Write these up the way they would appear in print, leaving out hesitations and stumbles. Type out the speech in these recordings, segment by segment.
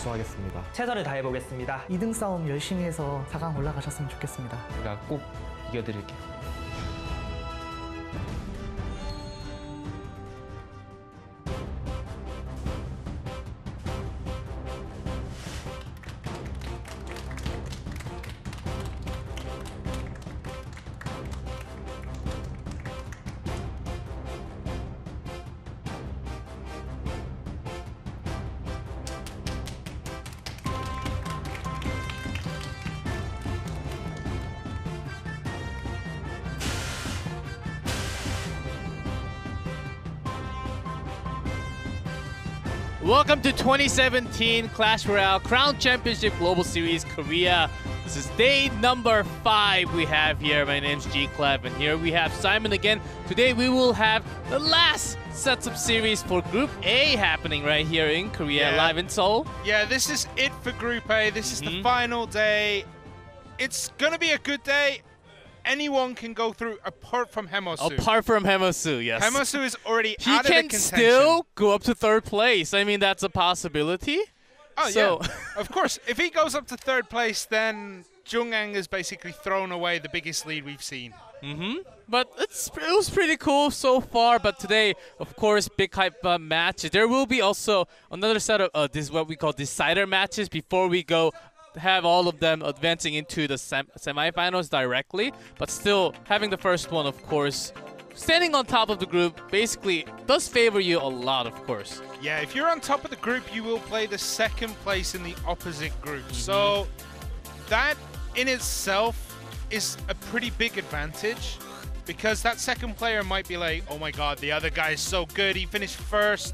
압수하겠습니다. 최선을 다해보겠습니다. 2등 싸움 열심히 해서 4강 올라가셨으면 좋겠습니다. 제가 꼭 이겨드릴게요. Welcome to 2017 Clash Royale Crown Championship Global Series Korea. This is day number 5 we have here. My name's G-Clef, and here we have Simon again. Today we will have the last sets of series for Group A happening right here in Korea, live in Seoul. Yeah, this is it for Group A. This is the final day. It's gonna be a good day. Anyone can go through apart from Hemosu. Apart from Hemosu, yes. Hemosu is already he out of the can contention. still go up to 3rd place. I mean, that's a possibility. Oh, so yeah. Of course. If he goes up to 3rd place, then Jungang has basically thrown away the biggest lead we've seen. But it was pretty cool so far. But today, of course, big hype match. There will be also another set of this is what we call decider matches before we go have all of them advancing into the semifinals directly. But still, having the first one, of course, standing on top of the group basically does favor you a lot, of course. Yeah, if you're on top of the group, you will play the 2nd place in the opposite group. So that in itself is a pretty big advantage, because that 2nd player might be like, oh my god, the other guy is so good, he finished 1st.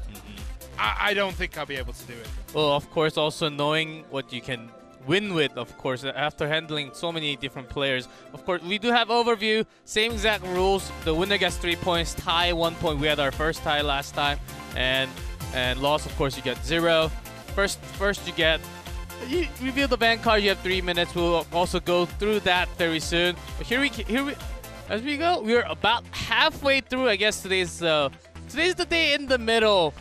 I don't think I'll be able to do it. Well, of course, also knowing what you can win with, of course, after handling so many different players. Of course, we do have overview, same exact rules. The winner gets 3 points, tie 1 point. We had our first tie last time, and loss, of course, you get 0. First you reveal the ban card. You have 3 minutes. We'll also go through that very soon. But here we as we go, we're about halfway through. I guess today's the day in the middle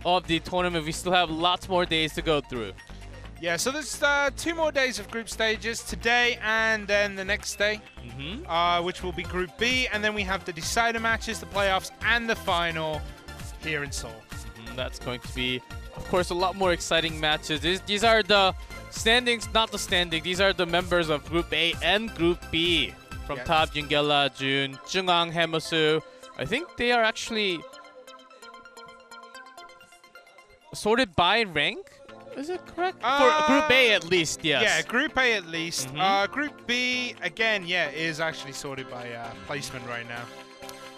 of the tournament. We still have lots more days to go through. Yeah, so there's 2 more days of group stages, today and then the next day, which will be Group B, and then we have the decider matches, the playoffs, and the final here in Seoul. That's going to be, of course, a lot more exciting matches. These are the standings, not the standing. These are the members of Group A and Group B. From top, 윤겔라, Jun, Jungang, Hemosu. I think they are actually sorted by rank. Is it correct? For Group A at least, yes. Yeah, Group A at least. Group B, again, is actually sorted by placement right now.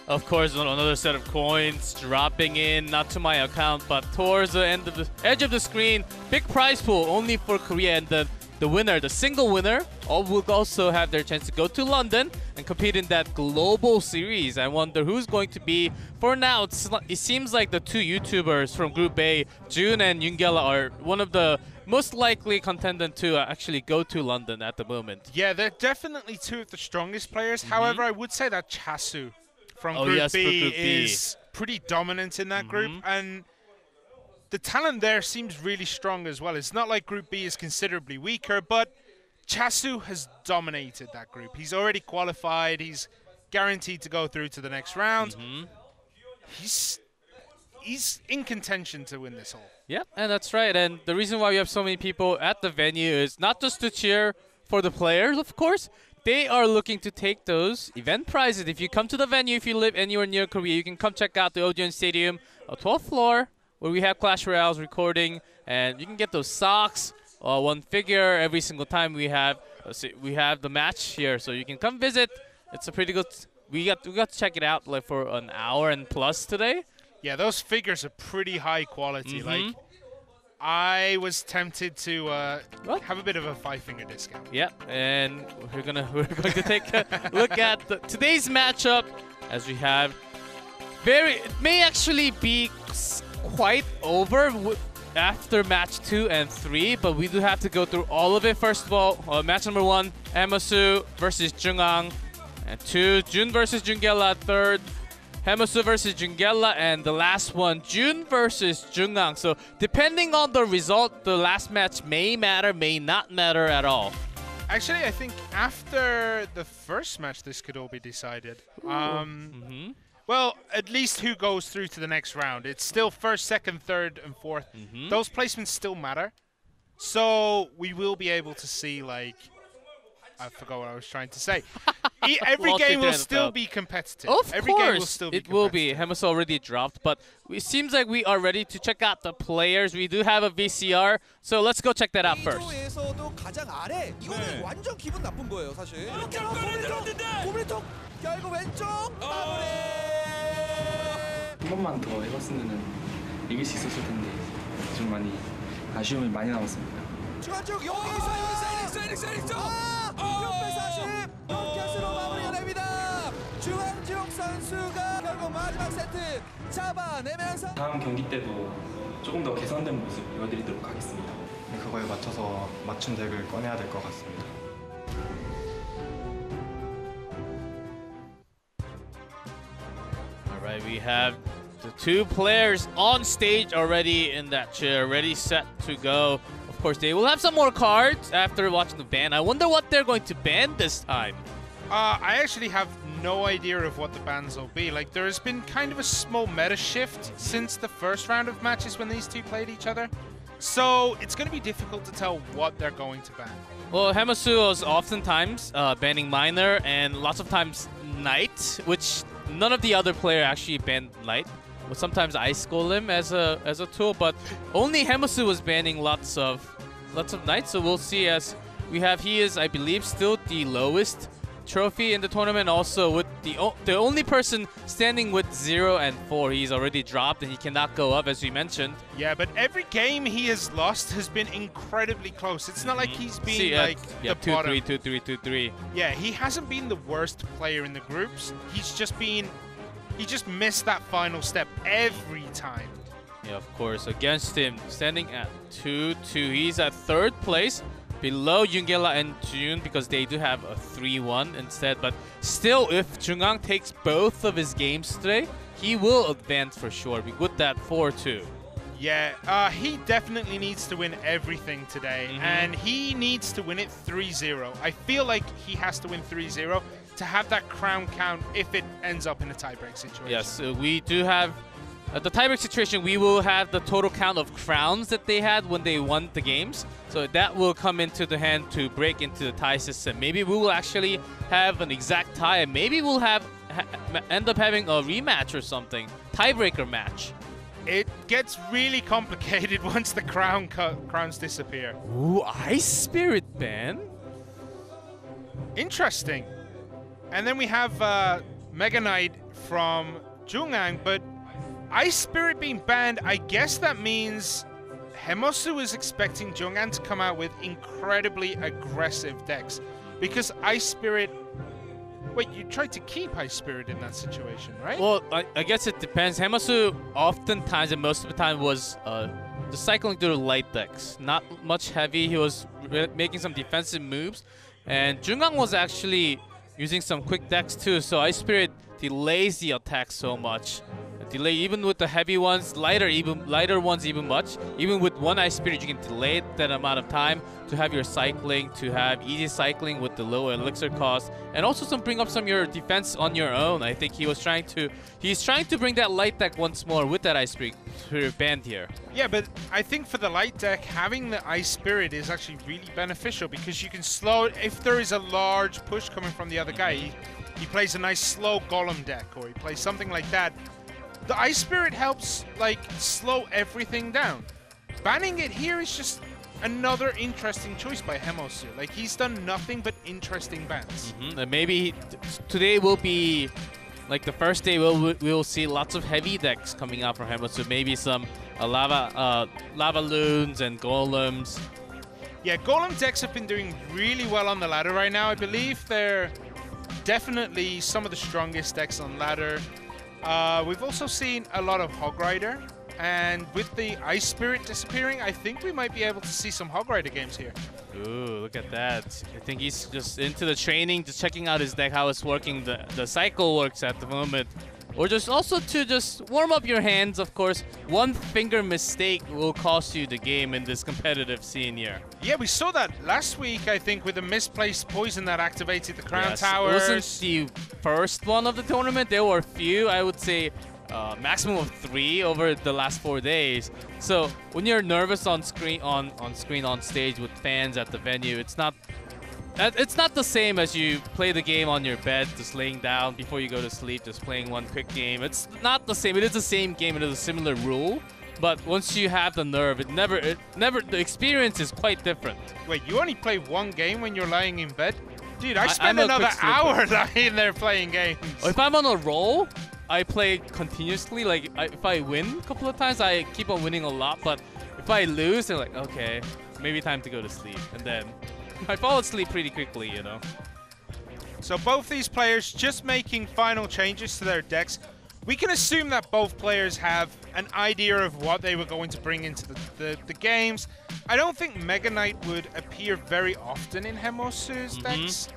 Of course, another set of coins dropping in, not to my account, but towards the edge of the screen. Big prize pool only for Korea, and the winner, the single winner, will also have their chance to go to London and compete in that global series. I wonder who's going to be. For now, it seems like the 2 YouTubers from Group A, Jun and 윤겔라, are one of the most likely contenders to actually go to London at the moment. Yeah, they're definitely 2 of the strongest players. However, I would say that Chasu from Group B is pretty dominant in that group, and the talent there seems really strong as well. It's not like Group B is considerably weaker, but Chasu has dominated that group. He's already qualified. He's guaranteed to go through to the next round. He's in contention to win this all. Yeah, and that's right. And the reason why we have so many people at the venue is not just to cheer for the players, of course. They are looking to take those event prizes. If you come to the venue, if you live anywhere near Korea, you can come check out the Odeon Stadium, 12th floor, where we have Clash Royale's recording, and you can get those socks, 1 figure every single time we have the match here. So you can come visit. It's a pretty good. We got to check it out like for an hour and plus today. Yeah, those figures are pretty high quality. Like, I was tempted to have a bit of a 5-finger discount. Yeah, and we're going to take a look at today's matchup, as we have it may actually be quite over after match 2 and 3, but we do have to go through all of it. First of all, match number 1, Hemosu versus Jungang, and 2, Jun versus 윤겔라, 3rd, Hemasu versus Junggela, and the last one, Jun versus Jungang. So depending on the result, the last match may matter, may not matter at all. Actually, I think after the first match, this could all be decided. Well, at least who goes through to the next round. It's still first, second, third, and fourth. Those placements still matter. So we will be able to see, like, I forgot what I was trying to say. Every game will still be competitive. Every game will still be it will be. Hemasu already dropped, but it seems like we are ready to check out the players. We do have a VCR, so let's go check that out first. A에서도 가장 아래. 이거는 완전 기분 나쁜 거예요, 사실. 고블리톡 결국 왼쪽 마무리. 한 번만 더 해봤으면 이길 수 있었을 텐데 좀 많이 아쉬움이 많이 남았습니다. 중앙쪽 여기서 에릭스 640 노켓으로 마무리가 됩니다. 중앙지옥 선수가 결국 마지막 세트 잡아내면서 다음 경기 때도 조금 더 개선된 모습 보여드리도록 하겠습니다. 그거에 맞춰서 맞춤 덱을 꺼내야 될 것 같습니다. Alright, we have the two players on stage already in that chair, ready, set to go. Of course, they will have some more cards after watching the ban. I wonder what they're going to ban this time. I actually have no idea of what the bans will be. Like, there has been kind of a small meta shift since the first round of matches when these two played each other. So it's going to be difficult to tell what they're going to ban. Well, Hemasu was oftentimes banning Minor and lots of times Knight, which none of the other player actually banned Knight. Well, sometimes Ice Golem as a tool, but only Hemasu was banning lots of Knights. So we'll see as we have. He is, I believe, still the lowest trophy in the tournament. Also, with the only person standing with 0 and 4, he's already dropped and he cannot go up, as we mentioned. Yeah, but every game he has lost has been incredibly close. It's not like he's been like the bottom. 2-3, 2-3, 2-3. Yeah, he hasn't been the worst player in the groups. He's just been. He just missed that final step every time. Yeah, of course. Against him, standing at 2-2. He's at 3rd place, below Yungela and Jun, because they do have a 3-1 instead. But still, if Jungang takes both of his games today, he will advance for sure with that 4-2. Yeah, he definitely needs to win everything today, and he needs to win it 3-0. I feel like he has to win 3-0 to have that crown count if it ends up in a tiebreak situation. Yes, we do have the tiebreak situation. We will have the total count of crowns that they had when they won the games. So that will come into the hand to break into the tie system. Maybe we will actually have an exact tie, and maybe we'll have end up having a rematch or something, tiebreaker match. It gets really complicated once the crowns disappear. Ooh, Ice Spirit ban? Interesting. And then we have Mega Knight from Jungang, but Ice Spirit being banned, I guess that means Hemasu is expecting Jungang to come out with incredibly aggressive decks. Because Ice Spirit... Wait, you tried to keep Ice Spirit in that situation, right? Well, I guess it depends. Hemasu oftentimes and most of the time was just cycling through light decks. Not much heavy. He was making some defensive moves. And Jungang was actually using some quick decks too, so Ice Spirit delays the attack so much. Delay even with the heavy ones, lighter ones even much. Even with one Ice Spirit, you can delay that amount of time to have your cycling, to have easy cycling with the low elixir cost, and also bring up some of your defense on your own. I think he's trying to bring that light deck once more with that Ice Spirit band here. Yeah, but I think for the light deck, having the Ice Spirit is actually really beneficial because you can slow it. If there is a large push coming from the other guy, he plays a nice slow Golem deck, or he plays something like that. The Ice Spirit helps, like, slow everything down. Banning it here is just another interesting choice by Hemasu. Like, he's done nothing but interesting bans. And maybe today will be, like, the first day we'll see lots of heavy decks coming out from Hemasu. Maybe some lava loons and golems. Yeah, Golem decks have been doing really well on the ladder right now. I believe they're definitely some of the strongest decks on ladder. We've also seen a lot of Hog Rider, and with the Ice Spirit disappearing, I think we might be able to see some Hog Rider games here. Ooh, look at that. I think he's just into the training, just checking out his deck, how it's working, the cycle works at the moment. or just also to just warm up your hands. Of course, one finger mistake will cost you the game in this competitive scene here. Yeah, we saw that last week, I think, with a misplaced poison that activated the Crown Towers. It wasn't the first one of the tournament. There were a few, I would say maximum of 3 over the last 4 days. So when you're nervous on screen, on stage with fans at the venue, it's not the same as you play the game on your bed, just laying down before you go to sleep, just playing one quick game. It's not the same. It is the same game. It is a similar rule. But once you have the nerve, the experience is quite different. Wait, you only play one game when you're lying in bed? Dude, I spend another hour lying there playing games. If I'm on a roll, I play continuously. Like, if I win a couple of times, I keep on winning a lot. But if I lose, they're like, okay, maybe time to go to sleep. And then I fall asleep pretty quickly, you know. So both these players just making final changes to their decks. We can assume that both players have an idea of what they were going to bring into the games. I don't think Mega Knight would appear very often in Hemosu's decks.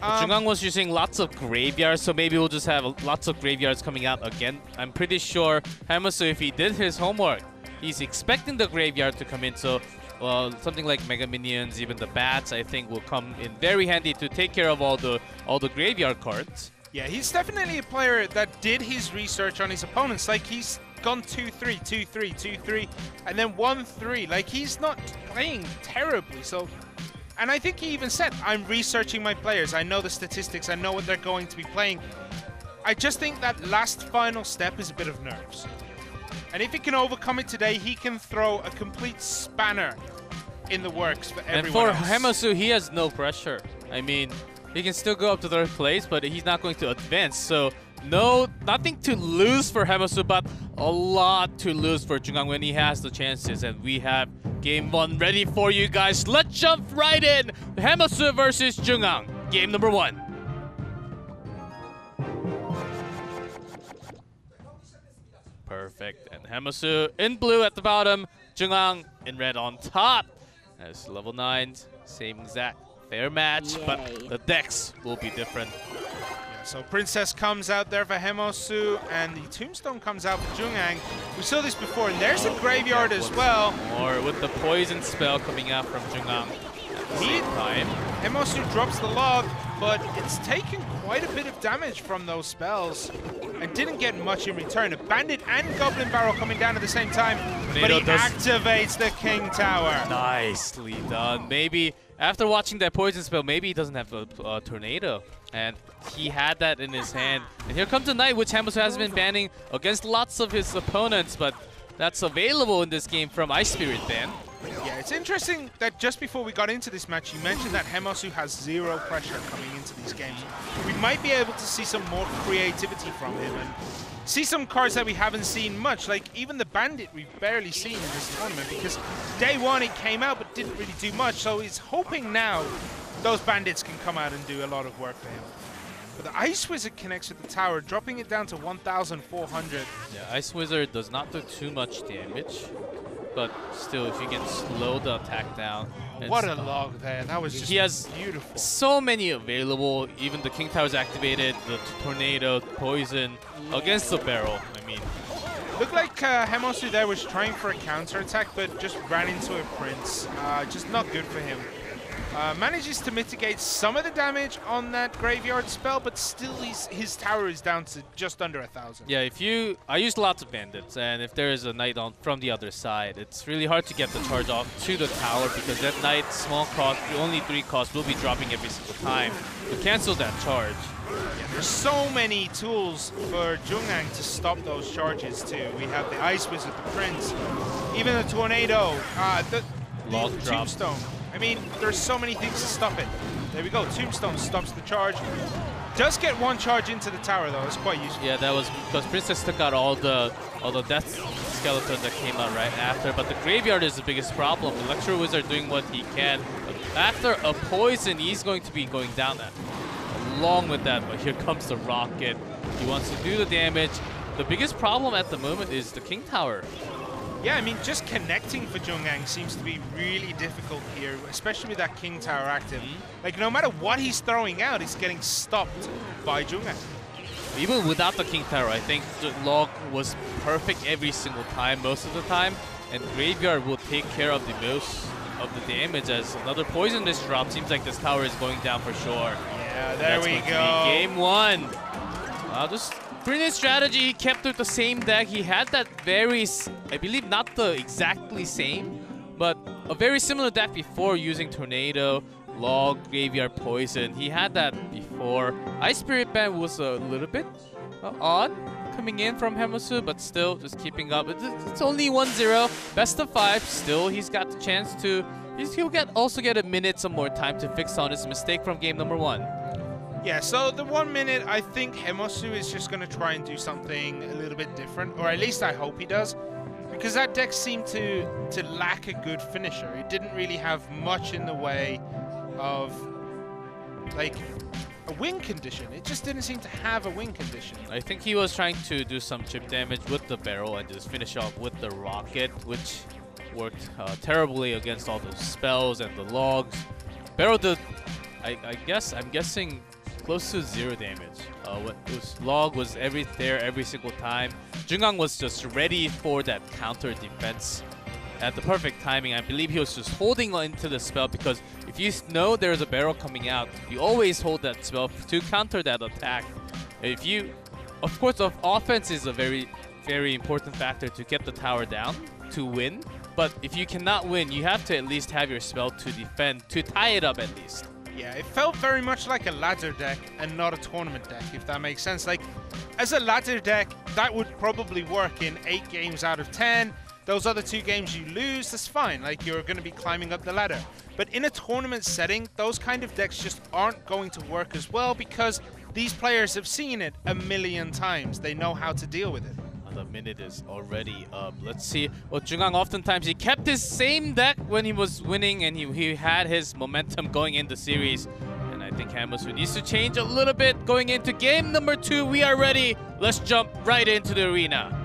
Jungang was using lots of graveyards, so maybe we'll just have lots of graveyards coming out again. I'm pretty sure Hemosu, if he did his homework, he's expecting the graveyard to come in. So something like Mega Minions, even the bats, I think will come in very handy to take care of all the graveyard cards. Yeah, he's definitely a player that did his research on his opponents. Like, he's gone 2-3, 2-3, 2-3, and then 1-3. Like, he's not playing terribly. So, and I think he even said, I'm researching my players. I know the statistics. I know what they're going to be playing. I just think that last final step is a bit of nerves. And if he can overcome it today, he can throw a complete spanner in the works for everyone else. And for Hemosu, he has no pressure. I mean, he can still go up to 3rd place, but he's not going to advance. So nothing to lose for Hemosu, but a lot to lose for Jungang when he has the chances. And we have game 1 ready for you guys. Let's jump right in. Hemosu versus Jungang. Game number 1. Perfect. And Hemosu in blue at the bottom, Jungang in red on top. As level 9s, same exact fair match, but the decks will be different. Yeah, so Princess comes out there for Hemosu, and the Tombstone comes out for Jungang. We saw this before, and there's a graveyard as well. Or with the poison spell coming out from Jungang at the same time. Hemosu drops the log, but it's taken quite a bit of damage from those spells and didn't get much in return. A Bandit and Goblin Barrel coming down at the same time, but he activates the King Tower. Nicely done. Maybe after watching that poison spell, maybe he doesn't have a tornado, and he had that in his hand. And here comes the Knight, which Hemosu has been banning against lots of his opponents, but that's available in this game from Ice Spirit ban. Yeah, it's interesting that just before we got into this match, you mentioned that Hemosu has 0 pressure coming into these games. We might be able to see some more creativity from him and see some cards that we haven't seen much. Like, even the Bandit we've barely seen in this tournament, because day 1 it came out but didn't really do much. So he's hoping now those Bandits can come out and do a lot of work for him. But the Ice Wizard connects with the tower, dropping it down to 1,400. Yeah, Ice Wizard does not do too much damage, but still, if you can slow the attack down. What a log there. That was just he has beautiful. So many available. Even the King Tower's activated, the Tornado, Poison against the barrel. I mean, looked like Hemosu there was trying for a counterattack, but just ran into a Prince. Just not good for him. Manages to mitigate some of the damage on that graveyard spell, but still his tower is down to just under 1,000. Yeah, I use lots of bandits, and if there is a knight on from the other side, it's really hard to get the charge off to the tower, because that knight, small cost, only 3 cost, will be dropping every single time to cancel that charge. Yeah, there's so many tools for Jungang to stop those charges too. We have the Ice Wizard, the Prince, even the Tornado, the Tombstone. I mean, there's so many things to stop it. There we go. Tombstone stops the charge. Does get 1 charge into the tower though. It's quite useful. Yeah, that was because Princess took out all the death skeletons that came out right after. But the graveyard is the biggest problem. Electro Wizard doing what he can. But after a poison, he's going to be going down that. Along with that, but here comes the rocket. He wants to do the damage. The biggest problem at the moment is the King Tower. Yeah, I mean, just connecting for Jungang seems to be really difficult here, especially with that King Tower active. Like, no matter what he's throwing out, he's getting stopped by Jungang. even without the King Tower, I think the log was perfect every single time, most of the time. And Graveyard will take care of the most of the damage as another poisonous drop. Seems like this tower is going down for sure. Yeah, there we go. Game 1. Just brilliant strategy. He kept with the same deck. He had that very, I believe not the exactly same, but a very similar deck before using Tornado, Log, Graveyard, Poison. He had that before. Ice Spirit Band was a little bit odd coming in from Hemasu, but still just keeping up. It's only 1-0, best of 5. Still, he's got the chance to. He'll also get a minute, some more time to fix on his mistake from game number 1. Yeah, so the 1 minute, I think Hemasu is just going to try and do something a little bit different, or at least I hope he does, because that deck seemed to lack a good finisher. It didn't really have much in the way of, like, a win condition. It just didn't seem to have a win condition. I think he was trying to do some chip damage with the barrel and just finish off with the rocket, which worked terribly against all the spells and the logs. Barrel did, I'm guessing, close to 0 damage. Log was there every single time. Jungang was just ready for that counter defense at the perfect timing. I believe he was just holding into the spell because if you know there's a barrel coming out, you always hold that spell to counter that attack. If you, of course, the offense is a very, very important factor to get the tower down to win. But if you cannot win, you have to at least have your spell to defend, to tie it up at least. Yeah, it felt very much like a ladder deck and not a tournament deck, if that makes sense. Like, as a ladder deck, that would probably work in 8 games out of 10. Those other 2 games you lose, that's fine. Like, you're going to be climbing up the ladder. But in a tournament setting, those kind of decks just aren't going to work as well because these players have seen it a million times. They know how to deal with it. The minute is already up. Let's see. Well, Jungang oftentimes he kept his same deck when he was winning, and he had his momentum going in the series. And I think Hemasu needs to change a little bit going into game number 2. We are ready. Let's jump right into the arena.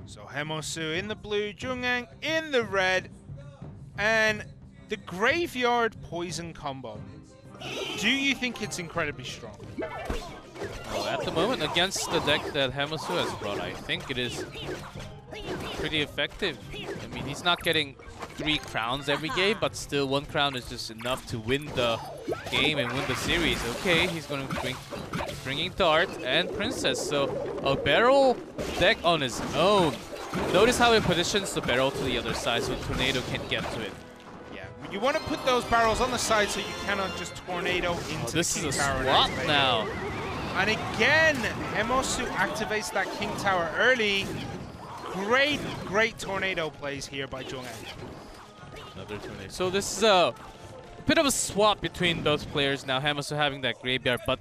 So Hemasu in the blue, Jungang in the red, and the Graveyard Poison combo. Do you think it's incredibly strong? Well, at the moment, against the deck that Hemasu has brought, I think it is pretty effective. I mean, he's not getting 3 crowns every game, but still 1 crown is just enough to win the game and win the series. Okay, he's going to bringing Dart and Princess, so a barrel deck on his own. Notice how it positions the barrel to the other side so Tornado can't get to it. You want to put those barrels on the side so you cannot just tornado into this the King is a Tower swap now. And again, Hemasu activates that King Tower early. Great tornado plays here by Jungang. Another tornado. So this is a bit of a swap between both players now. Hemasu having that graveyard, but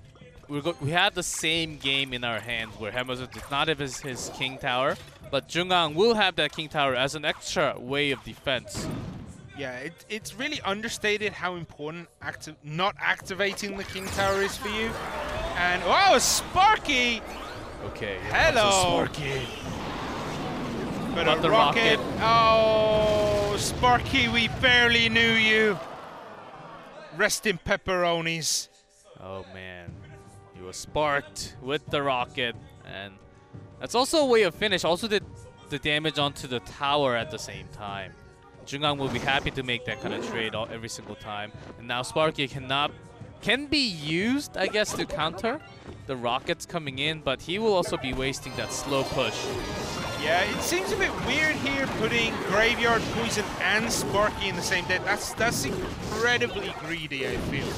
we have the same game in our hands where Hemasu does not have his King Tower, but Jungang will have that King Tower as an extra way of defense. Yeah, it's really understated how important not activating the King Tower is for you. And, oh, Sparky! Okay. Hello! Sparky. But a rocket. Oh, Sparky, we barely knew you. Rest in pepperonis. Oh, man. He was sparked with the rocket. And that's also a way of finish. Also did the damage onto the tower at the same time. Jungang will be happy to make that kind of trade every single time. And now Sparky can be used, I guess, to counter the rockets coming in, but he will also be wasting that slow push. Yeah, it seems a bit weird here putting Graveyard Poison and Sparky in the same deck. That's incredibly greedy, I feel.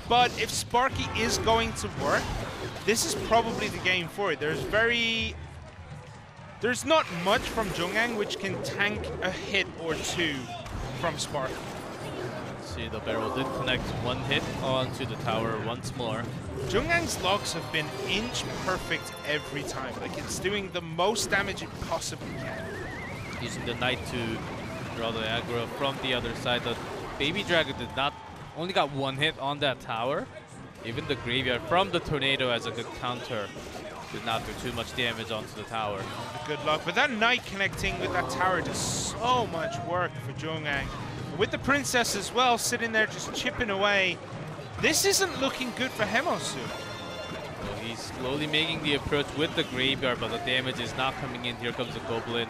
But if Sparky is going to work, this is probably the game for it. There's not much from Jungang which can tank a hit or 2 from Sparky. See, the barrel did connect 1 hit onto the tower once more. Jungang's logs have been inch perfect every time. Like, it's doing the most damage it possibly can. Using the Knight to draw the aggro from the other side. The Baby Dragon only got 1 hit on that tower. Even the Graveyard from the Tornado as a good counter. Did not do too much damage onto the tower. Good luck. But that knight connecting with that tower does so much work for Jungang. With the princess as well, sitting there just chipping away. This isn't looking good for Hemosu. So he's slowly making the approach with the graveyard, but the damage is not coming in. Here comes the Goblin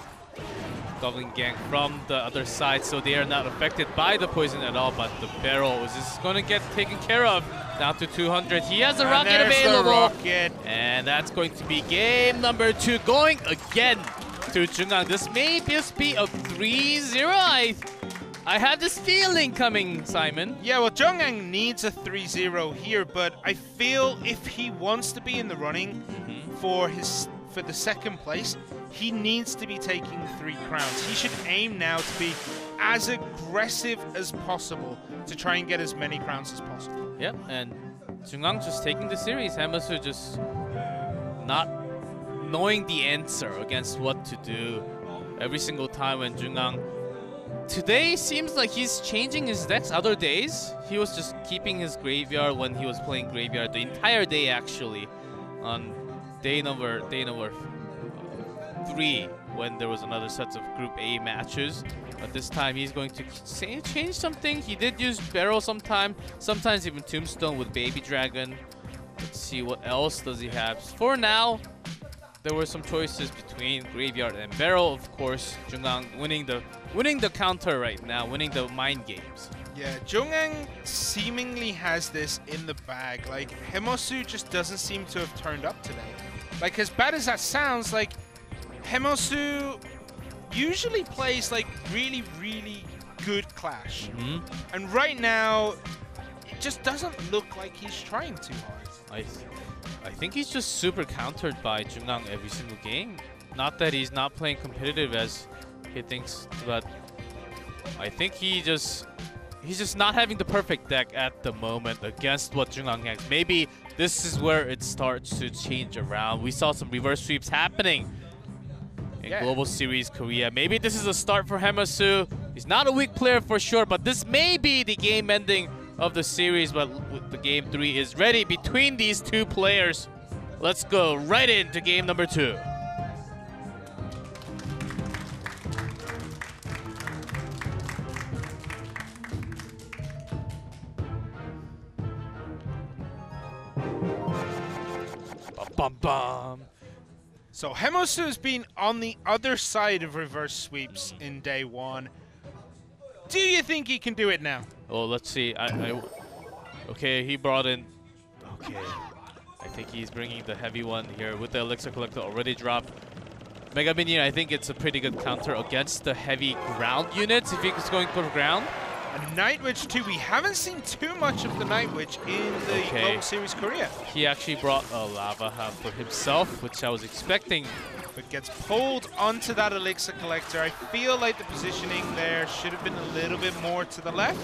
gang from the other side, so they are not affected by the poison at all, but the barrel is just going to get taken care of. Down to 200. He has a rocket available. The rocket. And that's going to be game number 2 going again to Jungang. This may just be a 3-0. I have this feeling coming, Simon. Yeah, well, Jungang needs a 3-0 here, but I feel if he wants to be in the running for the second place, he needs to be taking 3 crowns. He should aim now to be as aggressive as possible to try and get as many crowns as possible. Yep, and Jungang just taking the series. Hemosu just not knowing the answer against what to do every single time when Jungang. Today seems like he's changing his decks. Other days, he was just keeping his graveyard when he was playing graveyard the entire day actually. On day number 3 when there was another set of Group A matches. But this time he's going to change something. He did use Barrel sometimes even Tombstone with Baby Dragon. Let's see what else does he have. For now, there were some choices between Graveyard and Barrel. Of course, Jungang winning the counter right now, winning the mind games. Yeah, Jungang seemingly has this in the bag. Like, Hemosu just doesn't seem to have turned up today. Like, as bad as that sounds, like, Hemosu usually plays like really, really good Clash. And right now, it just doesn't look like he's trying too hard. I think he's just super countered by Jungang every single game. Not that he's not playing competitive as he thinks, but I think he's just not having the perfect deck at the moment against what Jungang has. Maybe this is where it starts to change around. We saw some reverse sweeps happening in Global Series Korea. Maybe this is a start for Hemosu. He's not a weak player for sure, but this may be the game ending of the series. But the game 3 is ready between these two players. Let's go right into game number 2. Bum bum. So Hemosu has been on the other side of reverse sweeps in day 1. Do you think he can do it now? Oh, let's see. Okay, he brought in. Okay, I think he's bringing the heavy one here with the Elixir Collector already dropped. Mega Minion, I think it's a pretty good counter against the heavy ground units if he's going for ground. A Night Witch too. We haven't seen too much of the Night Witch in the Global Series Korea. He actually brought a Lava Hound for himself, which I was expecting. But gets pulled onto that Elixir Collector. I feel like the positioning there should have been a little bit more to the left,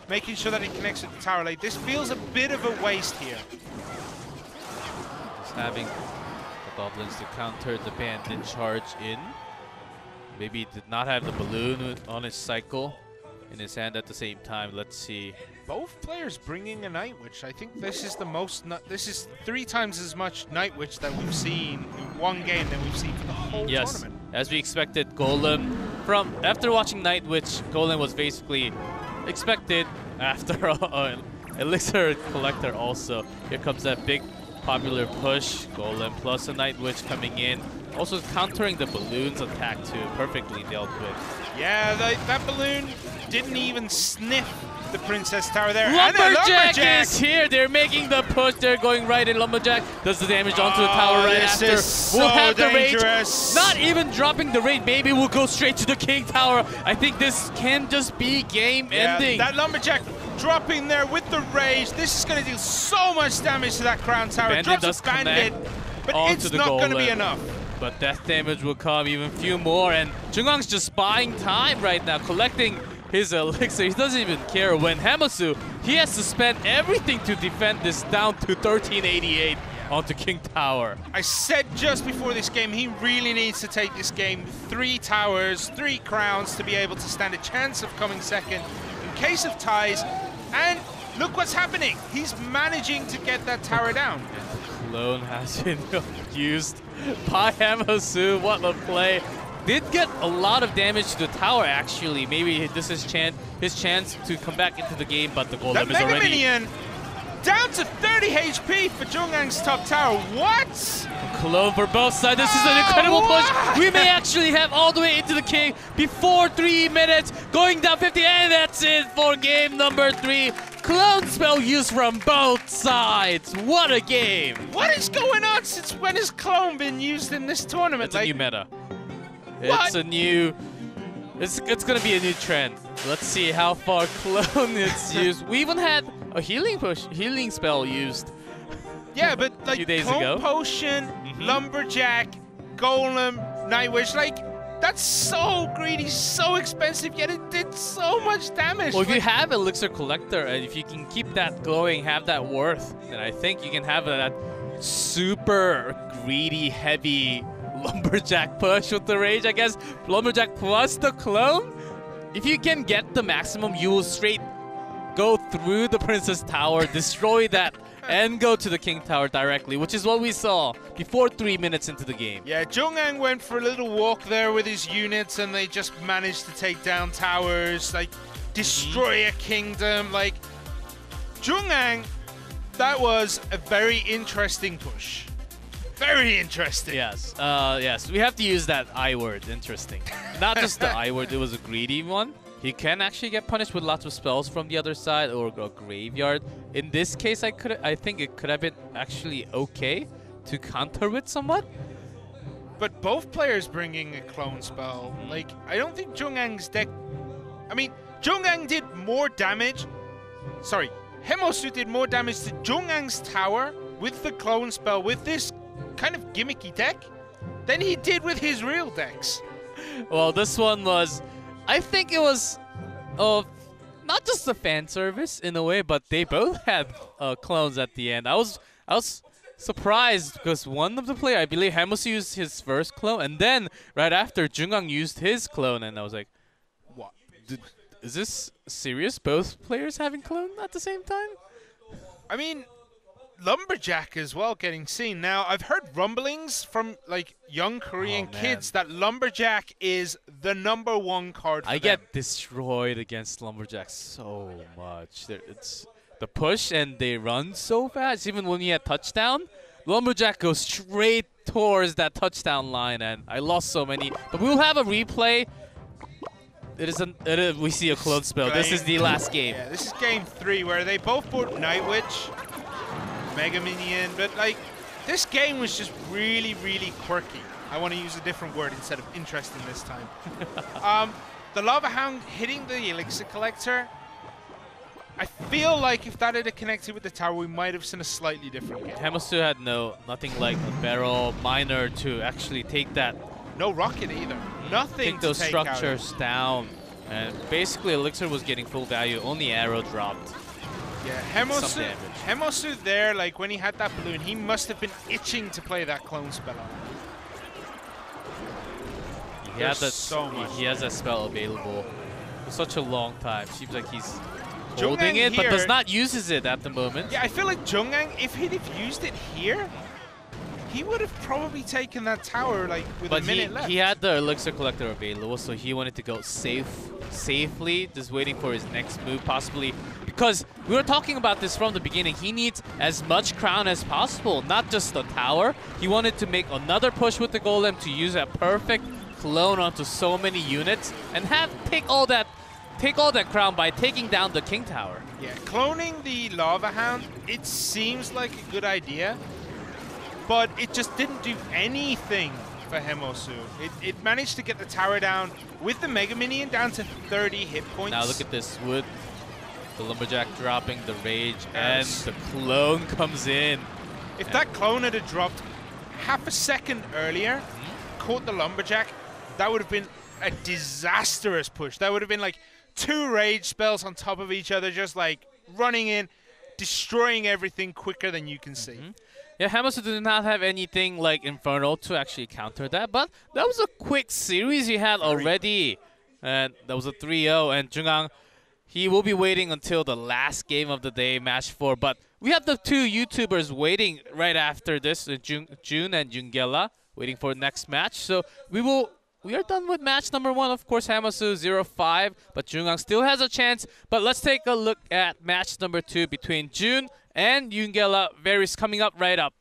making sure that he connects with the tower. Like, this feels a bit of a waste here. Just having the Goblins to counter the Bandit charge in. Maybe he did not have the balloon on his cycle in his hand at the same time. Let's see. Both players bringing a Night Witch. I think this is the most. This is 3 times as much Night Witch that we've seen in one game than we've seen for the whole tournament. As we expected, Golem after watching Night Witch, Golem was basically expected after Elixir Collector also. Here comes that big popular push. Golem plus a Night Witch coming in. Also countering the balloon's attack too. Perfectly dealt with. Yeah, that balloon didn't even sniff the Princess Tower there. Lumberjack is here. They're making the push. They're going right in. Lumberjack does the damage onto the tower right after. This is so we'll have dangerous. The rage. Not even dropping the rage. Maybe we'll go straight to the King Tower. I think this can just be game ending. That Lumberjack dropping there with the rage. This is going to deal so much damage to that Crown Tower. Bandit Drops a Bandit, but it's not going to be enough. But death damage will come, even few more, and Jungang's just buying time right now, collecting his elixir. He doesn't even care. When Hemosu, he has to spend everything to defend this down to 1388 onto King Tower. I said just before this game, he really needs to take this game 3 towers, 3 crowns to be able to stand a chance of coming second in case of ties. And look what's happening. He's managing to get that tower down. Clone has been used by Hamasu. What a play. Did get a lot of damage to the tower, actually. Maybe this is his chance to come back into the game, but the golem is already... Mega Minion down to 30 HP for Jungang's top tower. What? Clone for both sides. This is an incredible push. We may actually have all the way into the king before 3 minutes. Going down 50, and that's it for game number 3. Clone spell used from both sides. What a game. What is going on? Since when has clone been used in this tournament? It's a new meta. It's a new... It's gonna be a new trend. Let's see how far clone is used. We even had a healing spell used. Yeah, but like few days clone ago. potion, lumberjack, golem, nightwish, like that's so greedy, so expensive, yet it did so much damage. Well, if you have Elixir Collector, and if you can keep that going, have that worth, then I think you can have that super greedy, heavy lumberjack push with the rage. I guess lumberjack plus the clone. If you can get the maximum, you will straight go through the Princess Tower, destroy that, and go to the King Tower directly, which is what we saw before 3 minutes into the game. Yeah, Jungang went for a little walk there with his units, and they just managed to take down towers, like destroy a kingdom. Like Jungang, that was a very interesting push. Very interesting. Yes, yes. We have to use that I word, interesting. Not just the I word, it was a greedy one. He can actually get punished with lots of spells from the other side or a graveyard. In this case, I think it could have been actually okay to counter with somewhat. But both players bringing a clone spell. Like, I don't think Jungang's deck... I mean, Jungang did more damage... Sorry, Hamasu did more damage to Jungang's tower with the clone spell, with this kind of gimmicky deck, than he did with his real decks. Well, this one was... I think it was not just a fan service in a way, but they both had clones at the end. I was surprised because one of the players, I believe Hamasu used his first clone, and then right after Jungang used his clone, and I was like, what? Is this serious? Both players having clone at the same time? I mean, Lumberjack as well getting seen. Now, I've heard rumblings from like young Korean kids that Lumberjack is the #1 card for them. get destroyed against Lumberjack so much. It's the push and they run so fast. Even when you had touchdown, Lumberjack goes straight towards that touchdown line, and I lost so many. But we'll have a replay. We see a clone spell. This is the last game. Yeah, this is game 3 where they both bought Nightwitch, Mega Minion, but like this game was just really, really quirky. I want to use a different word instead of interesting this time. The Lava Hound hitting the Elixir Collector. I feel like if that had connected with the tower, we might have seen a slightly different game. Hamasu had nothing like a barrel miner to actually take that. No rocket either. Nothing Take those to take structures down. And basically Elixir was getting full value. Only arrow dropped. Yeah, Some damage. Hamasu there, like when he had that balloon, he must have been itching to play that clone spell on. He has that spell available for such a long time. Seems like he's holding it, but does not uses it at the moment. Yeah, I feel like Jungang, if he'd have used it here, he would have probably taken that tower like with a minute left. He had the Elixir Collector available, so he wanted to go safely, just waiting for his next move, possibly. Because we were talking about this from the beginning, he needs as much crown as possible, not just the tower. He wanted to make another push with the golem to use a perfect clone onto so many units and take all that crown by taking down the King Tower. Yeah, cloning the Lava Hound, it seems like a good idea, but it just didn't do anything for Hamasu. It managed to get the tower down with the Mega Minion down to 30 hit points. Now look at this wood. The Lumberjack dropping the rage, and the clone comes in. If that clone had dropped half a second earlier, caught the Lumberjack, that would have been a disastrous push. That would have been like 2 rage spells on top of each other, just like running in, destroying everything quicker than you can see. Yeah, Hamasu did not have anything like Inferno to actually counter that, but that was a quick series he had already. And that was a 3-0, and Jungang, he will be waiting until the last game of the day, match 4. But we have the 2 YouTubers waiting right after this, Jun and Yungela, waiting for the next match. So we are done with match number 1. Of course, Hamasu 0-5, but Jungang still has a chance. But let's take a look at match number 2 between Jun and Yungela. Varys coming up right up.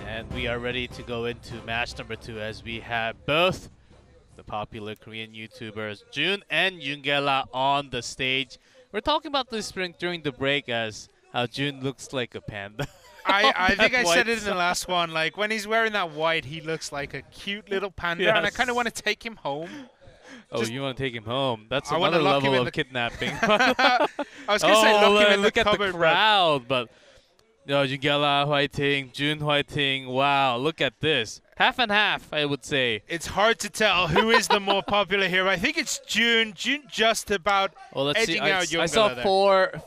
And we are ready to go into match number 2 as we have both the popular Korean YouTubers Jun and Yungela on the stage. We're talking about this during the break as how Jun looks like a panda. I think I said it in the last one. Like when he's wearing that white, he looks like a cute little panda, Yes. and I kind of want to take him home. Oh, you want to take him home? That's I wanna another lock him level in of kidnapping. I was gonna say lock him in look the at cupboard, the crowd, but Yungela fighting, Jun fighting. Wow, look at this. Half and half, I would say. It's hard to tell who is the more popular here. I think it's Jun. Jun just about edging out Yungela. I saw there.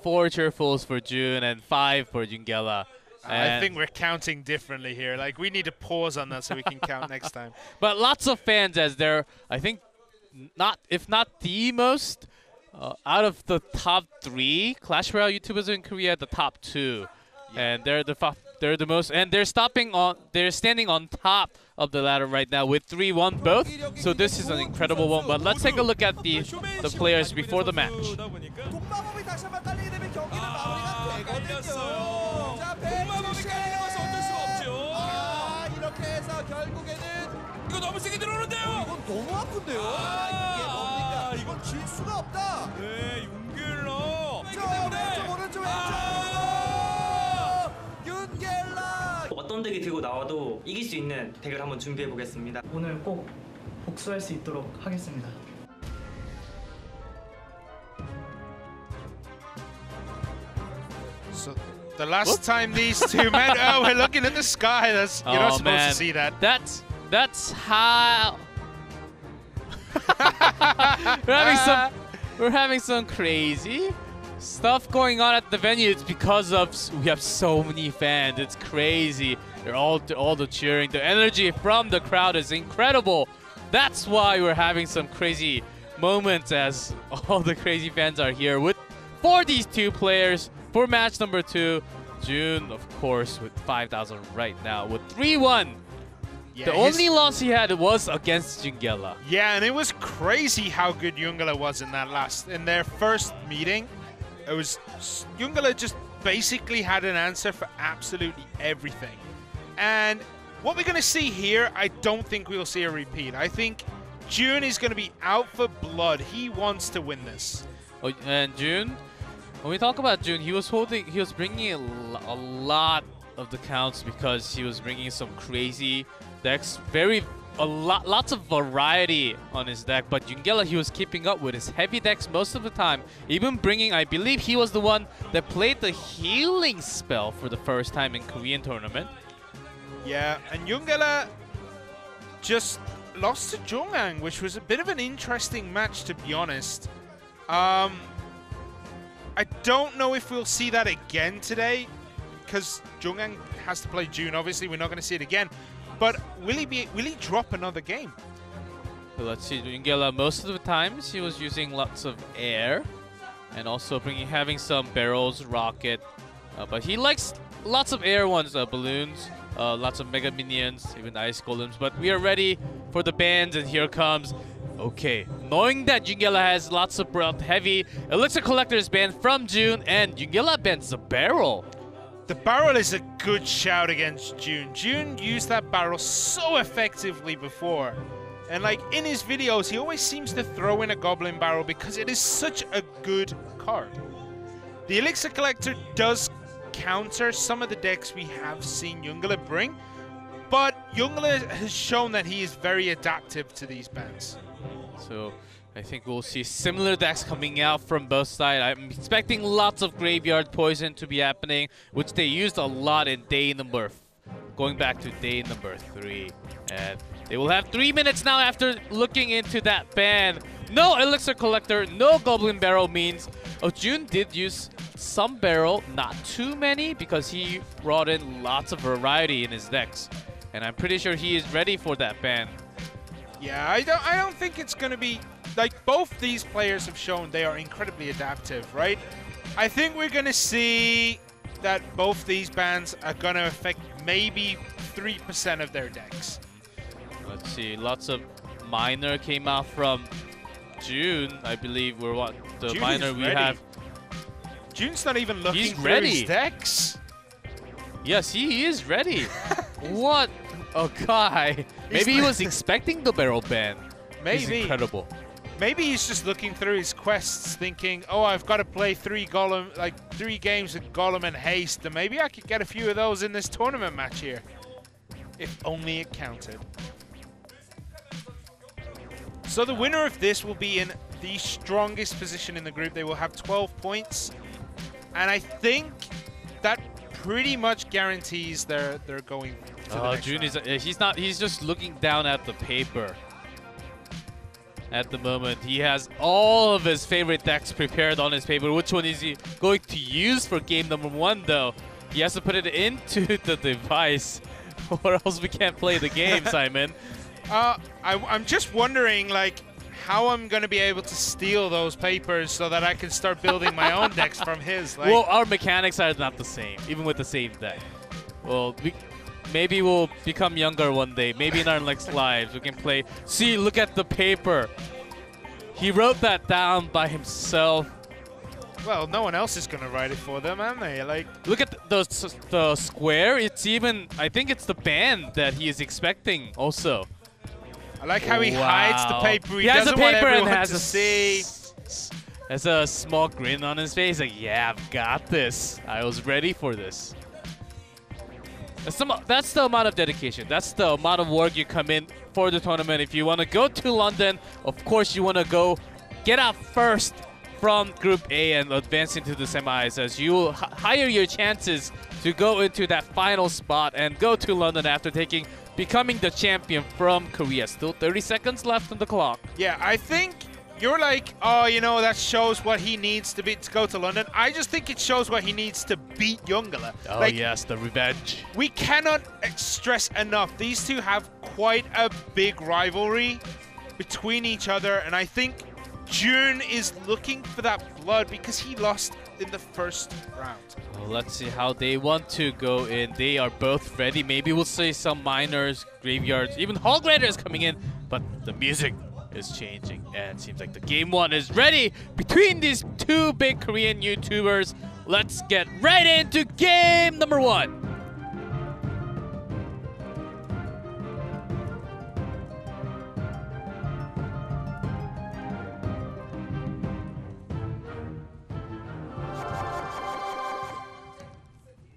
four cheerfuls for Jun and 5 for Yungela. I think we're counting differently here. Like we need to pause on that so we can count next time. But lots of fans, as they're, I think, if not the most, out of the top 3 Clash Royale YouTubers in Korea, the top 2. And they're the most, and they're standing on top of the ladder right now with 3-1 both. So this is an incredible one. But let's take a look at the players before the match. 이거 너무 세게 들어오는데요. 이건 너무 아픈데요. 이게 뭡니까? 이건 질 수가 없다. 네, 윤겔라. 오른쪽. 윤겔라. 어떤 덱이 들고 나와도 이길 수 있는 덱을 한번 준비해 보겠습니다. 오늘 꼭 복수할 수 있도록 하겠습니다. So the last time these two met, we're looking at the sky. You're not supposed to see that. That's how we're having some crazy stuff going on at the venue. It's because we have so many fans. It's crazy. They're all the cheering. The energy from the crowd is incredible. That's why we're having some crazy moments as all the crazy fans are here for these 2 players for match number 2. Jun, of course, with 5,000 right now with 3-1. Yeah, the only loss he had was against Yungela. Yeah, and it was crazy how good Yungela was in their first meeting. It was Yungela just basically had an answer for absolutely everything. And what we're going to see here, I don't think we'll see a repeat. I think Jun is going to be out for blood. He wants to win this. Oh, and Jun, when we talk about Jun, he was bringing a lot of the counts because he was bringing some crazy decks, lots of variety on his deck. But Yungela, he was keeping up with his heavy decks most of the time, even bringing, I believe he was the one that played the healing spell for the first time in Korean tournament. Yeah, and Yungela just lost to Jongang, which was a bit of an interesting match, to be honest. I don't know if we'll see that again today, because Jongang has to play Jun. Obviously, we're not going to see it again. But will he drop another game? Well, let's see. Yungela, most of the times he was using lots of air, and also having some barrels, rocket. But he likes lots of air ones, balloons, lots of mega minions, even ice golems. But we are ready for the bans, and here comes. Okay, knowing that Yungela has lots of heavy Elixir Collector's ban from Jun, and Yungela bans the barrel. The barrel is a good shout against Jun. Jun used that barrel so effectively before. And like in his videos, he always seems to throw in a Goblin Barrel because it is such a good card. The Elixir Collector does counter some of the decks we have seen Yungela bring, but Yungela has shown that he is very adaptive to these bans. So I think we'll see similar decks coming out from both sides. I'm expecting lots of Graveyard Poison to be happening, which they used a lot in day number going back to day number 3. And they will have 3 minutes now after looking into that ban. No Elixir Collector, no Goblin Barrel means Jun did use some barrel, not too many, because he brought in lots of variety in his decks. And I'm pretty sure he is ready for that ban. Yeah, I don't think it's going to be... Like, both these players have shown they are incredibly adaptive, right? I think we're going to see that both these bans are going to affect maybe 3% of their decks. Let's see, lots of minor came out from June, I believe. We're what the June minor we ready. have. June's not even looking through ready. his decks. Yes, he is ready. What a guy! Maybe he was expecting the barrel ban. Maybe. He's incredible. Maybe he's just looking through his quests, thinking, "Oh, I've got to play 3 games with Golem and Haste, and maybe I could get a few of those in this tournament match here, if only it counted." So the winner of this will be in the strongest position in the group. They will have 12 points, and I think that pretty much guarantees they're going to the next June round. is he's just looking down at the paper. At the moment, he has all of his favorite decks prepared on his paper. Which one is he going to use for game number 1, though? He has to put it into the device, or else we can't play the game, Simon. I'm just wondering, like, how I'm going to be able to steal those papers so that I can start building my own decks from his. Like, well, our mechanics are not the same, even with the same deck. Well, maybe we'll become younger one day. Maybe in our next lives we can play. See, look at the paper. He wrote that down by himself. well, no one else is going to write it for them, am they? Like, look at the square. It's even, I think it's the band that he is expecting also. I like how he hides the paper. He has doesn't a paper want and everyone has to a see. Has a small grin on his face, like, yeah, I've got this. I was ready for this. That's the amount of dedication. That's the amount of work you come in for the tournament. If you want to go to London, of course you want to go get out first from Group A and advance into the semis, as you will higher your chances to go into that final spot and go to London after becoming the champion from Korea. Still 30 seconds left on the clock. Yeah, I think you're like, oh, you know, that shows what he needs to go to London. I just think it shows what he needs to beat Youngala. Oh, like, yes, the revenge. We cannot stress enough. These two have quite a big rivalry between each other, and I think June is looking for that blood because he lost in the first round. Well, let's see how they want to go in. They are both ready. Maybe we'll see some miners, graveyards, even Hog Raiders coming in, but the music is changing, and it seems like the game 1 is ready between these two big Korean YouTubers. Let's get right into game number 1.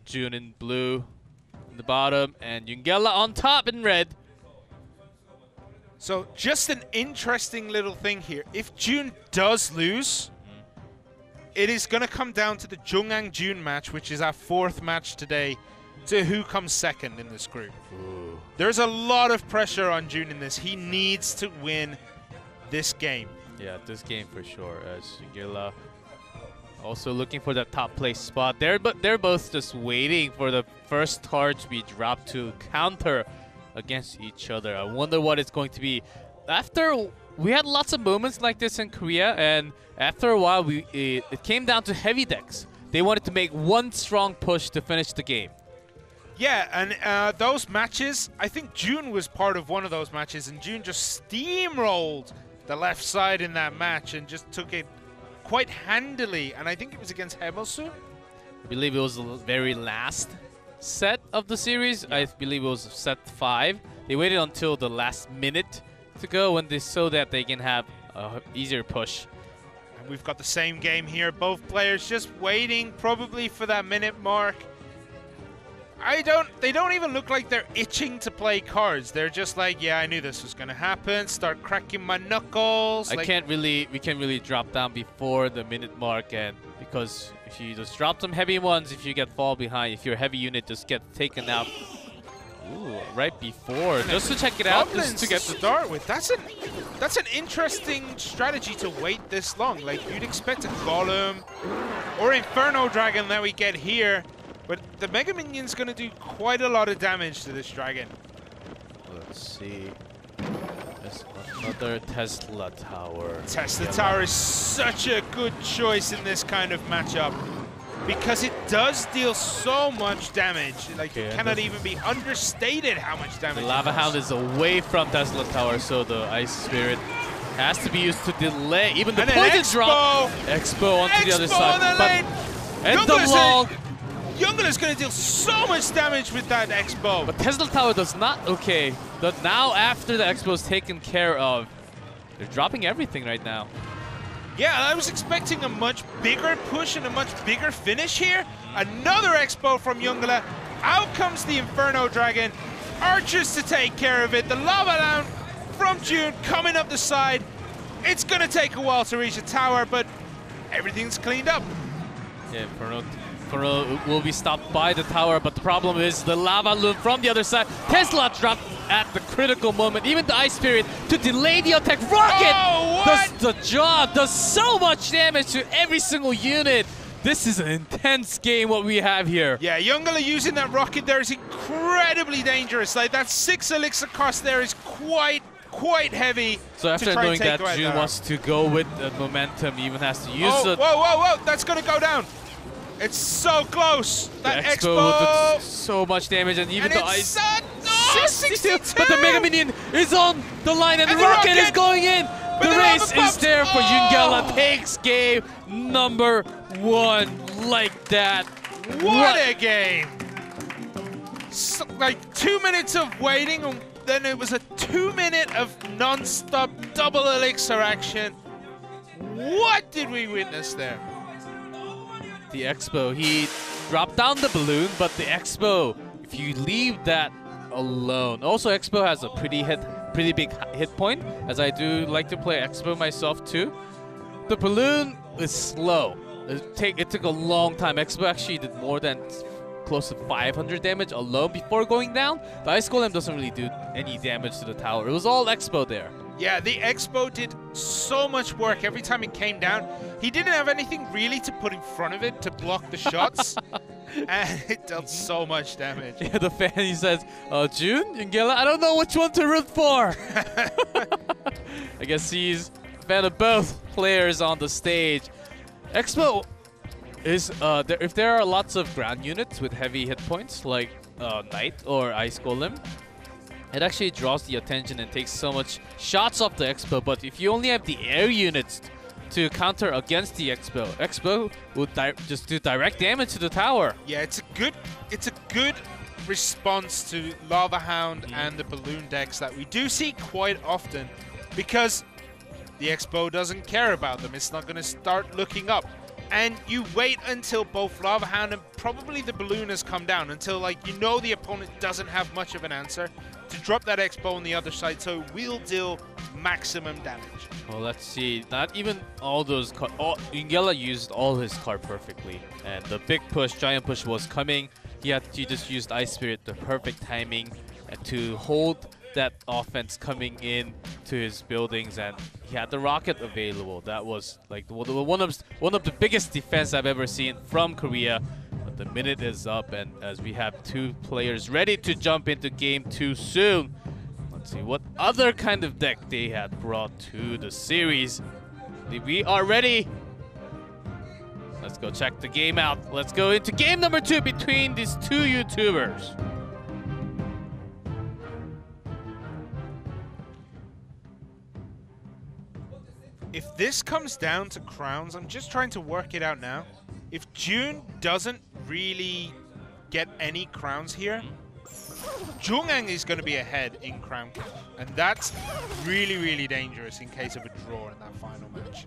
June in blue in the bottom, and Yungela on top in red. So just an interesting little thing here. If June does lose, it is going to come down to the Jung-Ang-June match, which is our 4th match today, to who comes second in this group. Ooh. There's a lot of pressure on June in this. He needs to win this game. Yeah, this game for sure. As Yungela also looking for that top place spot. They're both just waiting for the first card to be dropped to counter against each other. I wonder what it's going to be. After we had lots of moments like this in Korea, and after a while it came down to heavy decks. They wanted to make one strong push to finish the game. Yeah, and those matches, I think June was part of one of those matches, and June just steamrolled the left side in that match and just took it quite handily. And I think it was against Hemosu. I believe it was the very last set of the series. Yeah. I believe it was set 5. They waited until the last minute to go when they saw that they can have an easier push. And we've got the same game here. Both players just waiting probably for that minute mark. They don't even look like they're itching to play cards. They're just like, yeah, I knew this was gonna happen. Start cracking my knuckles. We can't really drop down before the minute mark, and because if you just drop some heavy ones, if you get fall behind, if your heavy unit just get taken out Ooh, right before, just to check it out, just to get the start with. That's an interesting strategy to wait this long. Like you'd expect a Golem or Inferno Dragon that we get here, but the Mega Minion's gonna do quite a lot of damage to this dragon. Let's see. There's another Tesla Tower. Tesla Tower is such a good choice in this kind of matchup, because it does deal so much damage. Like, it cannot even be understated how much damage. The Lava Hound is away from Tesla Tower, so the Ice Spirit has to be used to delay even the poison drop. Expo onto the other side. And the long. Youngula's going to deal so much damage with that Expo. But Tesla Tower does not. Okay, but now after the Expo is taken care of, they're dropping everything right now. Yeah, I was expecting a much bigger push and a much bigger finish here. Another Expo from Youngula. Out comes the Inferno Dragon. Archers to take care of it. The Lava Hound from June coming up the side. It's going to take a while to reach the tower, but everything's cleaned up. Yeah, Inferno will be stopped by the tower, but the problem is the Lava Loom from the other side. Tesla dropped at the critical moment. Even the Ice Spirit to delay the attack. Rocket does the job, does so much damage to every single unit. This is an intense game what we have here. Yeah, Youngula using that rocket there is incredibly dangerous. Like, that 6 elixir cost there is quite heavy. So after knowing that June wants to go with the momentum, he even has to use whoa, that's gonna go down. It's so close. That Expo will do so much damage, and even the Ice 62. But the Mega Minion is on the line, and the rocket is going in. The race is there for Youngella. Takes game number 1 like that. What a game! So, like 2 minutes of waiting, and then it was a 2-minute of non-stop double elixir action. What did we witness there? The Expo, he dropped down the balloon, but the Expo, if you leave that alone. Also, Expo has a pretty big hit point, as I do like to play Expo myself too. The balloon is slow. It took a long time. Expo actually did more than close to 500 damage alone before going down. The Ice Golem doesn't really do any damage to the tower. It was all Expo there. Yeah, the Expo did so much work every time it came down. He didn't have anything really to put in front of it to block the shots. And it dealt so much damage. Yeah, the fan, he says, June, Youngella, I don't know which one to root for. I guess he's a fan of both players on the stage. Expo is, if there are lots of ground units with heavy hit points, like Knight or Ice Golem, it actually draws the attention and takes so much shots off the Expo. But if you only have the air units to counter against the Expo will just do direct damage to the tower. Yeah, it's a good response to Lava Hound and the balloon decks that we do see quite often, because the Expo doesn't care about them. It's not going to start looking up. And you wait until both Lava Hound and probably the balloon has come down, until, like, you know the opponent doesn't have much of an answer, to drop that Expo on the other side, so it will deal maximum damage. Well, let's see. Not even all those cards. Youngella used all his card perfectly, and the big push, giant push was coming. He just used Ice Spirit, the perfect timing, and to hold that offense coming in to his buildings, and he had the rocket available. That was like one of the biggest defense I've ever seen from Korea. But the minute is up, and as we have 2 players ready to jump into game 2 soon. Let's see what other kind of deck they had brought to the series. We are ready. Let's go check the game out. Let's go into game number 2 between these 2 YouTubers. If this comes down to crowns, I'm just trying to work it out now. If June doesn't really get any crowns here, Jungang is going to be ahead in crown count. And that's really, really dangerous in case of a draw in that final match.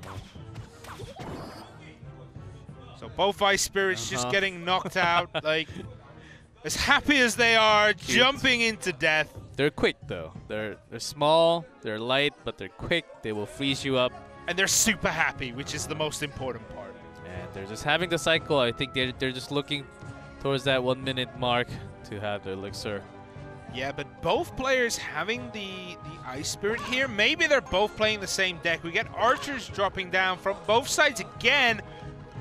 So both Ice Spirits just getting knocked out, like, as happy as they are, jumping into death. They're quick though. They're small, they're light, but they're quick. They will freeze you up. And they're super happy, which is the most important part. And they're just having the cycle. I think they're just looking towards that 1 minute mark to have the elixir. Yeah, but both players having the Ice Spirit here, maybe they're both playing the same deck. We get archers dropping down from both sides again.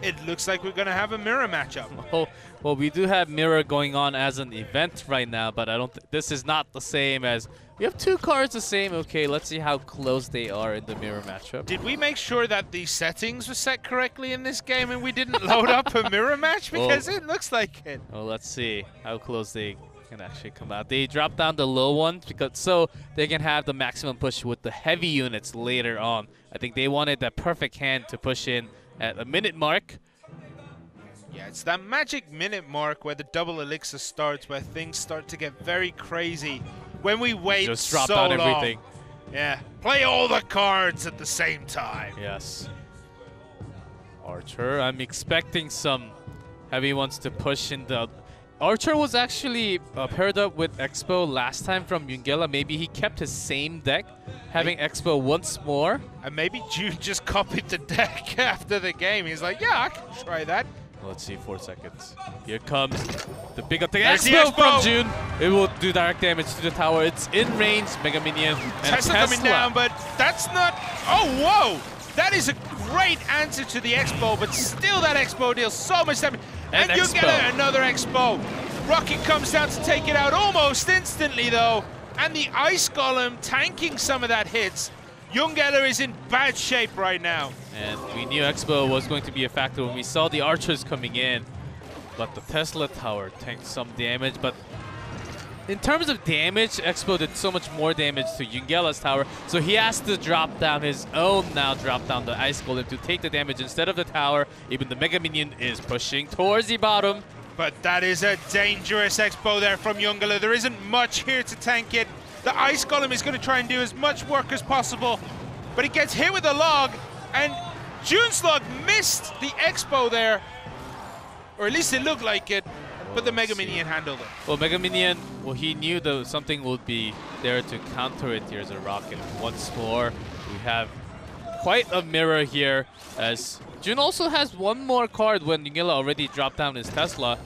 It looks like we're going to have a mirror matchup. Oh, well, we do have mirror going on as an event right now, but I don't. This is not the same as. We have two cards the same. Okay, let's see how close they are in the mirror matchup. Did we make sure that the settings were set correctly in this game and we didn't load up a mirror match? Because it looks like it. Well, let's see how close they can actually come out. They drop down the low ones because so they can have the maximum push with the heavy units later on. I think they wanted that perfect hand to push in at a minute mark. Yeah, it's that magic minute mark where the double elixir starts, where things start to get very crazy. When we wait just drop so down long. everything. Yeah, play all the cards at the same time. Yes. Archer, I'm expecting some heavy ones to push in the... Archer was actually paired up with Expo last time from YUNGELLA. Maybe he kept his same deck, having Expo once more. And maybe June just copied the deck after the game. He's like, yeah, I can try that. Let's see, 4 seconds. Here comes the big attack. There's the Expo Expo from June. It will do direct damage to the tower. It's in range. Mega Minion and Tesla coming down, but that's not... Oh, whoa! That is a great answer to the Expo, but still that Expo deals so much damage. And you get another Expo. Rocket comes down to take it out almost instantly, though. And the Ice Golem tanking some of that hits. YUNGELLA is in bad shape right now. And we knew Expo was going to be a factor when we saw the archers coming in. But the Tesla Tower tanked some damage. But in terms of damage, Expo did so much more damage to YUNGELLA's tower. So he has to drop down his own drop down the Ice Golem to take the damage instead of the tower. Even the Mega Minion is pushing towards the bottom. But that is a dangerous Expo there from YUNGELLA. There isn't much here to tank it. The Ice Golem is going to try and do as much work as possible, but it gets hit with a log, and June's log missed the Expo there, or at least it looked like it, but the Mega Minion handled it. Well, Mega Minion, well, he knew that something would be there to counter it. Here's a rocket. Once more, we have quite a mirror here, as June also has one more card when YUNGELLA already dropped down his Tesla.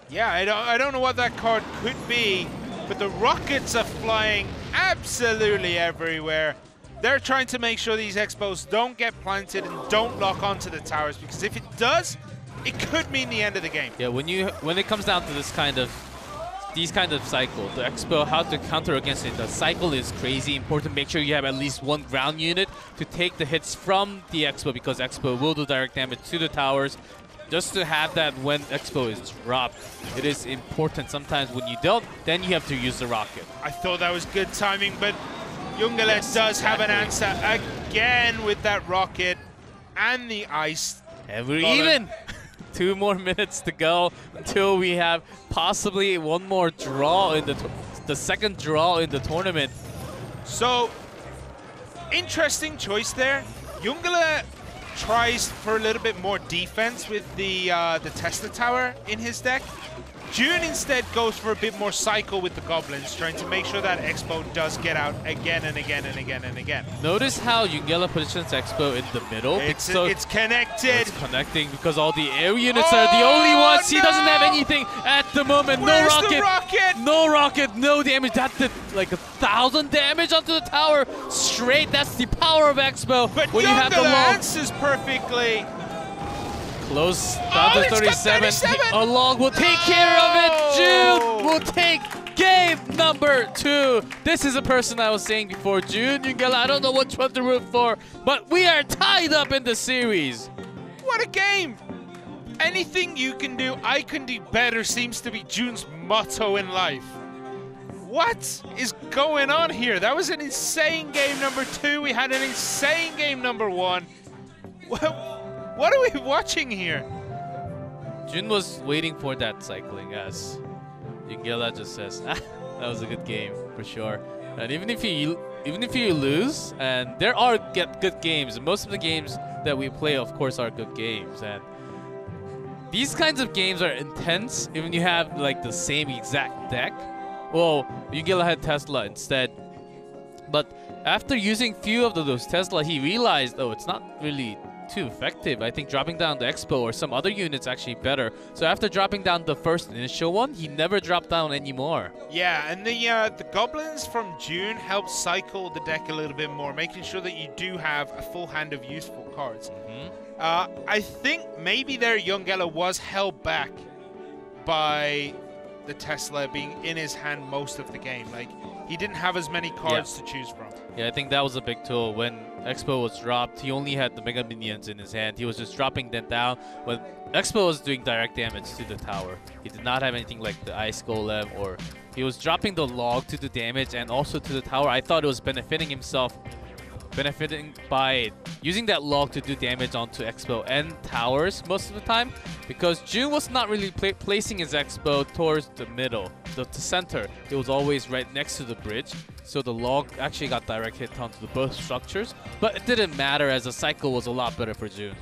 Yeah, I don't know what that card could be, but the rockets are flying absolutely everywhere. They're trying to make sure these Expos don't get planted and don't lock onto the towers, because if it does, it could mean the end of the game. Yeah, when it comes down to these kind of cycles, the Expo, how to counter against it, the cycle is crazy important. Make sure you have at least one ground unit to take the hits from the Expo, because Expo will do direct damage to the towers. Just to have that when Expo is dropped, it is important. Sometimes when you don't, then you have to use the rocket. I thought that was good timing, but YUNGELLA does have an answer again with that rocket and the ice. And we're even. 2 more minutes to go until we have possibly one more draw in the second draw in the tournament. So, interesting choice there. YUNGELLA tries for a little bit more defense with the Tesla Tower in his deck. June instead goes for a bit more cycle with the Goblins, trying to make sure that Expo does get out again and again and again and again. Notice how YUNGELLA positions Expo in the middle. It's connected. It's connecting because all the air units are the only ones. No! He doesn't have anything at the moment. Where's no rocket. the rocket? No rocket. No damage. That did like 1,000 damage onto the tower. Straight. That's the power of Expo. But when you have the YUNGELLA log. answers perfectly. Close down to 37. 37. A log will take care of it. June will take game number 2. This is a person I was saying before. June, YUNGELLA, I don't know which one to root for, but we are tied up in the series. What a game. Anything you can do, I can do better seems to be June's motto in life. What is going on here? That was an insane game number 2. We had an insane game number 1. What are we watching here? Jun was waiting for that cycling, as YUNGELLA just says, that was a good game for sure. And even if you lose, and there are good games, most of the games that we play, of course, are good games. And these kinds of games are intense. Even you have like the same exact deck. Well, YUNGELLA had Tesla instead, but after using few of those Tesla, he realized, oh, it's not really too effective. I think dropping down the Expo or some other units actually better. So after dropping down the first initial one, he never dropped down anymore. Yeah, and the goblins from June help cycle the deck a little bit more, making sure that you do have a full hand of useful cards. I think maybe their Yungela was held back by the Tesla being in his hand most of the game. Like, he didn't have as many cards to choose from. Yeah, I think that was a big tool. When Expo was dropped, he only had the Mega Minions in his hand. He was just dropping them down. When Expo was doing direct damage to the tower, he did not have anything like the Ice Golem, or he was dropping the log to do damage and also to the tower. I thought it was benefiting himself, benefiting by using that log to do damage onto Expo and towers most of the time, because June was not really placing his Expo towards the middle, the center. It was always right next to the bridge, so the log actually got direct hit onto both structures, but it didn't matter as the cycle was a lot better for June.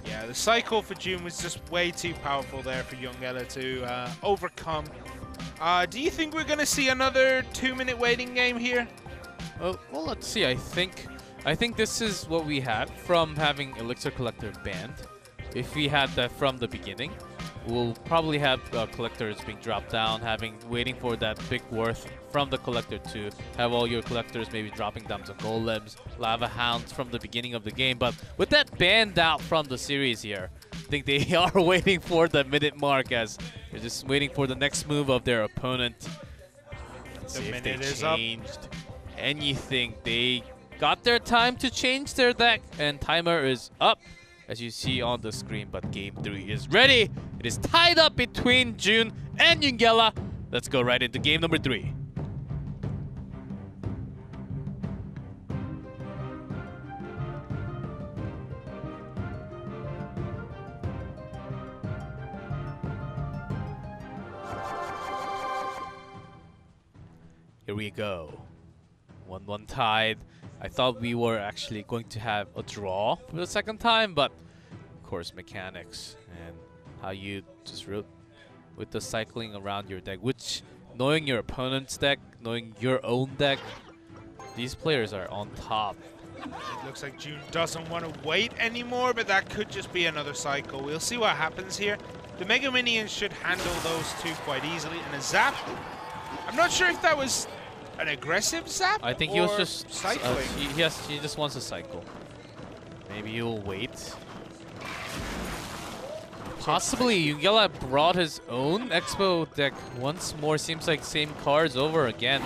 Yeah, the cycle for June was just way too powerful there for Yungela to overcome. Do you think we're going to see another 2-minute waiting game here? Well, let's see. I think this is what we had from having Elixir Collector banned. If we had that from the beginning, we'll probably have collectors being dropped down, waiting for that big worth from the collector to have all your collectors maybe dropping down some golems, lava hounds from the beginning of the game. But with that banned out from the series here, I think they are waiting for the minute mark, as they're just waiting for the next move of their opponent. Let's see if they changed anything. They got their time to change their deck, and timer is up, as you see on the screen, but game 3 is ready. It is tied up between June and Yungela. Let's go right into game number 3. Here we go. 1-1 tied. I thought we were actually going to have a draw for the second time, but of course mechanics and how you just with the cycling around your deck, which knowing your opponent's deck, knowing your own deck, these players are on top. It looks like June doesn't want to wait anymore, but that could just be another cycle. We'll see what happens here. The Mega Minions should handle those two quite easily, and a zap. I'm not sure if that was an aggressive zap. I think he was just cycling. He just wants to cycle. Maybe he'll wait. Possibly Yungela brought his own Expo deck once more. Seems like same cards over again.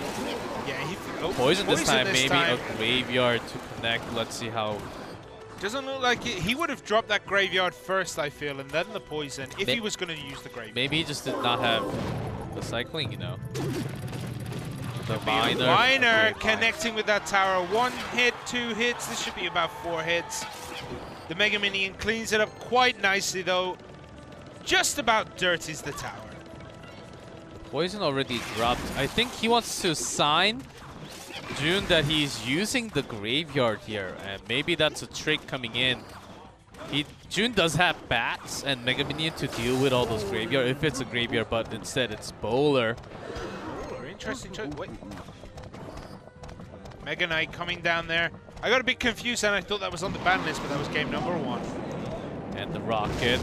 Yeah, poison this time. Maybe a graveyard to connect. Let's see how. Doesn't look like it. He would have dropped that graveyard first, I feel, and then the poison if he was going to use the graveyard. Maybe he just did not have the cycling, you know. The miner connecting with that tower. 1 hit, 2 hits. This should be about 4 hits. The Mega Minion cleans it up quite nicely, though. Just about dirties the tower. Poison already dropped. I think he wants to sign June that he's using the graveyard here, and maybe that's a trick coming in. June does have bats and Mega Minion to deal with all those graveyard if it's a graveyard, but instead it's bowler. Interesting choice. Wait. Mega Knight coming down there. I got a bit confused and I thought that was on the ban list, but that was game number 1. And the rocket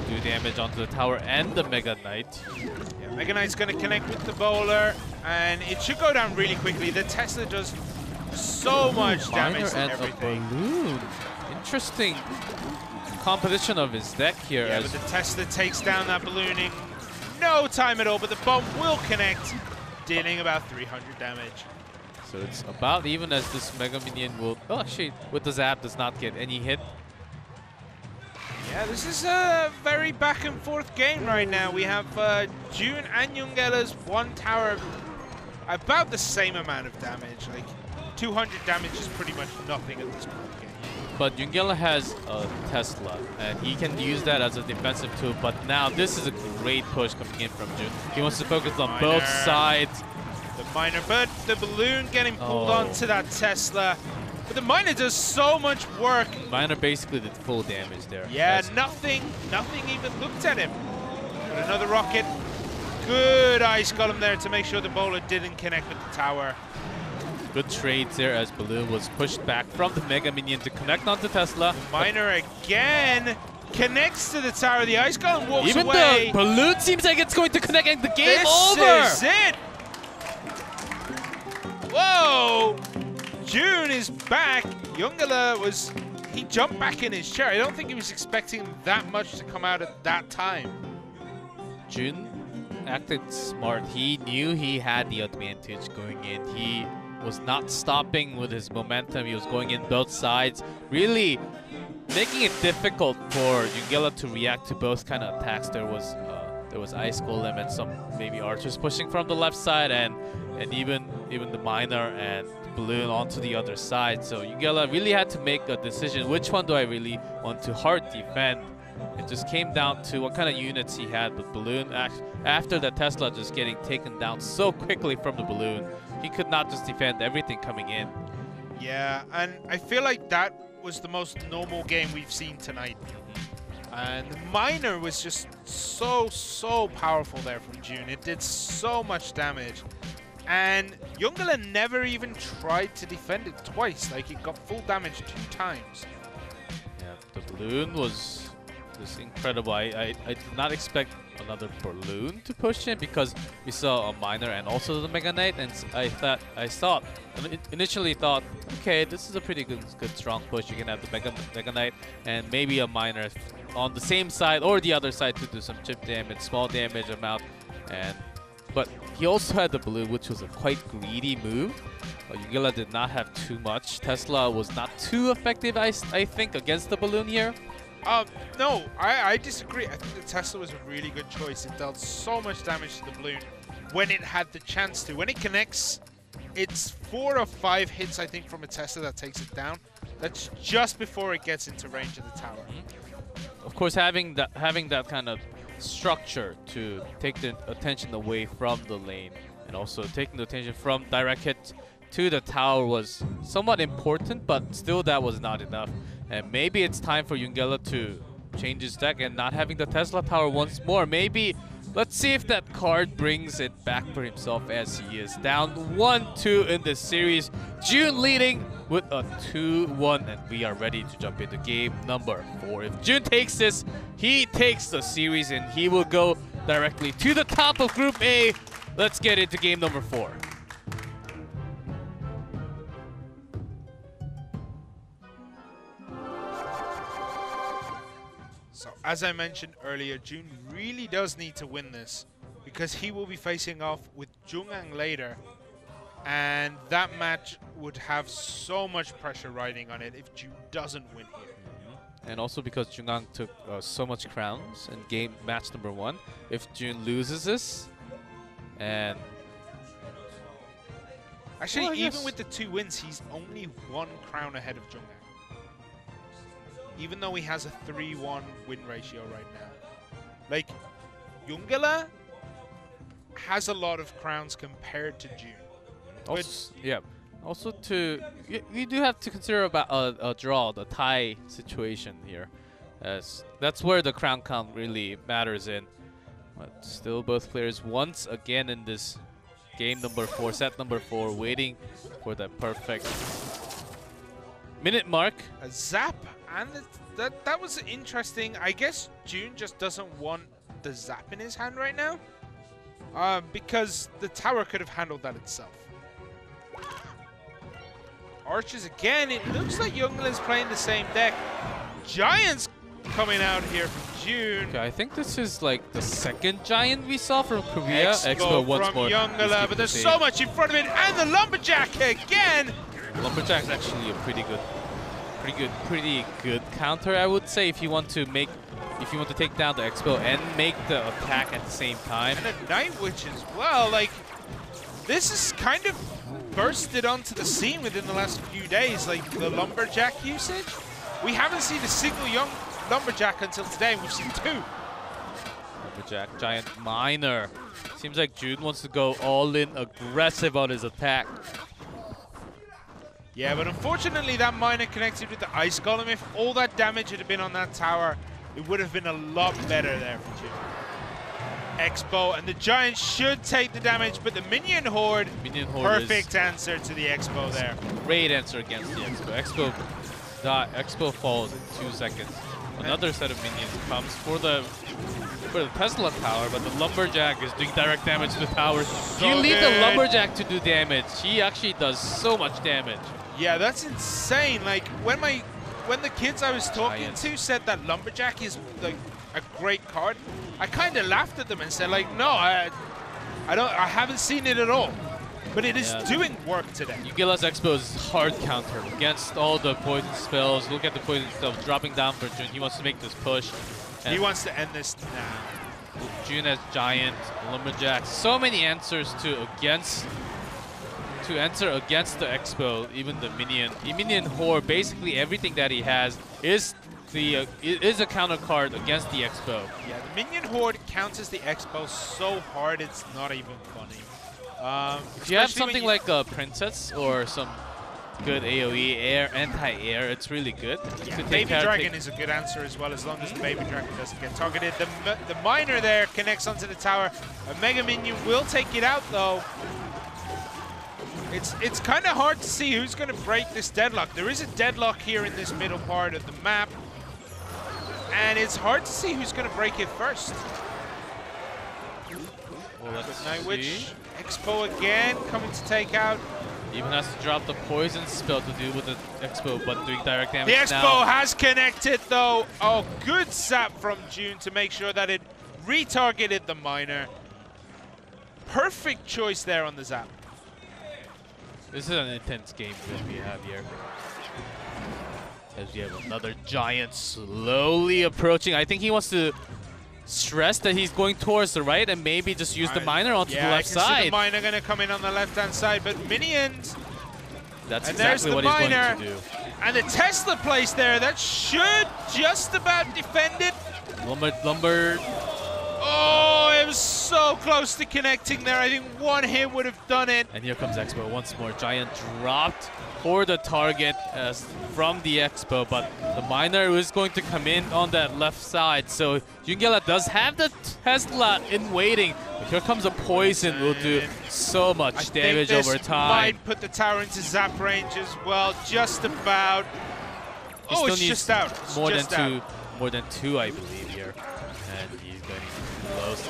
do damage onto the tower and the Mega Knight. Yeah, Mega Knight's going to connect with the bowler, and it should go down really quickly. The Tesla does so much damage to everything. A balloon. Interesting composition of his deck here. Yeah, but the Tesla takes down that balloon in no time at all, but the bomb will connect, dealing about 300 damage. So it's about even as this Mega Minion will... Oh, actually, with the zap, does not get any hit. Yeah, this is a very back and forth game right now. We have June and Yungela's 1 tower, about the same amount of damage. Like 200 damage is pretty much nothing at this point in the game. But Yungela has a Tesla, and he can use that as a defensive tool. But now this is a great push coming in from June. He wants to focus on both sides. The miner, but the balloon getting pulled onto that Tesla. But the miner does so much work. Miner basically did full damage there. Yeah, nothing even looked at him. But another rocket. Good ice golem there to make sure the bowler didn't connect with the tower. Good trades there as Balloon was pushed back from the Mega Minion to connect onto Tesla. Miner again connects to the tower. The Ice Golem walks Even away. the Balloon seems like it's going to connect and the game over. This is it. Whoa! June is back. Youngela was... He jumped back in his chair. I don't think he was expecting that much to come out at that time. Jun acted smart. He knew he had the advantage going in. He was not stopping with his momentum. He was going in both sides, really making it difficult for Youngela to react to both kind of attacks. There was Ice Golem and some maybe archers pushing from the left side, and even the Miner and Balloon onto the other side. So Youngela really had to make a decision. Which one do I really want to hard defend? It just came down to what kind of units he had. But Balloon, after the Tesla just getting taken down so quickly from the Balloon, he could not just defend everything coming in. Yeah, and I feel like that was the most normal game we've seen tonight. And the Miner was just so powerful there from June. It did so much damage. And Youngela never even tried to defend it twice. Like, it got full damage 2 times. Yeah, the Balloon was just incredible. I did not expect another Balloon to push in because we saw a Miner and also the Mega Knight, and I initially thought, okay, this is a pretty good strong push. You can have the Mega Knight and maybe a Miner on the same side or the other side to do some chip damage, small damage amount, but he also had the Balloon, which was a quite greedy move. Youngela did not have too much. Tesla was not too effective, I think, against the Balloon here. No, I disagree. I think the Tesla was a really good choice. It dealt so much damage to the Balloon when it had the chance to. When it connects, it's 4 or 5 hits, I think, from a Tesla that takes it down. That's just before it gets into range of the tower. Of course, having that kind of structure to take the attention away from the lane and also taking the attention from direct hit to the tower was somewhat important, but still that was not enough. And maybe it's time for Youngela to change his deck and not having the Tesla tower once more. Maybe let's see if that card brings it back for himself, as he is down 1-2 in this series. June leading with a 2-1, and we are ready to jump into game number 4. If June takes this, he takes the series and he will go directly to the top of Group A. Let's get into game number 4. So, as I mentioned earlier, June really does need to win this because he will be facing off with Jungang later, and that match would have so much pressure riding on it if June doesn't win here. And also because Jungang took so much crowns in game match number 1. If June loses this, and actually, well, even with the 2 wins, he's only 1 crown ahead of Jungang. Even though he has a 3-1 win ratio right now. Like, Youngela has a lot of crowns compared to June. also, yeah. Also, you do have to consider about a draw, the tie situation here, as that's where the crown count really matters in. But still, both players once again in this game number 4, set number 4, waiting for that perfect minute mark. A zap, and that was interesting. I guess June just doesn't want the zap in his hand right now, because the tower could have handled that itself. Archers again. It looks like Youngela's playing the same deck. Giants coming out here from June. Okay, I think this is like the second giant we saw from Korea. Expo once from more. Youngela, but there's so much in front of it, and the Lumberjack again. Lumberjack's actually a pretty good counter, I would say, if you want to take down the Expo and make the attack at the same time. And a Night Witch as well. Like, this is kind of bursted onto the scene within the last few days, like the Lumberjack usage. We haven't seen a single young Lumberjack until today, and we've seen 2. Lumberjack, Giant, Miner. Seems like June wants to go all in aggressive on his attack. Yeah, but unfortunately that Miner connected with the Ice Golem. If all that damage had been on that tower, it would have been a lot better there for June. Expo, and the Giant should take the damage, but the Minion Horde perfect answer to the Expo there. Great answer against the Expo. Expo falls in 2 seconds. Another set of minions comes for the Tesla tower, but the Lumberjack is doing direct damage to the tower. If you leave the Lumberjack to do damage, he actually does so much damage. Yeah, that's insane. Like when the kids I was talking to said that Lumberjack is like a great card, I kind of laughed at them and said like, no, I haven't seen it at all. But it is doing work today. Yungella's Expo is hard counter against all the poison spells. Look at the poison spells dropping down for Jun. He wants to make this push. And he wants to end this now. Jun has Giant, Lumberjack. So many answers to enter against the Expo. Even the Minion Horde. Basically everything that he has is a counter card against the Expo. Yeah, the Minion Horde counters the Expo so hard it's not even funny. If you have something like a Princess or some good AoE anti-air, it's really good. Yeah, Baby Dragon is a good answer as well, as long as the Baby Dragon doesn't get targeted. The Miner there connects onto the tower. A Mega Minion will take it out though. It's kind of hard to see who's going to break this deadlock. There is a deadlock here in this middle part of the map, and it's hard to see who's going to break it first. Well, let's Night Witch. Expo again coming to take out. Even has to drop the poison spell to deal with the Expo, but doing direct damage now. The Expo has connected though. Oh, good zap from Jun to make sure that it retargeted the Miner. Perfect choice there on the zap. This is an intense game that we have here. As we have another Giant slowly approaching. I think he wants to stress that he's going towards the right and maybe just use the Miner onto the left side. See the Miner going to come in on the left-hand side, but Minions. That's exactly what he's going to do. And the Tesla place there, that should just about defend it. Lumber. Oh, it was so close to connecting there. I think one hit would have done it. And here comes Expo once more. Giant dropped for the target from the Expo, but the Miner is going to come in on that left side. So YunGela does have the Tesla in waiting. But here comes a poison, will do so much damage over time. Might put the tower into zap range as well, just about. Oh, it's just out. More than two, I believe here. And he's getting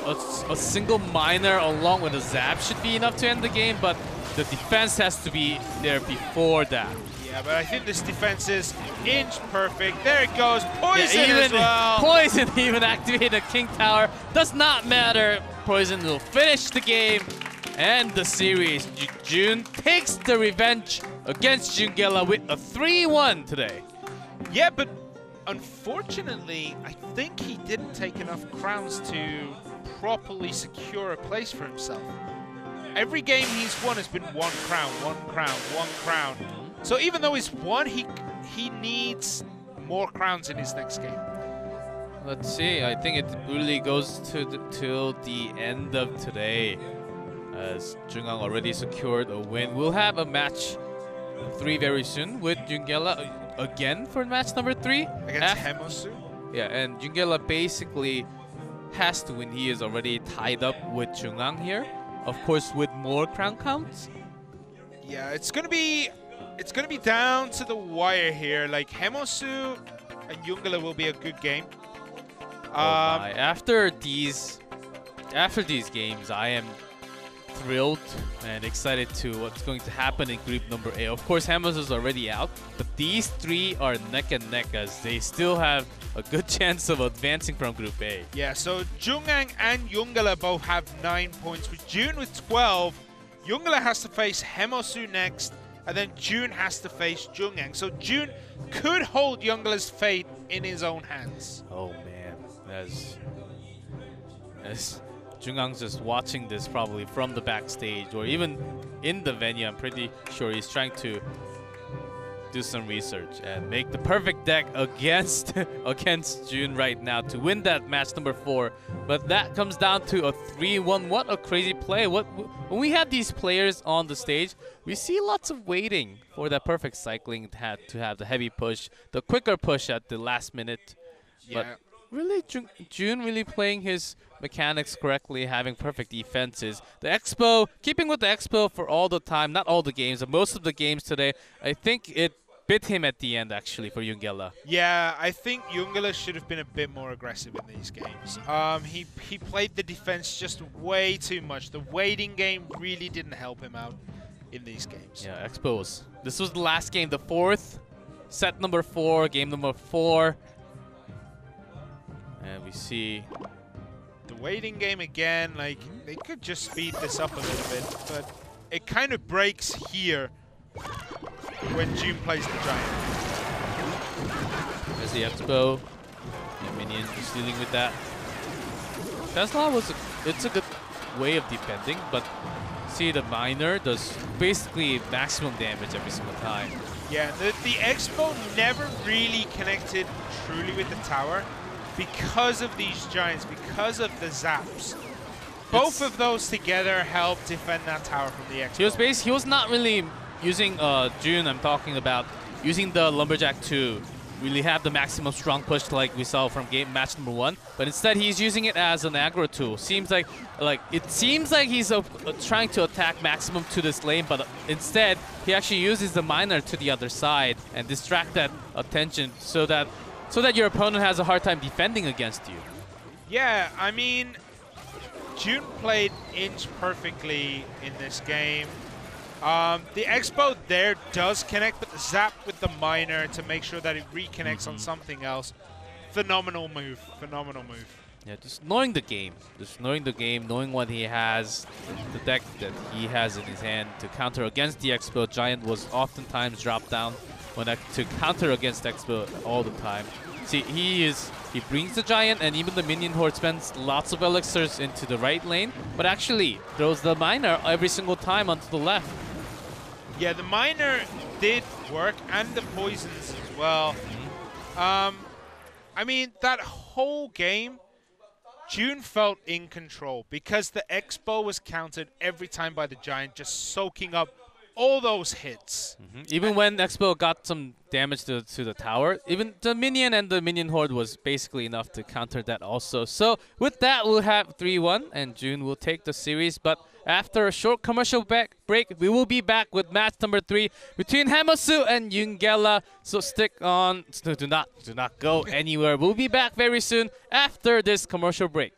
close. A single Miner along with a zap should be enough to end the game, but the defense has to be there before that. Yeah, but I think this defense is inch perfect. There it goes. Poison as well. Poison even activated a King Tower. Does not matter. Poison will finish the game and the series. Jun takes the revenge against YunGela with a 3-1 today. Yeah, but unfortunately, I think he didn't take enough crowns to properly secure a place for himself. Every game he's won has been 1 crown, 1 crown, 1 crown. So even though he's won, he needs more crowns in his next game. Let's see. I think it really goes till the end of today, as Jungang already secured a win. We'll have a match 3 very soon with YunGela again for match number 3 against Hemosu. Yeah, and YunGela basically has to win. He is already tied up with Jungang here. Of course, with more crown counts. Yeah, it's gonna be down to the wire here. Like Hemosu and YunGela will be a good game. After these games, I am thrilled and excited to what's going to happen in group number A. Of course, Hemosu is already out, but these 3 are neck and neck as they still have a good chance of advancing from group A. Yeah, so Jungang and YunGela both have 9 points, with Jun with 12. YunGela has to face Hemosu next, and then Jun has to face Jungang. So Jun could hold YunGela's fate in his own hands. Oh man, as Jungang's just watching this probably from the backstage or even in the venue, I'm pretty sure he's trying to do some research and make the perfect deck against Jun right now to win that match number 4. But that comes down to a 3-1. What a crazy play. When we have these players on the stage, we see lots of waiting for that perfect cycling to have the heavy push, the quicker push at the last minute. Yeah. really June really playing his mechanics correctly, having perfect defenses. The Expo, keeping with the Expo for all the time, not all the games, but most of the games today, I think it bit him at the end actually for Yungela. Yeah, I think Yungela should have been a bit more aggressive in these games. He played the defense just way too much. The waiting game really didn't help him out in these games. Yeah, Expos. This was the last game, the fourth, set number 4, game number 4. And we see the waiting game again, like, they could just speed this up a little bit, but it kind of breaks here when June plays the Giant. There's the Expo. And Minion is dealing with that. Tesla it's a good way of defending, but see the Miner does basically maximum damage every single time. Yeah, the Expo never really connected truly with the tower because of these Giants, because of the zaps. Both of those together help defend that tower from the Expo. He was not really using June, I'm talking about, using the Lumberjack to really have the maximum strong push like we saw from match number 1, but instead he's using it as an aggro tool. It seems like he's trying to attack maximum to this lane, but instead he actually uses the Miner to the other side and distract that attention so that your opponent has a hard time defending against you. Yeah, I mean, June played inch perfectly in this game. The Expo there does connect, but the zap with the Miner to make sure that it reconnects on something else. Phenomenal move. Phenomenal move. Yeah, just knowing the game. Knowing what he has, the deck that he has in his hand to counter against the Expo. Giant was oftentimes dropped down to counter against Expo all the time. See, he brings the Giant, and even the Minion Horde spends lots of elixirs into the right lane, but actually throws the Miner every single time onto the left. Yeah, the Miner did work, and the poisons as well. I mean, that whole game, June felt in control because the Expo was countered every time by the Giant, just soaking up all those hits. Even when Expo got some damage to the tower, even the Minion and the Minion Horde was basically enough to counter that also. So with that, we'll have 3-1, and June will take the series. But after a short commercial break, we will be back with match number 3 between Hamosu and Yungela. So stick on, do not go anywhere. We'll be back very soon after this commercial break.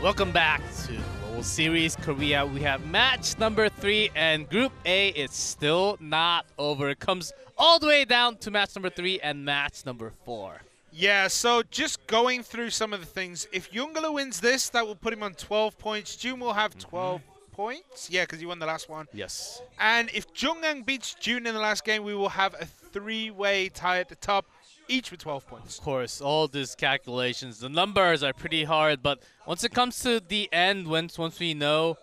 Welcome back to Series Korea. We have match number 3, and Group A is still not over. It comes all the way down to match number 3 and match number 4. Yeah, so just going through some of the things. If Yuнгela wins this, that will put him on 12 points. June will have 12 points. Yeah, because he won the last one. Yes. And if Jungwon beats June in the last game, we will have a 3-way tie at the top, each with 12 points. Of course, all these calculations, the numbers are pretty hard, but once it comes to the end, once we know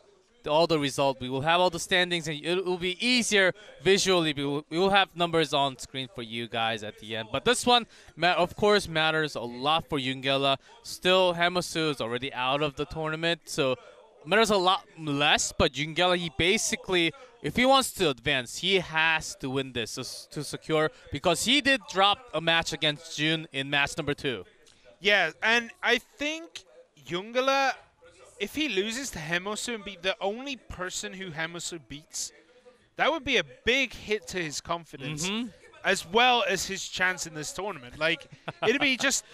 all the result, we will have all the standings, and it will be easier visually. We will have numbers on screen for you guys at the end. But this one, of course, matters a lot for Yuнгela. Still, Haemosu is already out of the tournament, so matters a lot less. But Yuнгela, he basically, if he wants to advance, he has to win this to secure, because he did drop a match against June in match number 2. Yeah, and I think Yuнгela, if he loses to Haemosu and be the only person who Haemosu beats, that would be a big hit to his confidence, as well as his chance in this tournament. Like, it'd be just,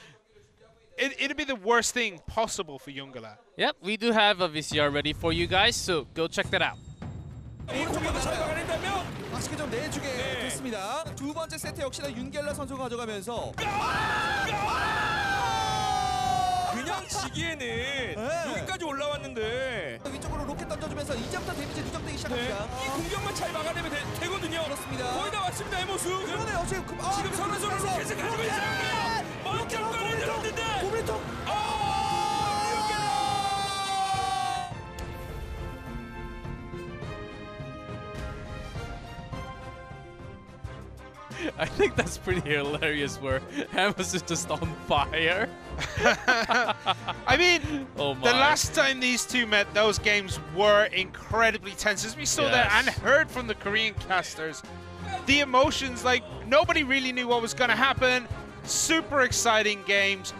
it'd be the worst thing possible for Yuнгela. Yep, we do have a VCR ready for you guys, so go check that out. 확실히 좀 내주게 됐습니다. 두 번째 세트 역시나 윤겔라 선수가 가져가면서 그냥 지기에는 여기까지 올라왔는데 위쪽으로 로켓 던져주면서 이제부터 데미지 누적되기 시작합니다. 이 공격만 잘 막아내면 되거든요. 그렇습니다. 거의 다 왔습니다, 해모수. 그러네요. 지금 서로 로켓을 가지고 있어요. 먼저 꺼내 들었는데 고블린통. I think that's pretty hilarious where Hamas is just on fire. I mean, the last time these two met, those games were incredibly tense. As we saw that and heard from the Korean casters, the emotions, like, nobody really knew what was going to happen. Super exciting games.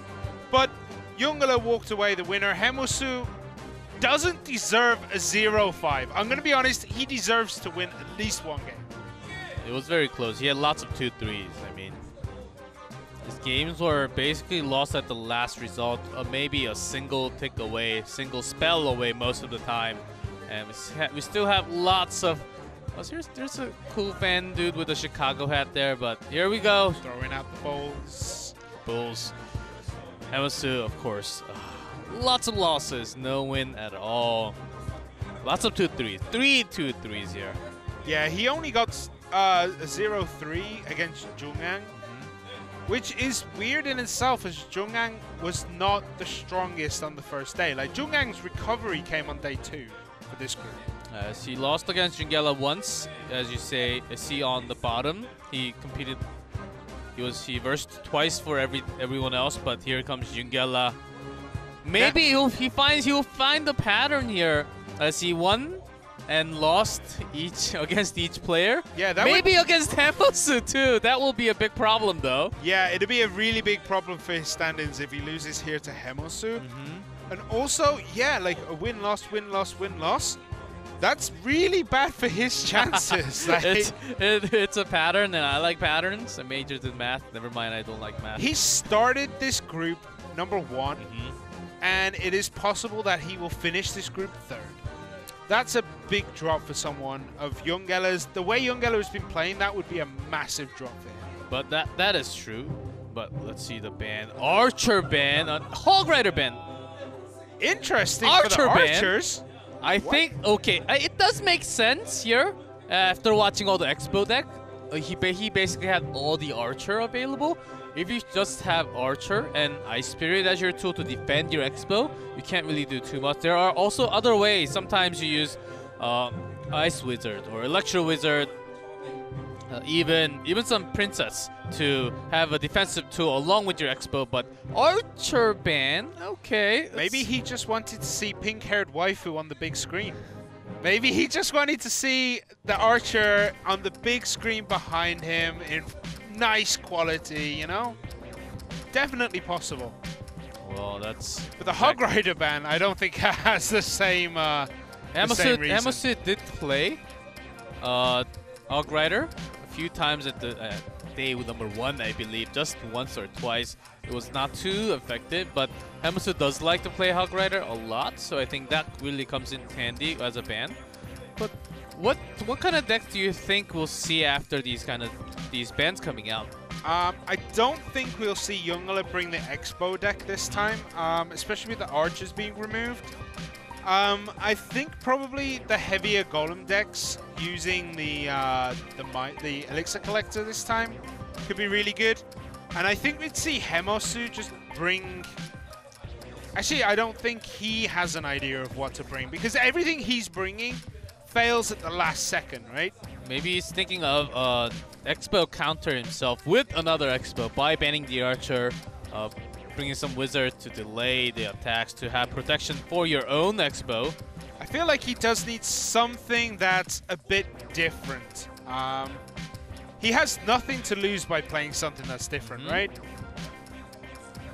But Yuнгela walked away the winner. Haemosu doesn't deserve a 0-5. I'm going to be honest, he deserves to win at least one game. It was very close. He had lots of 2-3s. I mean, his games were basically lost at the last result. Maybe a single tick away, single spell away most of the time. And we still have lots of... Oh, there's a cool fan dude with a Chicago hat there, but here we go. Throwing out the bowls. Bulls. Haemosu, of course. Lots of losses. No win at all. Lots of 2-3s. 3 2-3s here. Yeah, he only got a 0-3 against Jungwon, which is weird in itself, as Jungwon was not the strongest on the first day. Like, Jungwon's recovery came on day 2 for this group. He lost against Yuнгela once, as you see on the bottom. He competed. He versed twice for everyone else, but here comes Yuнгela. Maybe he'll find the pattern here, as he won and lost against each player. Yeah, maybe against Haemosu too. That will be a big problem, though. Yeah, it'll be a really big problem for his standings if he loses here to Haemosu. And also, yeah, like a win-loss, win-loss, win-loss. That's really bad for his chances. Like, it's a pattern, and I like patterns. I majored in math. Never mind, I don't like math. He started this group number 1, and it is possible that he will finish this group 3rd. That's a big drop for someone of Yuнгela's. The way Yuнгela has been playing, that would be a massive drop for him. But that is true. But let's see the ban. Archer ban. Hog Rider ban. Interesting Archer for the ban. Archers. I think, okay, it does make sense here. After watching all the Expo deck, he basically had all the Archer available. If you just have Archer and Ice Spirit as your tool to defend your Expo, you can't really do too much. There are also other ways. Sometimes you use Ice Wizard or Electro Wizard, even some Princess to have a defensive tool along with your Expo. But Archer ban, okay. Maybe he just wanted to see pink-haired waifu on the big screen. Maybe he just wanted to see the Archer on the big screen behind him in nice quality, you know? Definitely possible. Well, that's... But the Hog Rider ban, I don't think has the same reason. Haemosu did play Hog Rider a few times at the day number 1, I believe, just once or twice. It was not too effective, but Hamasu does like to play Hog Rider a lot, so I think that really comes in handy as a ban. But what kind of decks do you think we'll see after these bans coming out? I don't think we'll see YNGELA bring the Expo deck this time, especially with the archers being removed. I think probably the heavier golem decks using the elixir collector this time could be really good, and I think we'd see Hamasu just bring. Actually, I don't think he has an idea of what to bring because everything he's bringing fails at the last second, right? Maybe he's thinking of Expo counter himself with another Expo by banning the archer, bringing some wizard to delay the attacks to have protection for your own Expo. I feel like he does need something that's a bit different. He has nothing to lose by playing something that's different, right?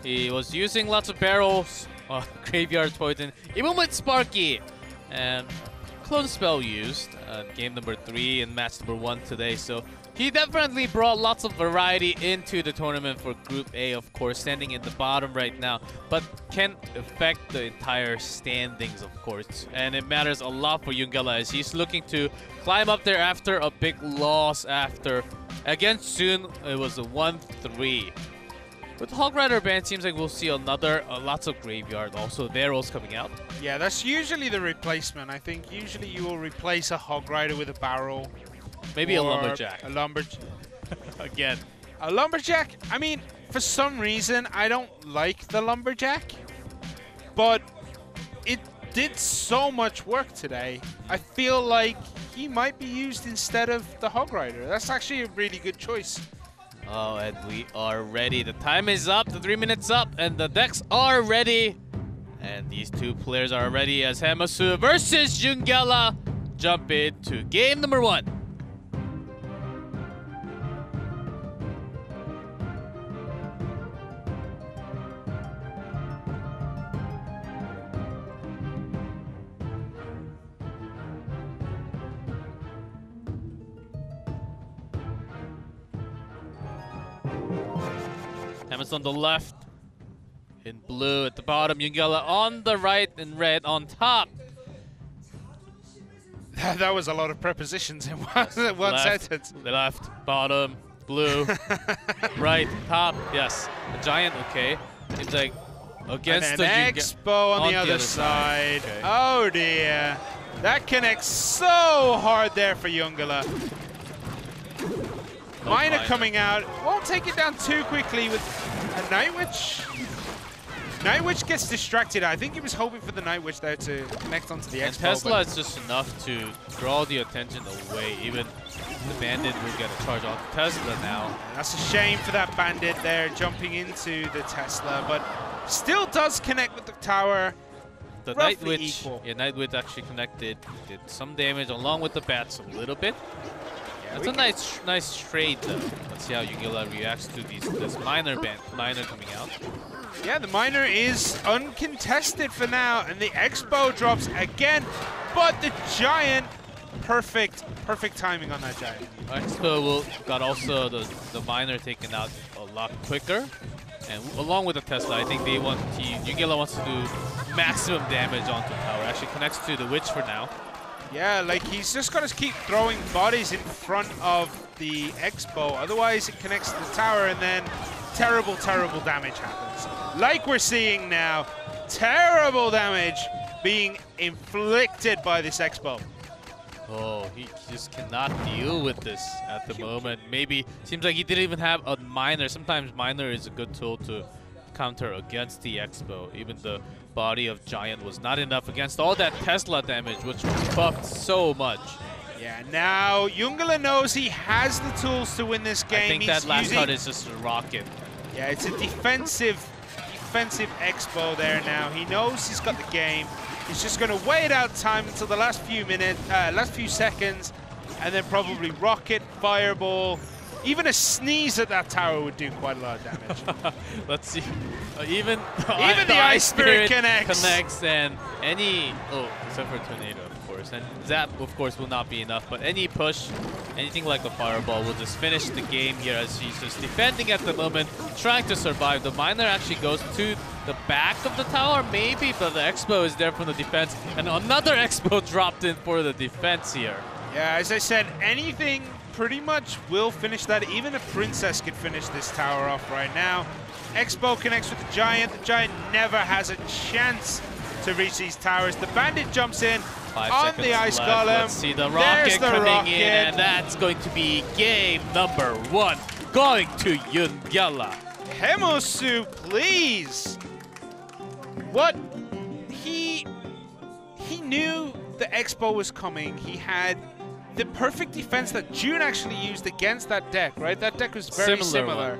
He was using lots of barrels, graveyard poison, even with Sparky, and clone spell used game number 3 and match number 1 today. So he definitely brought lots of variety into the tournament for Group A, of course, standing in the bottom right now, but can't affect the entire standings, of course. And it matters a lot for YNGELA as he's looking to climb up there after a big loss against Soon. It was a 1-3. With Hog Rider ban, seems like we'll see lots of graveyard, also barrels coming out. Yeah, that's usually the replacement. I think usually you will replace a Hog Rider with a barrel. Maybe a Lumberjack. A Lumberjack. Again. A Lumberjack? I mean, for some reason, I don't like the Lumberjack. But it did so much work today. I feel like he might be used instead of the Hog Rider. That's actually a really good choice. Oh, and we are ready. The time is up. The 3 minutes up. And the decks are ready. And these two players are ready as Hamasu versus YNGELA jump into game number 1. Hamasu on the left, in blue at the bottom, YNGELA on the right, and red on top. That was a lot of prepositions in one sentence. The left, bottom, blue, right, top. Yes, the giant. Okay, seems like against the Expo on the other side. Okay. Oh dear, that connects so hard there for YNGELA. Miner coming out, won't take it down too quickly with a Night Witch. Night Witch gets distracted. I think he was hoping for the Night Witch there to connect onto the Expo. Tesla is just enough to draw the attention away. Even the Bandit will get a charge off Tesla now. That's a shame for that Bandit there, jumping into the Tesla, but still does connect with the tower. The Night Witch, yeah, Night Witch actually connected, did some damage along with the bats a little bit. That's a nice trade though. Let's see how YNGELA reacts to this miner coming out. Yeah, the miner is uncontested for now, and the Expo drops again, but the giant, perfect timing on that giant. Expo got also the miner taken out a lot quicker, and along with the Tesla, I think YNGELA wants to do maximum damage onto the tower. Actually connects to the Witch for now. Yeah, like he's just got to keep throwing bodies in front of the Expo, otherwise it connects to the tower and then terrible damage happens. Like we're seeing now, terrible damage being inflicted by this Expo. Oh, he just cannot deal with this at the moment. Maybe, seems like he didn't even have a miner. Sometimes miner is a good tool to counter against the Expo. Even the body of Giant was not enough against all that Tesla damage, which buffed so much. Yeah, now YNGELA knows he has the tools to win this game. I think that last card is just a rocket. Yeah, it's a defensive Expo there now. He knows he's got the game. He's just going to wait out time until the last few seconds, and then probably rocket, fireball. Even a sneeze at that tower would do quite a lot of damage. Let's see. Even the Ice Spirit connects. And except for Tornado, of course. course. And Zap, of course, will not be enough. But any push, anything like a fireball will just finish the game here as he's just defending at the moment, trying to survive. The miner actually goes to the back of the tower, maybe, but the Expo is there for the defense. And another Expo dropped in for the defense here. Yeah, as I said, anything pretty much will finish that. Even a Princess could finish this tower off right now. Expo connects with the Giant. The Giant never has a chance to reach these towers. The Bandit jumps in on the Ice Golem. Let's see the rocket coming in, and that's going to be game number 1, going to Yungela. Hemosu, please. What? He knew the Expo was coming. He had the perfect defense that June actually used against that deck, right? That deck was very similar.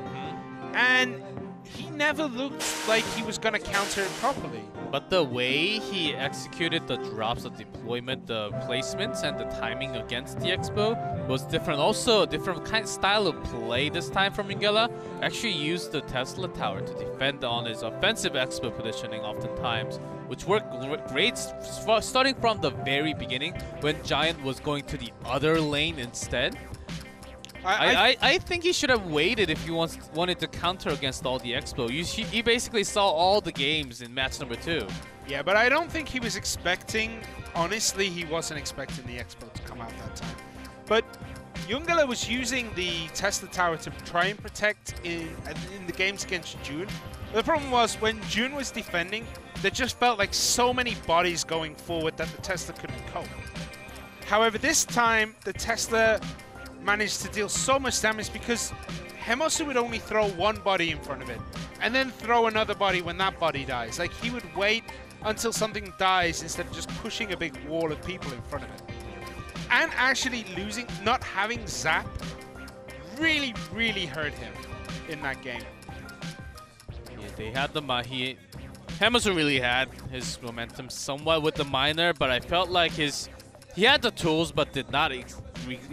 And he never looked like he was going to counter it properly. But the way he executed the drops, the deployment, the placements, and the timing against the Expo was different. Also, a different kind of style of play this time from Yungela. Actually used the Tesla Tower to defend on his offensive Expo positioning oftentimes, which worked great starting from the very beginning when Giant was going to the other lane instead. I think he should have waited if he wanted to counter against all the Expo. He basically saw all the games in match number 2. Yeah, but I don't think he was expecting, honestly, he wasn't expecting the Expo to come out that time. But Yungela was using the Tesla Tower to try and protect in the games against June. The problem was when June was defending, there just felt like so many bodies going forward that the Tesla couldn't cope. However, this time, the Tesla managed to deal so much damage because Hemosu would only throw one body in front of it and then throw another body when that body dies. Like, he would wait until something dies instead of just pushing a big wall of people in front of it. And actually not having Zap really, really hurt him in that game. Yeah, they had the Hemosu really had his momentum somewhat with the miner, but I felt like he had the tools but did not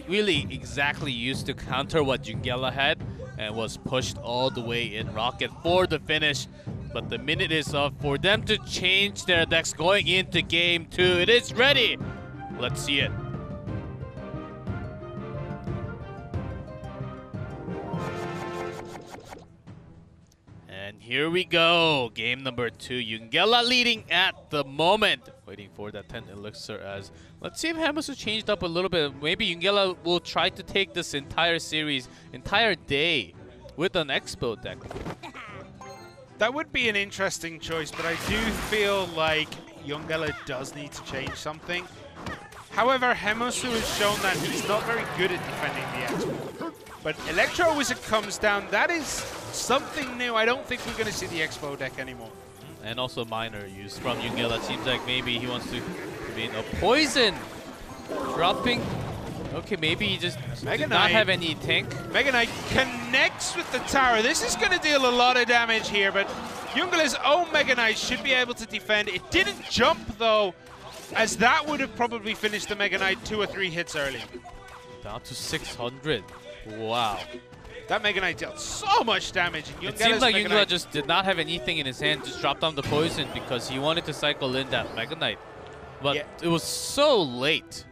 really exactly used to counter what Yungela had, and was pushed all the way in Rocket for the finish. But the minute is up for them to change their decks going into game 2. It is ready. Let's see it. And here we go. Game number 2. Yungela leading at the moment. Waiting for that 10 elixir as... Let's see if Hemosu changed up a little bit. Maybe Yungela will try to take this entire series, entire day, with an Expo deck. That would be an interesting choice, but I do feel like Yungela does need to change something. However, Hemosu has shown that he's not very good at defending the Expo. But Electro Wizard comes down. That is something new. I don't think we're going to see the Expo deck anymore. And also Miner used from Yungela. Seems like maybe he wants to mean a poison. Dropping. Okay, maybe he just did not have any tank. Mega Knight connects with the tower. This is going to deal a lot of damage here, but Yungela's own Mega Knight should be able to defend. It didn't jump, though, as that would have probably finished the Mega Knight 2 or 3 hits early. Down to 600. Wow. That Mega Knight dealt so much damage. It seems like Yungela just did not have anything in his hand, just dropped down the poison because he wanted to cycle in that Mega Knight. But yeah, it was so late.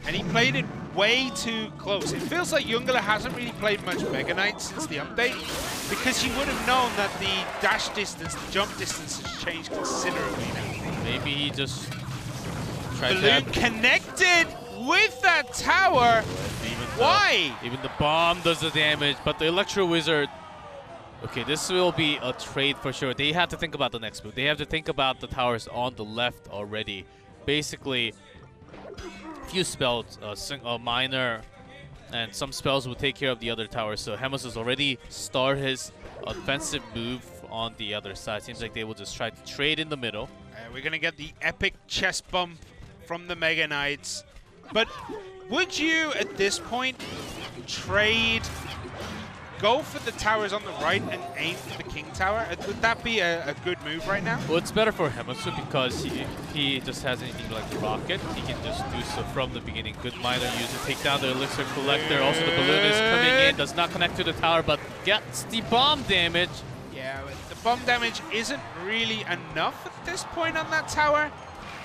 And he played it way too close. It feels like Yungela hasn't really played much Mega Knight since the update, because he would have known that the dash distance, the jump distance has changed considerably now. Maybe he just tried Balloon connected with that tower. Why? Even the bomb does the damage, but the Electro Wizard... Okay, this will be a trade for sure. They have to think about the next move. They have to think about the towers on the left already. Basically, few spells, a miner, and some spells will take care of the other towers. So Hemosu has already started his offensive move on the other side. Seems like they will just try to trade in the middle. We're going to get the epic chest bump from the Mega Knights. But would you, at this point, go for the towers on the right and aim for the King Tower? Would that be a good move right now? Well, it's better for Hemosu because if he just has anything like the rocket, he can just do so from the beginning. Good miner use to take down the Elixir Collector. Also, the balloon is coming in, does not connect to the tower, but gets the bomb damage. Yeah, but the bomb damage isn't really enough at this point on that tower.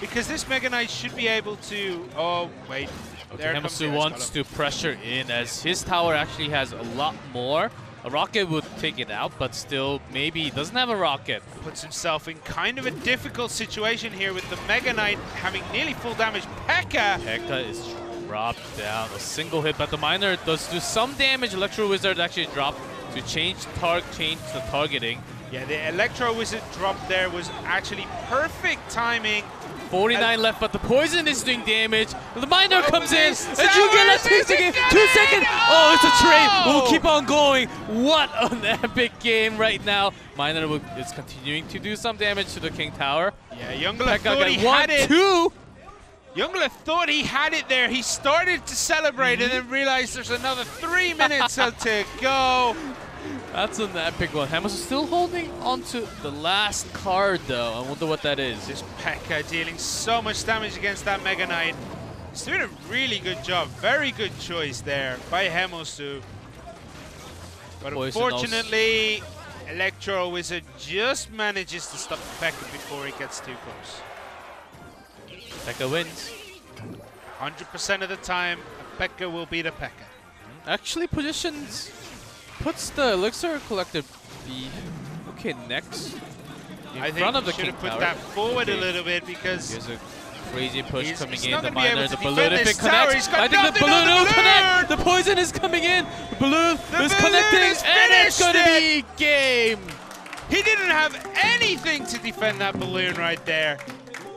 because this Mega Knight should be able to... Oh, wait. Okay, Hamasu wants to pressure in as his tower actually has a lot more. A rocket would take it out, but still, maybe he doesn't have a rocket. Puts himself in kind of a difficult situation here with the Mega Knight having nearly full damage. Pekka! Pekka is dropped down. A single hit, but the Miner does do some damage. Electro Wizard actually dropped to change the targeting. Yeah, the Electro Wizard drop there was actually perfect timing. 49 left, but the poison is doing damage. The Miner comes in, and YUNGELLA takes the game. 2 seconds. Oh, it's a trade. We'll keep on going. What an epic game right now. Miner is continuing to do some damage to the King Tower. Yeah, YUNGELLA thought he had it. 1-2. YUNGELLA thought he had it there. He started to celebrate and then realized there's another 3 minutes to go. That's an epic one. Hamasu still holding onto the last card though. I wonder what that is. This Pekka dealing so much damage against that Mega Knight. He's doing a really good job. Very good choice there by Hamasu. But unfortunately, Electro Wizard just manages to stop Pekka before he gets too close. Pekka wins. 100% of the time, Pekka will beat a Pekka. Actually puts the Elixir Collector next in front of the King Tower. I think should have put that forward a little bit because here's a crazy push coming in. The Miner, Miner, the balloon, if it connects, I think the balloon will connect. The poison is coming in. The balloon is connecting, and it's going to be game. He didn't have anything to defend that balloon right there.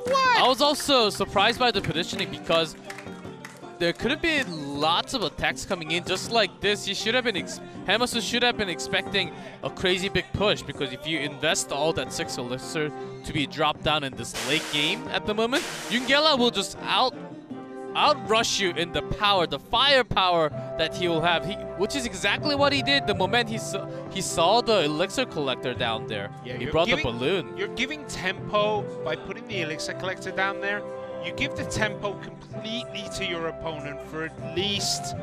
What? I was also surprised by the positioning because there could have been lots of attacks coming in just like this. You should have been Hamasu should have been expecting a crazy big push, because if you invest all that 6 elixir to be dropped down in this late game at the moment, YUNGELLA will just outrush you in the power, the firepower that he will have, which is exactly what he did the moment he saw the elixir collector down there. Yeah, he brought the balloon. You're giving tempo by putting the elixir collector down there. You give the tempo completely to your opponent for at least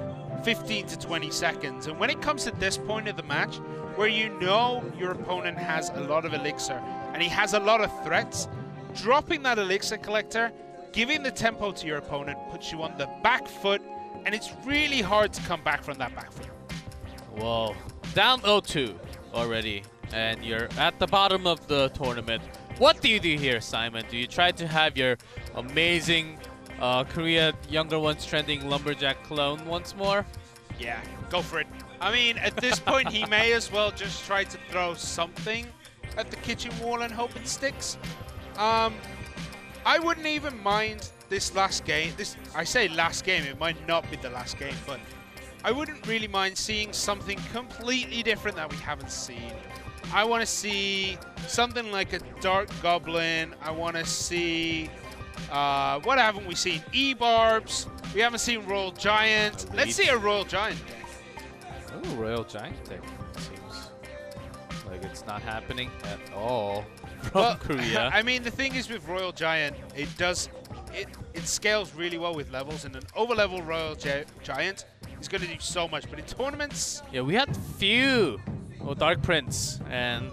15 to 20 seconds. And when it comes to this point of the match, where you know your opponent has a lot of elixir and he has a lot of threats, dropping that elixir collector, giving the tempo to your opponent puts you on the back foot, and it's really hard to come back from that back foot. Whoa. Down 0-2 already, and you're at the bottom of the tournament. What do you do here, Simon? Do you try to have your amazing Korea Younger Ones trending Lumberjack clone once more? Yeah, go for it. I mean, at this point, he may as well just try to throw something at the kitchen wall and hope it sticks. I wouldn't even mind this last game. I say last game, it might not be the last game, but I wouldn't really mind seeing something completely different that we haven't seen. I want to see something like a Dark Goblin. I want to see, what haven't we seen? E-Barbs. We haven't seen Royal Giant. Let's see a Royal Giant deck. Oh, Royal Giant deck. Seems like it's not happening at all from Korea. I mean, the thing is with Royal Giant, it scales really well with levels, and an over-level Royal Giant is going to do so much. But in tournaments... Yeah, we had few Dark Prince, and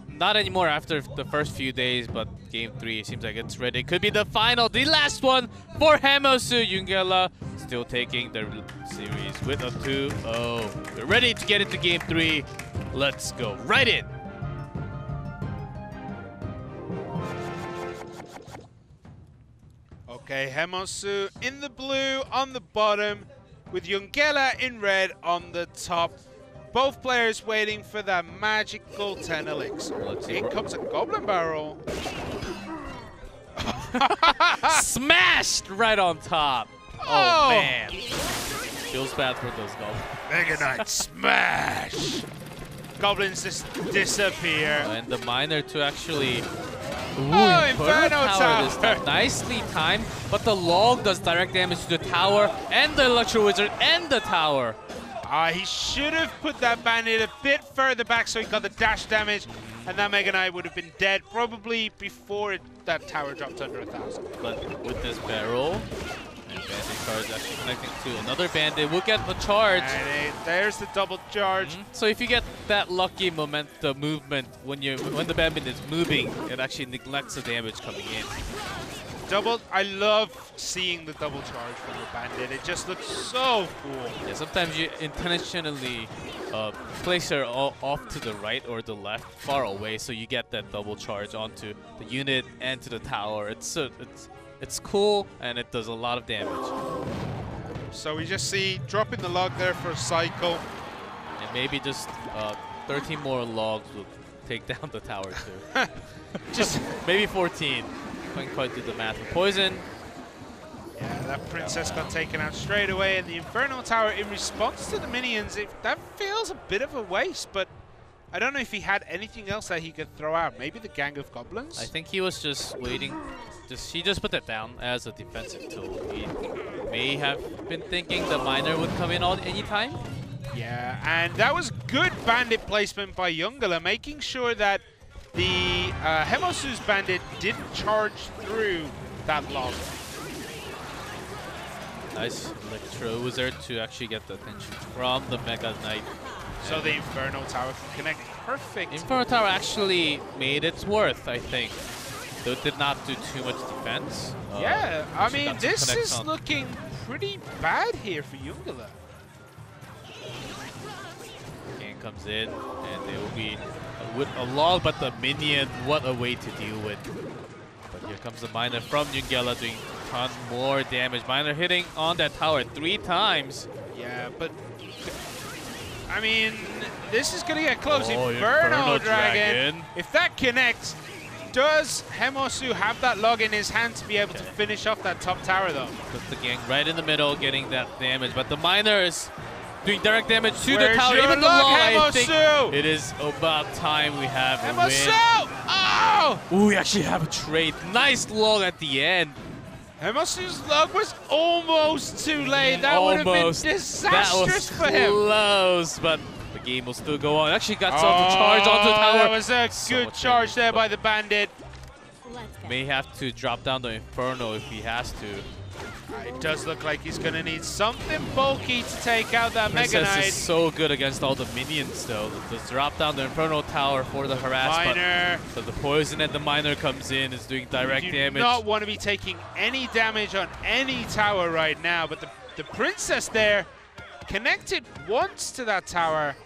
not anymore after the first few days, but Game 3 seems like it's ready. Could be the final, the last one for Hamasu. YUNGELLA still taking the series with a 2-0. We're ready to get into Game 3. Let's go right in. Okay, Hamasu in the blue on the bottom, with YUNGELLA in red on the top. Both players waiting for that magical 10 elixir. In comes a Goblin Barrel. Smashed right on top. Oh, man. Feels bad for those goblins. Mega Knight smash. Goblins just disappear. And the Miner to actually... Ooh, Inferno Tower. This time. Nicely timed, but the log does direct damage to the tower and the Electro Wizard and the tower. He should have put that bandit a bit further back so he got the dash damage, and that Mega Knight would have been dead probably before that tower dropped under 1,000. But with this barrel, and bandit card is actually connecting to another bandit, we'll get the charge. And there's the double charge. So if you get that lucky momentum movement when the bandit is moving, it actually neglects the damage coming in. double. I love seeing the double charge from the Bandit. It just looks so cool. Yeah, sometimes you intentionally place her off to the right or the left, far away, so you get that double charge onto the unit and to the tower. It's cool, and it does a lot of damage. So we just see dropping the log there for a cycle. And maybe just 13 more logs will take down the tower too. Just maybe 14. Couldn't quite do the math. Poison. Yeah, that princess got taken out straight away, and the Inferno Tower, in response to the minions, that feels a bit of a waste, but I don't know if he had anything else that he could throw out. Maybe the gang of goblins? I think he was just waiting. He just put that down as a defensive tool. He may have been thinking the miner would come in any time. Yeah, and that was good bandit placement by Yungala, making sure that the Hemosu's bandit didn't charge through that log. Nice Electro Wizard to actually get the attention from the Mega Knight. So the Inferno Tower can connect perfect. Inferno Tower actually made its worth, I think. Though it did not do too much defense. Yeah, I mean, this is looking pretty bad here for Yungala. Gang comes in, and there will be with a log, but the minion, what a way to deal with. But here comes the miner from Yungela doing a ton more damage. Miner hitting on that tower 3 times. Yeah, but I mean, this is gonna get close. Oh, Inferno Dragon. If that connects, does Hemosu have that log in his hand to be able to finish off that top tower though? Puts the gang right in the middle, getting that damage. But the miner is doing direct damage to the tower. Even the log, I think it is about time we have a Hemosu! win. Oh! Ooh, we actually have a trade. Nice log at the end. Hemosu's log was almost too late. That would have been disastrous for him. Close, but the game will still go on. Actually got some to charge onto the tower. That was a good charge there by the bandit. May have to drop down the Inferno if he has to. It does look like he's going to need something bulky to take out that Mega Knight. Princess is so good against all the minions, though. Just drop down the Inferno Tower for the harass. Miner. So the poison and the miner comes in, is doing direct damage. You do not want to be taking any damage on any tower right now, but the Princess there connected once to that tower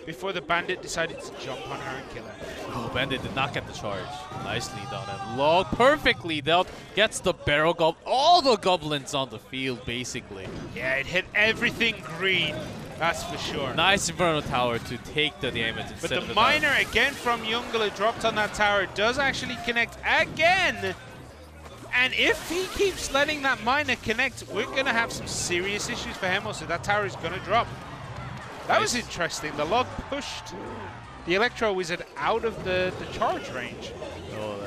before the bandit decided to jump on her and kill her. Oh, bandit did not get the charge. Nicely done. And log perfectly dealt. Gets the barrel goblin. All the goblins on the field, basically. Yeah, it hit everything green. That's for sure. Nice Inferno Tower to take the damage instead But of the miner, again from Yungala, dropped on that tower, does actually connect again. And if he keeps letting that miner connect, we're going to have some serious issues for Hemo, so that tower is going to drop. That was interesting. The log pushed the Electro Wizard out of the charge range. Oh,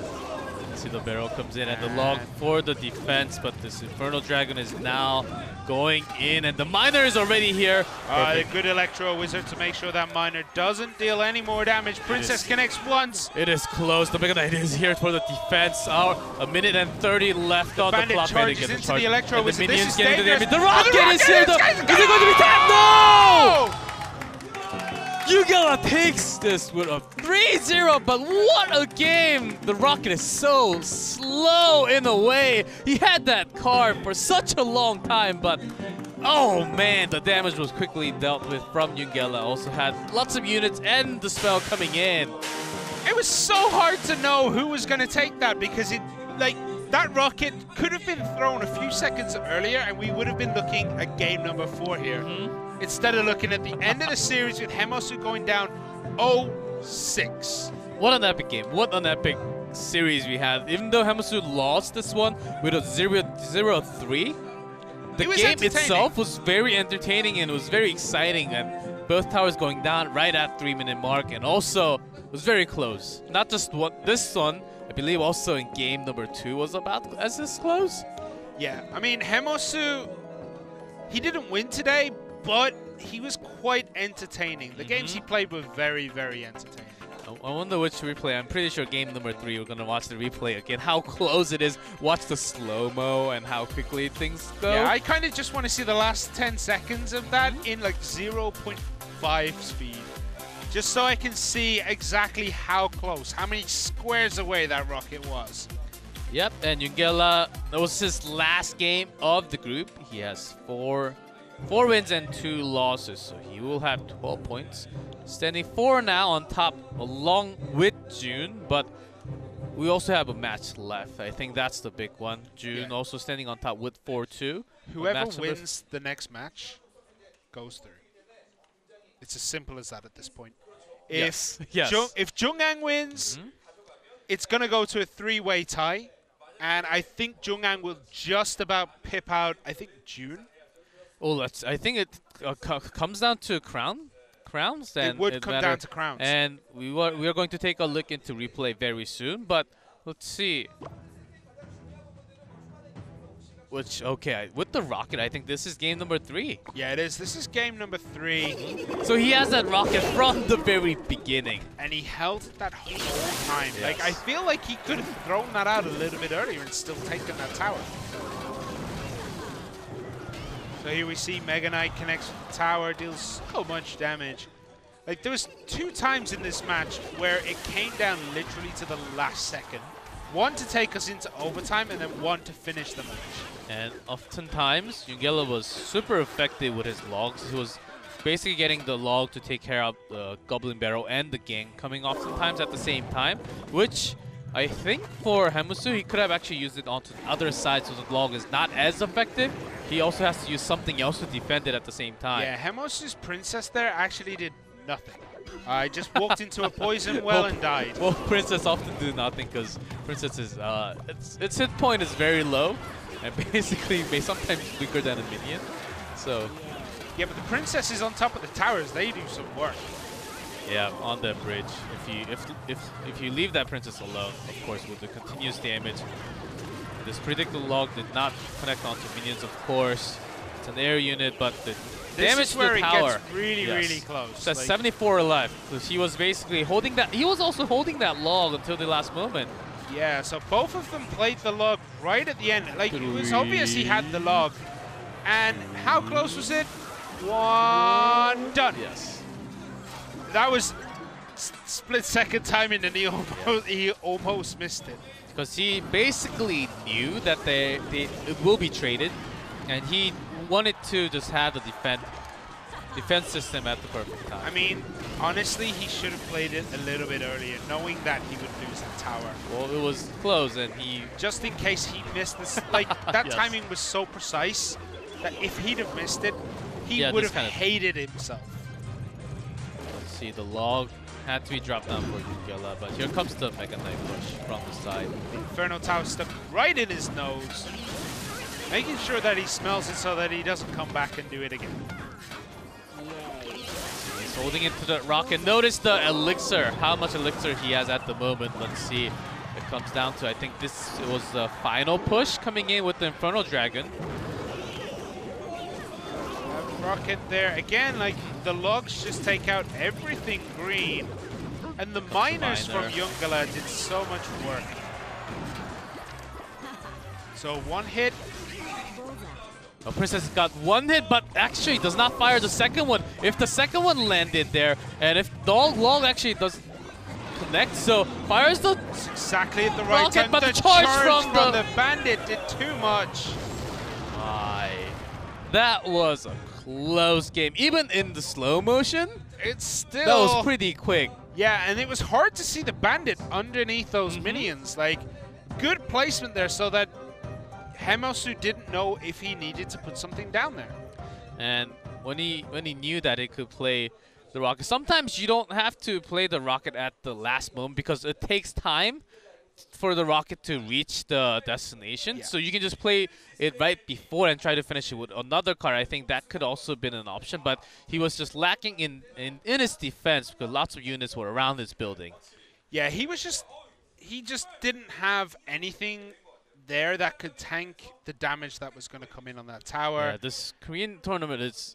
see the barrel comes in and the log for the defense, but this Inferno Dragon is now going in, and the miner is already here. The good Electro Wizard to make sure that miner doesn't deal any more damage. Princess connects once. It is close. The Mega Knight is here for the defense. A minute and 30 left on the clock. Bandit charges into the Electro Wizard. The minions this is getting dangerous. the damage. The rocket is here. Is it going to be tapped? No! Yungala takes this with a 3-0, but what a game! The rocket is so slow in a way. He had that card for such a long time, but oh man, the damage was quickly dealt with from Yungala. Also had lots of units and the spell coming in. It was so hard to know who was going to take that because that rocket could have been thrown a few seconds earlier and we would have been looking at game number 4 here. Instead of looking at the end of the series with Hemosu going down 0-6. What an epic game. What an epic series we had. Even though Hemosu lost this one with a 0-3, the game itself was very entertaining and it was very exciting. And both towers going down right at 3-minute mark, and also it was very close. Not just this one, I believe also in game number 2 was about as this close. Yeah, I mean, Hemosu, he didn't win today, but he was quite entertaining. The games he played were very, very entertaining. I wonder which replay. I'm pretty sure game number 3 we're going to watch the replay again. How close it is. Watch the slow-mo and how quickly things go. Yeah, I kind of just want to see the last 10 seconds of that in like 0.5 speed. Just so I can see exactly how close, how many squares away that rocket was. Yep, and Yungela, that was his last game of the group. He has four wins and 2 losses, so he will have 12 points. Standing 4 now on top along with June, but we also have a match left. I think that's the big one. June also standing on top with 4-2. Whoever wins the next match goes through. It's as simple as that at this point. Yes. If Jungang wins, it's going to go to a 3-way tie. And I think Jungang will just about pip out, I think, June. Oh, I think it comes down to crowns. Then it would come down to crowns. And we are going to take a look into replay very soon. But let's see. With the Rocket, I think this is game number 3. Yeah, it is. This is game number 3. So he has that Rocket from the very beginning. And he held it that whole time. Yes. Like, I feel like he could have thrown that out a little bit earlier and still taken that tower. So here we see Mega Knight connects with the tower, deals so much damage. Like, there was 2 times in this match where it came down literally to the last second. One to take us into overtime, and then one to finish the match. And oftentimes, Yungela was super effective with his logs. He was basically getting the log to take care of the Goblin Barrel and the gang coming oftentimes at the same time, which I think for Hamusu, he could have actually used it onto the other side so the log is not as effective. He also has to use something else to defend it at the same time. Yeah, Hamusu's Princess there actually did nothing. I just walked into a poison well and died. Well, Princess often do nothing because Princess is its hit point is very low and basically sometimes weaker than a minion. So yeah, but the Princesses on top of the towers, they do some work. Yeah, on that bridge. If you leave that Princess alone, of course, with the continuous damage, this predictable log did not connect onto minions. Of course, it's an air unit, but the damage to the tower. It gets really close. So that's 74 left. So he was basically holding that. He was also holding that log until the last moment. Yeah, so both of them played the log right at the end. Like, it was obvious he had the log. And how close was it? 1 done. Yes. That was split-second timing, and he almost missed it. Because he basically knew that it will be traded, and he wanted to just have the defense system at the perfect time. I mean, honestly, he should have played it a little bit earlier, knowing that he would lose that tower. Well, it was close, and he... Just in case he missed this, like, that timing was so precise that if he'd have missed it, he would have hated himself. Let's see, the log had to be dropped down for Yungela, but here comes the Mega Knight push from the side. The Inferno Tower stuck right in his nose, making sure that he smells it so that he doesn't come back and do it again. He's holding it to the rocket. Notice the elixir, how much elixir he has at the moment. Let's see. It comes down to, I think it was the final push coming in with the Inferno Dragon. Rocket there again, like the logs just take out everything green, and the miners from Yungela did so much work. So 1 hit. Oh, Princess got 1 hit, but actually does not fire the second one. If the second one landed there, and if the log actually does connect, so fires the exactly at the right rocket, time. but the charge from the bandit did too much. That was a close game. Even in the slow motion, it's still... That was pretty quick. Yeah, and it was hard to see the bandit underneath those minions. Like, good placement there so that Hamusu didn't know if he needed to put something down there. And when he knew that it could play the rocket, sometimes you don't have to play the rocket at the last moment because it takes time for the rocket to reach the destination. So you can just play it right before and try to finish it with another card. I think that could also have been an option, but he was just lacking in his defense because lots of units were around his building. Yeah, he just didn't have anything there that could tank the damage that was going to come in on that tower. Yeah, this Korean tournament,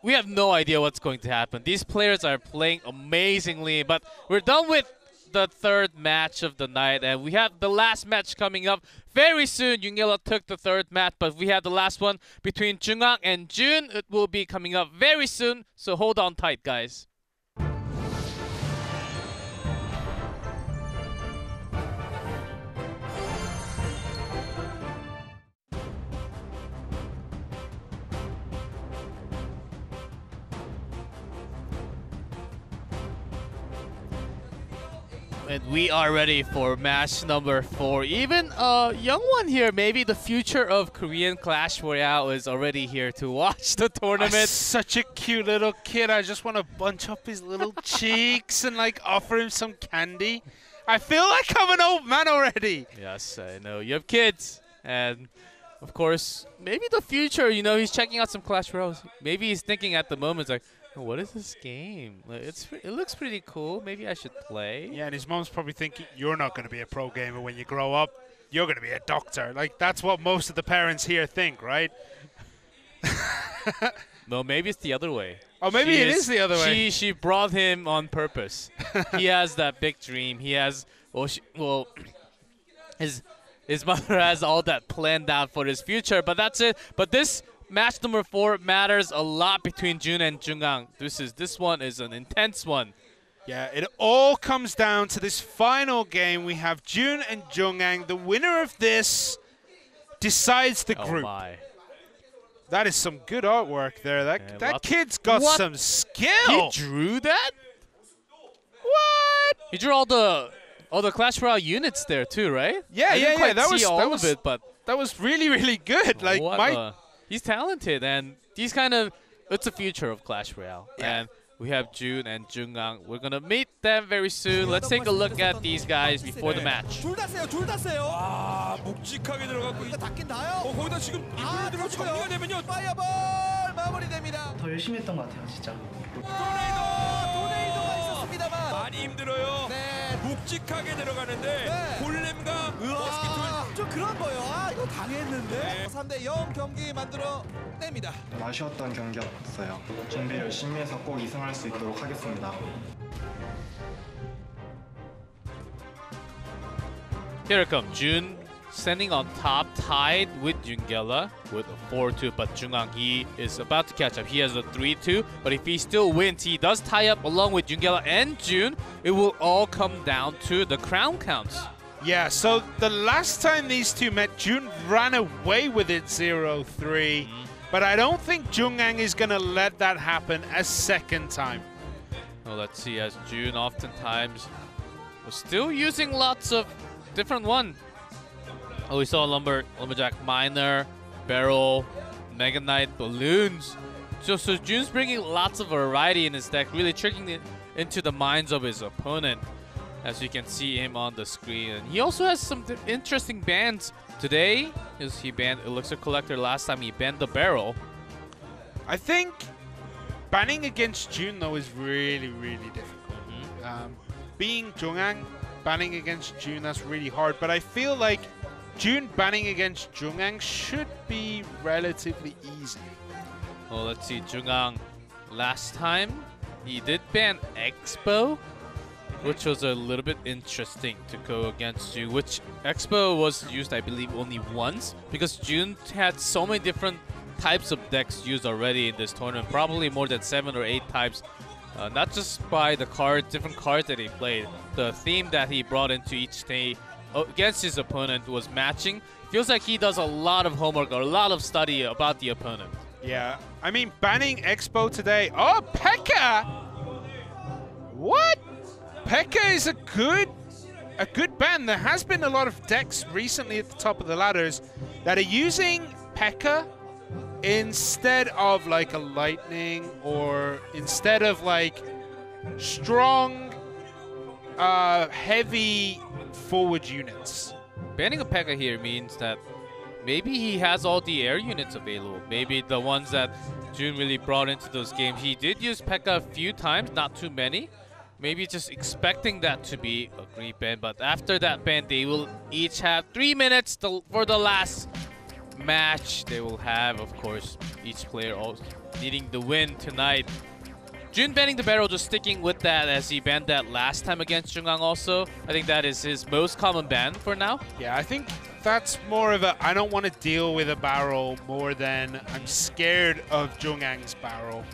we have no idea what's going to happen. These players are playing amazingly, but we're done with the 3rd match of the night, and we have the last match coming up very soon. Yungela took the 3rd match, but we have the last one between Jungak and June. It will be coming up very soon, so hold on tight, guys. And we are ready for match number 4. Even a young one here, maybe the future of Korean Clash Royale is already here to watch the tournament. Such a cute little kid. I just want to bunch up his little cheeks and like offer him some candy. I feel like I'm an old man already. Yes, I know. You have kids. And of course, maybe the future, you know, he's checking out some Clash Royale. Maybe he's thinking at the moment, like, what is this game? Like, it looks pretty cool. Maybe I should play. Yeah, and his mom's probably thinking, you're not going to be a pro gamer when you grow up. You're going to be a doctor. Like, that's what most of the parents here think, right? No, maybe it's the other way. Oh, maybe it is the other way. She brought him on purpose. He has that big dream. He has, his mother has all that planned out for his future, but that's it. But this match number 4 matters a lot between Jun and Jungang. This one is an intense one. Yeah, it all comes down to this final game. We have Jun and Jungang. The winner of this decides the group. My. That is some good artwork there. That kid's got some skill. He drew that? What? He drew all the Clash Royale units there too, right? Yeah, yeah. That was really, really good. Like he's talented, and he's it's the future of Clash Royale. Yeah. And we have Jun and Jungang. We're gonna meet them very soon. Let's take a look at these guys before the match. 둘 다 세요. 아, 묵직하게 들어갔고 이거 닿긴 닿아요. 거기다 지금 이불 들어 정리가 되면요. 파이어볼 마무리됩니다. 더 열심히 했던 것 같아요, 진짜. 토네이도가 있었습니다만 많이 힘들어요. 네, 묵직하게 들어가는데 골렘과 머스키톨 좀 그런 거예요. 아, 이거 당했는데. 3대0 경기 만들어 냅니다. 아쉬웠던 경기였어요. 준비 열심히 해서 꼭 2승할 수 있도록 하겠습니다. Here it comes. Jun standing on top, tied with Yungela with a 4-2. But Jungang, he is about to catch up. He has a 3-2. But if he still wins, he does tie up along with Yungela and Jun. It will all come down to the crown counts. Yeah, so the last time these two met, Jun ran away with it 0-3. But I don't think Jungang is going to let that happen a second time. Well, let's see, as Jun oftentimes was still using lots of different one. Oh, we saw Lumberjack Miner, Barrel, Mega Knight, Balloons. So Jun's bringing lots of variety in his deck, really tricking it into the minds of his opponent, as you can see him on the screen. And he also has some interesting bans. Today, he banned Elixir Collector. Last time he banned the Barrel. I think banning against Jun, though, is really, really difficult. Being Jungang, banning against Jun, that's really hard. But I feel like Jun banning against Jungang should be relatively easy. Well, let's see. Jungang, last time, he did ban Expo, which was a little bit interesting to go against Jun, which Expo was used, I believe, only once, because Jun had so many different types of decks used already in this tournament, probably more than 7 or 8 types, not just by the different cards that he played. The theme that he brought into each day against his opponent was matching. Feels like he does a lot of homework or a lot of study about the opponent. Yeah, I mean, banning Expo today. Oh, Pekka! What? Pekka is a good ban. There has been a lot of decks recently at the top of the ladders that are using Pekka instead of like a Lightning, or instead of like strong, heavy forward units. Banning a Pekka here means that maybe he has all the air units available. Maybe the ones that Jun really brought into those games. He did use Pekka a few times, not too many. Maybe just expecting that to be a great ban, but after that ban, they will each have 3 minutes for the last match. They will have, of course, each player also needing the win tonight. Jun banning the Barrel, just sticking with that as he banned that last time against Jungang also. I think that is his most common ban for now. Yeah, I think that's more of a I don't want to deal with a Barrel more than I'm scared of Jungang's Barrel.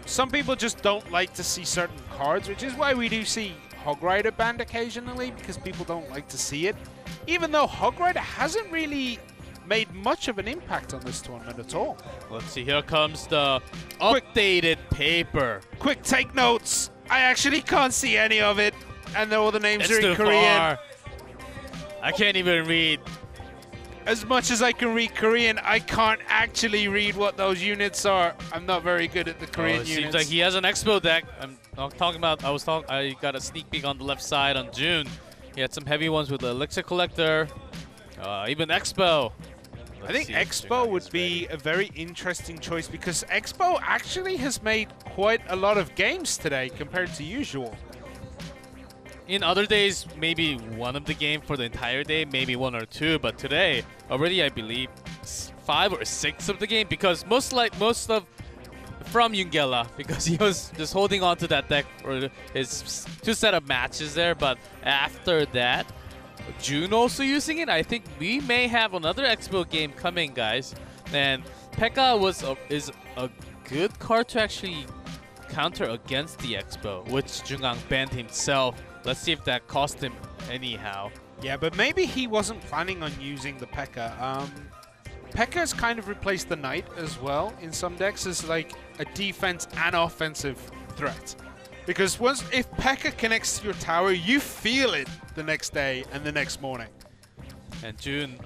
Some people just don't like to see certain cards, which is why we do see Hog Rider banned occasionally, because people don't like to see it. Even though Hog Rider hasn't really made much of an impact on this tournament at all. Let's see, here comes the updated paper. Quick, take notes. I actually can't see any of it. and all the names It's are in too Korean. far. I can't even read. As much as I can read Korean, I can't actually read what those units are. I'm not very good at the Korean It units. seems like he has an Expo deck. I got a sneak peek on the left side on June. He had some heavy ones with the Elixir Collector, even Expo. I think Expo would be a very interesting choice because Expo actually has made quite a lot of games today compared to usual. In other days, maybe one of the game for the entire day, maybe one or two, but today, already I believe 5 or 6 of the game because most of from Yungela because he was just holding on to that deck for his 2 set of matches there, but after that, June also using it. I think we may have another Expo game coming, guys. And Pekka is a good card to actually counter against the Expo, which Jungang banned himself. Let's see if that cost him anyhow. Yeah, but maybe he wasn't planning on using the Pekka. Pekka's kind of replaced the Knight as well in some decks as like a defense and offensive threat. Because if Pekka connects to your tower, you feel it the next day and the next morning. And June,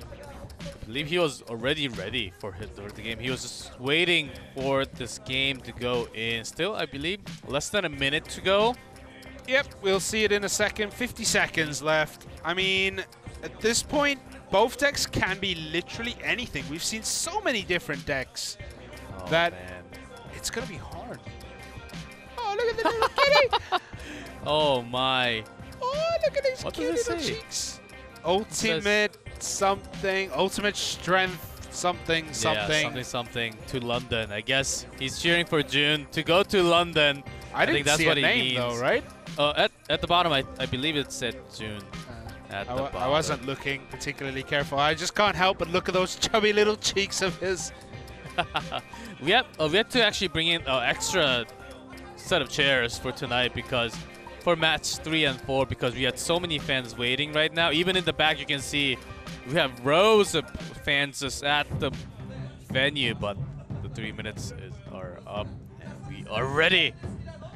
I believe he was already ready for the game. He was just waiting for this game to go in. Still, I believe, less than a minute to go. Yep, we'll see it in a second. 50 seconds left. I mean, at this point, both decks can be literally anything. We've seen so many different decks that it's going to be hard. Oh, look at the little kitty! Oh my. Oh, look at these cute little cheeks. Ultimate something. Ultimate strength something. Yeah, something to London. I guess he's cheering for June to go to London. I think that's what he name means. though, right? At the bottom, I believe it said June. I wasn't looking particularly careful. I just can't help but look at those chubby little cheeks of his. we have to actually bring in an extra set of chairs for tonight because for match 3 and 4 because we had so many fans waiting right now. Even in the back, you can see we have rows of fans just at the venue, but the 3 minutes are up and we are ready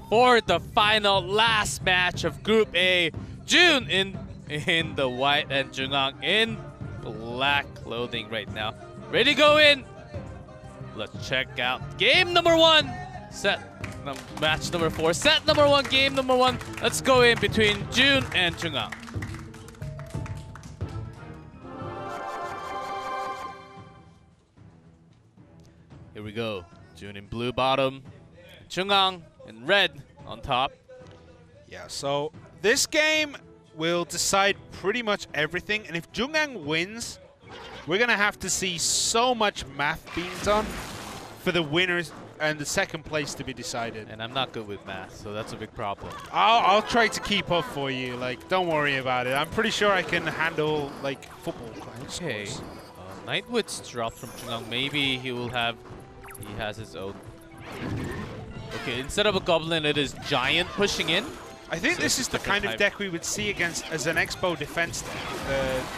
for the final last match of Group A. June in the white and Jungang in black clothing right now. Ready to go in. Let's check out game number 1. Match number 4. Set number 1. Game number 1. Let's go in between June and Jungang. Here we go. June in blue bottom. Jungang in red on top. Yeah, so this game will decide pretty much everything. And if Jungang wins, we're going to have to see so much math being done for the winners and the second place to be decided. And I'm not good with math, so that's a big problem. I'll try to keep up for you. Like, don't worry about it. I'm pretty sure I can handle, like, football scores. Okay. Night Witch dropped from Jungang. Maybe he has his own. Okay, instead of a Goblin, it is Giant pushing in. I think this is the kind of deck we would see against as an Expo defense deck.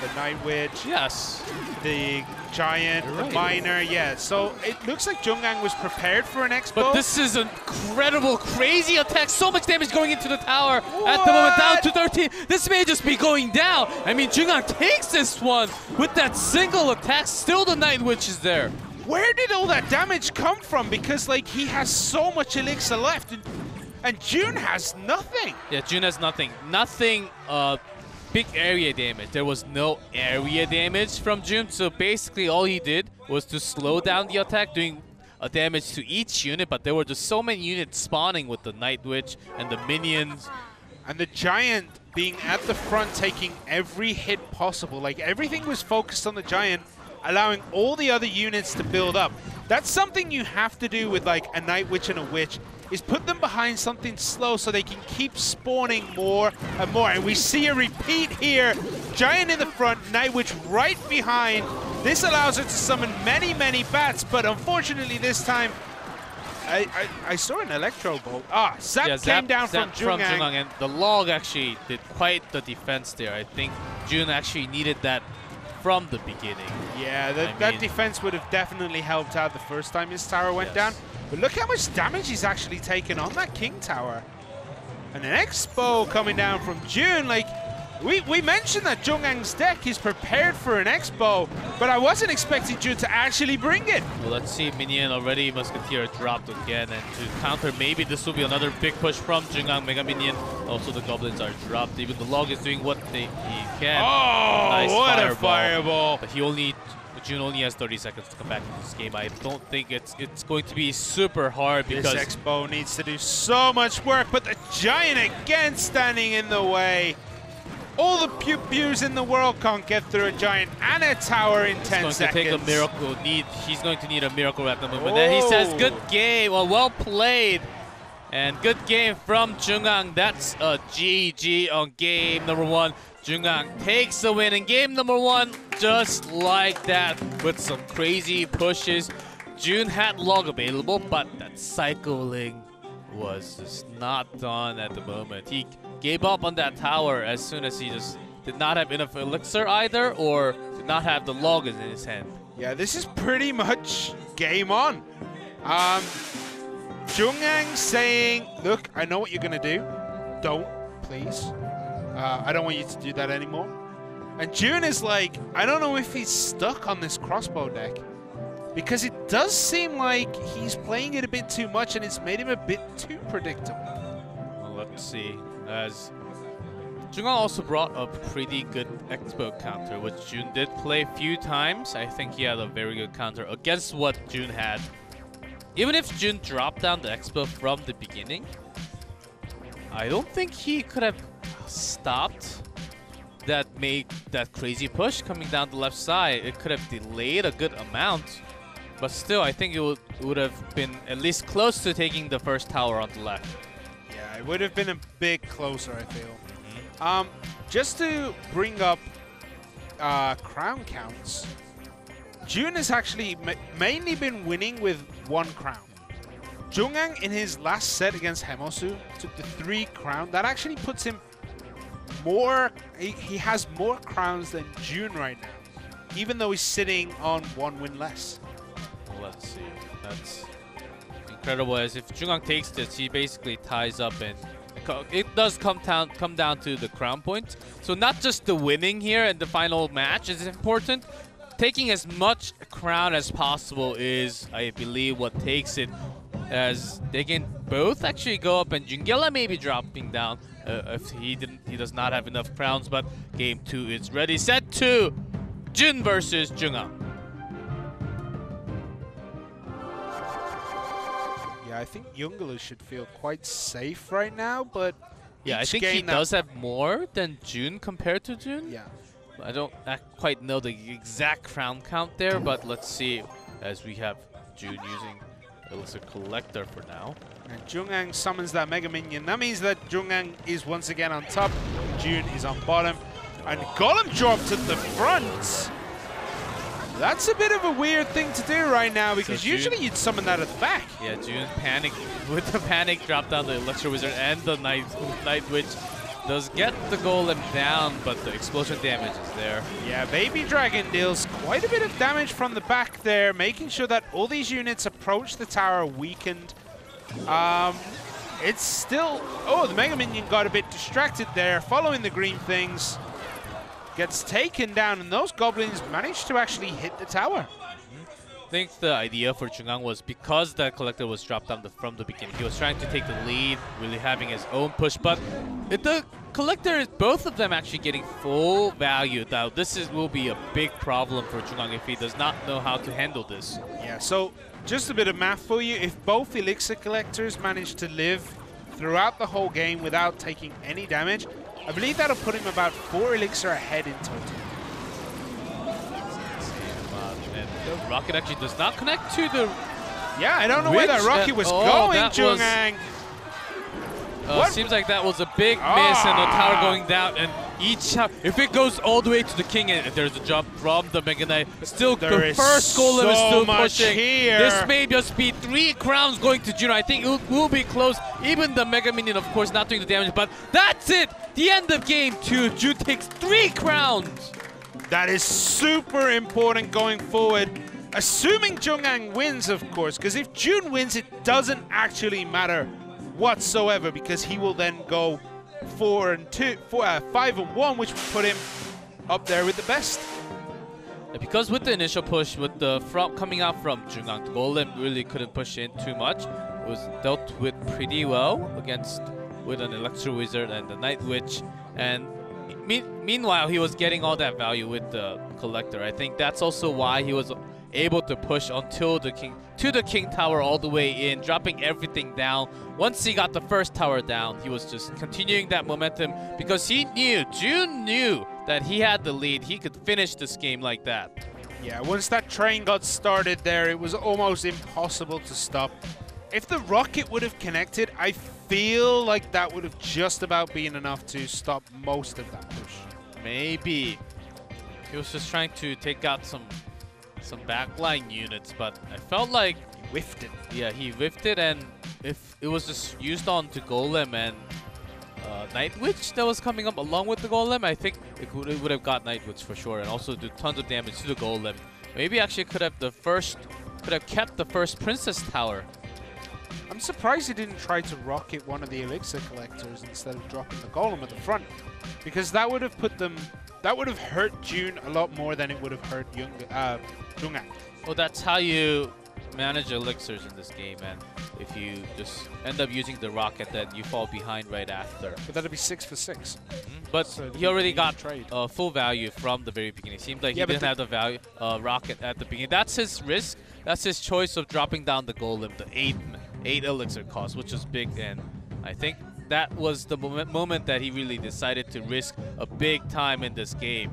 The Night Witch. Yes. The Giant, the Miner, yeah. So it looks like Jungang was prepared for an Expo. But this is an incredible, crazy attack. So much damage going into the tower at the moment. Down to 13. This may just be going down. I mean, Jungang takes this one with that single attack. Still the Night Witch is there. Where did all that damage come from? Because, like, he has so much elixir left. And June has nothing. Yeah, June has nothing. Nothing big area damage. There was no area damage from June. So basically all he did was to slow down the attack, doing a damage to each unit. But there were just so many units spawning with the Night Witch and the minions. And the Giant being at the front, taking every hit possible. Like, everything was focused on the Giant, allowing all the other units to build up. That's something you have to do with, like, a Night Witch and a Witch, is put them behind something slow so they can keep spawning more and more. And we see a repeat here. Giant in the front, Night Witch right behind. This allows her to summon many, many bats, but unfortunately this time, I saw an Electro Bolt. Zap came down from Jungang. And the log actually did quite the defense there. I think June actually needed that from the beginning. Yeah, that defense would have definitely helped out the first time his tower went down. But look how much damage he's actually taken on that King Tower. And an Expo coming down from June. Like, we mentioned that Jungang's deck is prepared for an Expo, but I wasn't expecting June to actually bring it. Well, let's see. Minion already. Musketeer dropped again. And to counter, maybe this will be another big push from Jungang Mega Minion. Also, the Goblins are dropped. Even the Log is doing what he can. Oh, nice what a fireball. But June only has 30 seconds to come back in this game. I don't think it's going to be super hard because this Expo needs to do so much work, but the Giant again standing in the way. All the pew-pews in the world can't get through a Giant and a tower in 10 seconds. He's going to take a miracle. He's going to need a miracle at the moment. And he says, good game. Well played. And good game from Jungang. That's a GG on game number 1. Jungang takes the win in game number 1 just like that with some crazy pushes. June had Log available, but that cycling was just not done at the moment. He gave up on that tower as soon as he just did not have enough elixir either, or did not have the Log in his hand. Yeah, this is pretty much game on. Jungang saying, look, I know what you're going to do. Don't, please. I don't want you to do that anymore. And June is like, I don't know if he's stuck on this crossbow deck, because it does seem like he's playing it a bit too much and it's made him a bit too predictable. Well, let's see. As Jungang also brought a pretty good Expo counter, which June did play a few times. I think he had a very good counter against what June had. Even if June dropped down the Expo from the beginning, I don't think he could have stopped that crazy push coming down the left side. It could have delayed a good amount, but still I think it would have been at least close to taking the first tower on the left. Yeah, it would have been a bit closer, I feel. Just to bring up crown counts, June has actually mainly been winning with 1 crown. Jungang in his last set against Hemosu took the 3 crown. That actually puts him more, he has more crowns than June right now, even though he's sitting on 1 win less. Well, let's see. That's incredible, as if Jungang takes this, he basically ties up, and it does come down to the crown points. So not just the winning here in the final match is important. Taking as much crown as possible is, I believe, what takes it, as they can both actually go up, and Yungella may be dropping down if he does not have enough crowns. But game 2 is ready. Set 2, Jun versus Jungang. Yeah, I think Yungella should feel quite safe right now, but yeah, I think he does have more than June compared to June. Yeah. I don't quite know the exact crown count there, but let's see, as we have June using Elixir Collector for now. And Jungang summons that Mega Minion. That means that Jungang is once again on top, June is on bottom, and Golem dropped at the front. That's a bit of a weird thing to do right now, because so usually you'd summon that at the back. Yeah, June panicked. With the panic, dropped down the Electro Wizard and the Night Witch. Does get the Golem down, but the explosion damage is there. Yeah, Baby Dragon deals quite a bit of damage from the back there, making sure that all these units approach the tower weakened. It's still... Oh, the Mega Minion got a bit distracted there, following the green things. Gets taken down, and those Goblins managed to actually hit the tower. I think the idea for Jungang was, because that Collector was dropped down from the beginning, he was trying to take the lead, really having his own push, but the Collector is both of them actually getting full value. Now this will be a big problem for Jungang if he does not know how to handle this. Yeah, so just a bit of math for you. If both Elixir Collectors manage to live throughout the whole game without taking any damage, I believe that'll put him about 4 Elixir ahead in total. And Rocket actually does not connect to the... Yeah, I don't know where that rocket was going, Jungang. Seems like that was a big miss, and the tower going down, and each tower, if it goes all the way to the king, and there's a jump from the Mega Knight, still the first Golem is still pushing. Here. This may just be 3 crowns going to Juno. I think it will be close. Even the Mega Minion, of course, not doing the damage, but that's it! The end of game 2. June takes 3 crowns! That is super important going forward. Assuming Jungang wins, of course, because if June wins, it doesn't actually matter whatsoever, because he will then go 5-1, which would put him up there with the best. Because with the initial push, with the coming out from Jungang, the Golem really couldn't push in too much. It was dealt with pretty well with an Electro Wizard and the Night Witch, and meanwhile he was getting all that value with the Collector. I think that's also why he was able to push until the King Tower all the way in, dropping everything down. Once he got the first tower down, he was just continuing that momentum because June knew that he had the lead. He could finish this game like that. Yeah, once that train got started there, it was almost impossible to stop. If the rocket would have connected, I feel like that would have just about been enough to stop most of that push. Maybe. He was just trying to take out some backline units, but I felt like he whiffed it. Yeah, he whiffed it, and if it was just used on to Golem and Night Witch that was coming up along with the Golem, I think it would have got Night Witch for sure, and also do tons of damage to the Golem. Maybe actually could have kept the first Princess Tower. I'm surprised he didn't try to rocket one of the Elixir Collectors instead of dropping the Golem at the front, because that would have hurt June a lot more than it would have hurt Jungang. Well, that's how you manage elixirs in this game, and if you just end up using the rocket, then you fall behind right after. But that'd be 6 for 6. But so he already got full value from the very beginning. It seemed like he didn't have the value rocket at the beginning. That's his risk. That's his choice of dropping down the Golem, the 8 elixir cost, which was big, and I think that was the moment that he really decided to risk a big time in this game.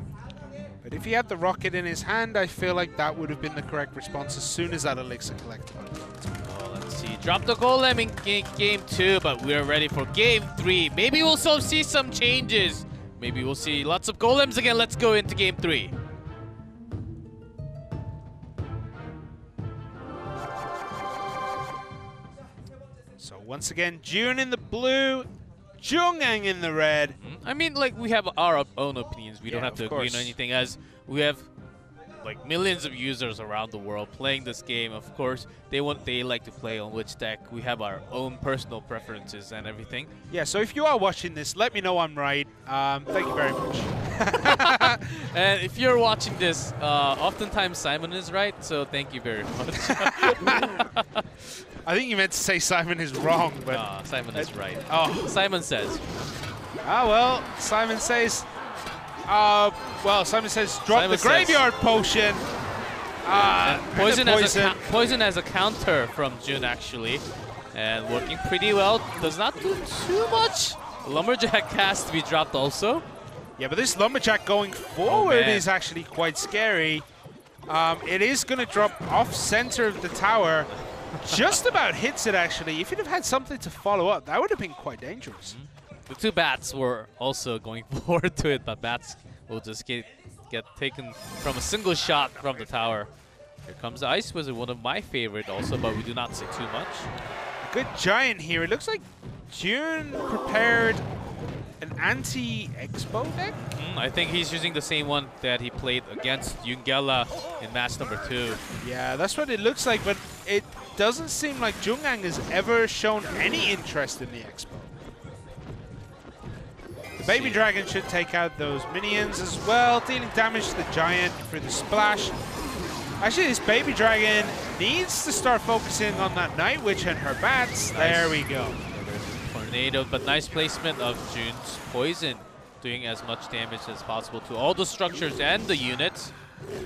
But if he had the rocket in his hand, I feel like that would have been the correct response as soon as that Elixir Collector. Oh, let's see. Drop the Golem in game 2, but we're ready for game 3. Maybe we'll still see some changes. Maybe we'll see lots of Golems again. Let's go into game 3. So once again, June in the blue, Jungang in the red. I mean, like, we have our own opinions. We don't have to agree on anything, as we have like millions of users around the world playing this game. Of course, they like to play on which deck. We have our own personal preferences and everything. Yeah, so if you are watching this, let me know I'm right. Thank you very much. And if you're watching this, oftentimes Simon is right, so thank you very much. I think you meant to say Simon is wrong, but... Simon is right. Oh. Simon says. Well, Simon says... Simon says drop the graveyard potion. Poison as a counter from June, actually. And working pretty well. Does not do too much. Lumberjack has to be dropped also. Yeah, but this Lumberjack going forward is actually quite scary. It is going to drop off center of the tower. Just about hits it, actually. If you'd have had something to follow up, that would have been quite dangerous. The 2 bats were also going forward to it, but bats will just get taken from a single shot from the tower. Here comes the Ice Wizard, one of my favorite also, but we do not see too much. Good Giant here. It looks like June prepared an anti-Expo deck? I think he's using the same one that he played against Yungela in match number 2. Yeah, that's what it looks like, but it doesn't seem like Jungang has ever shown any interest in the Expo. The Baby Dragon should take out those minions as well, dealing damage to the Giant through the splash. Actually, this Baby Dragon needs to start focusing on that Night Witch and her bats. Nice. There we go. Tornado, but nice placement of June's poison, doing as much damage as possible to all the structures and the units.